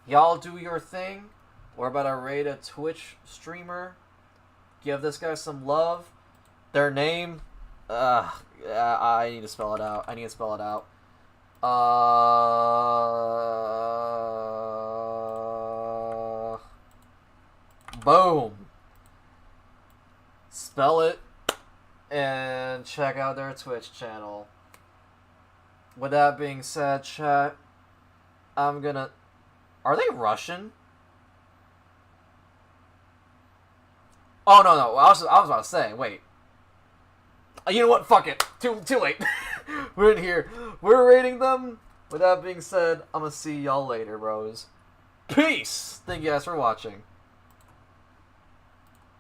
Y'all do your thing. We're about to raid a Twitch streamer. Give this guy some love. Their name... I need to spell it out. Boom. Spell it and check out their Twitch channel. With that being said, chat, I'm gonna... Are they Russian? Oh, no. I was about to say, wait. You know what? Fuck it. Too late. We're in here. We're rating them. With that being said, I'm gonna see y'all later, bros. Peace! Thank you guys for watching.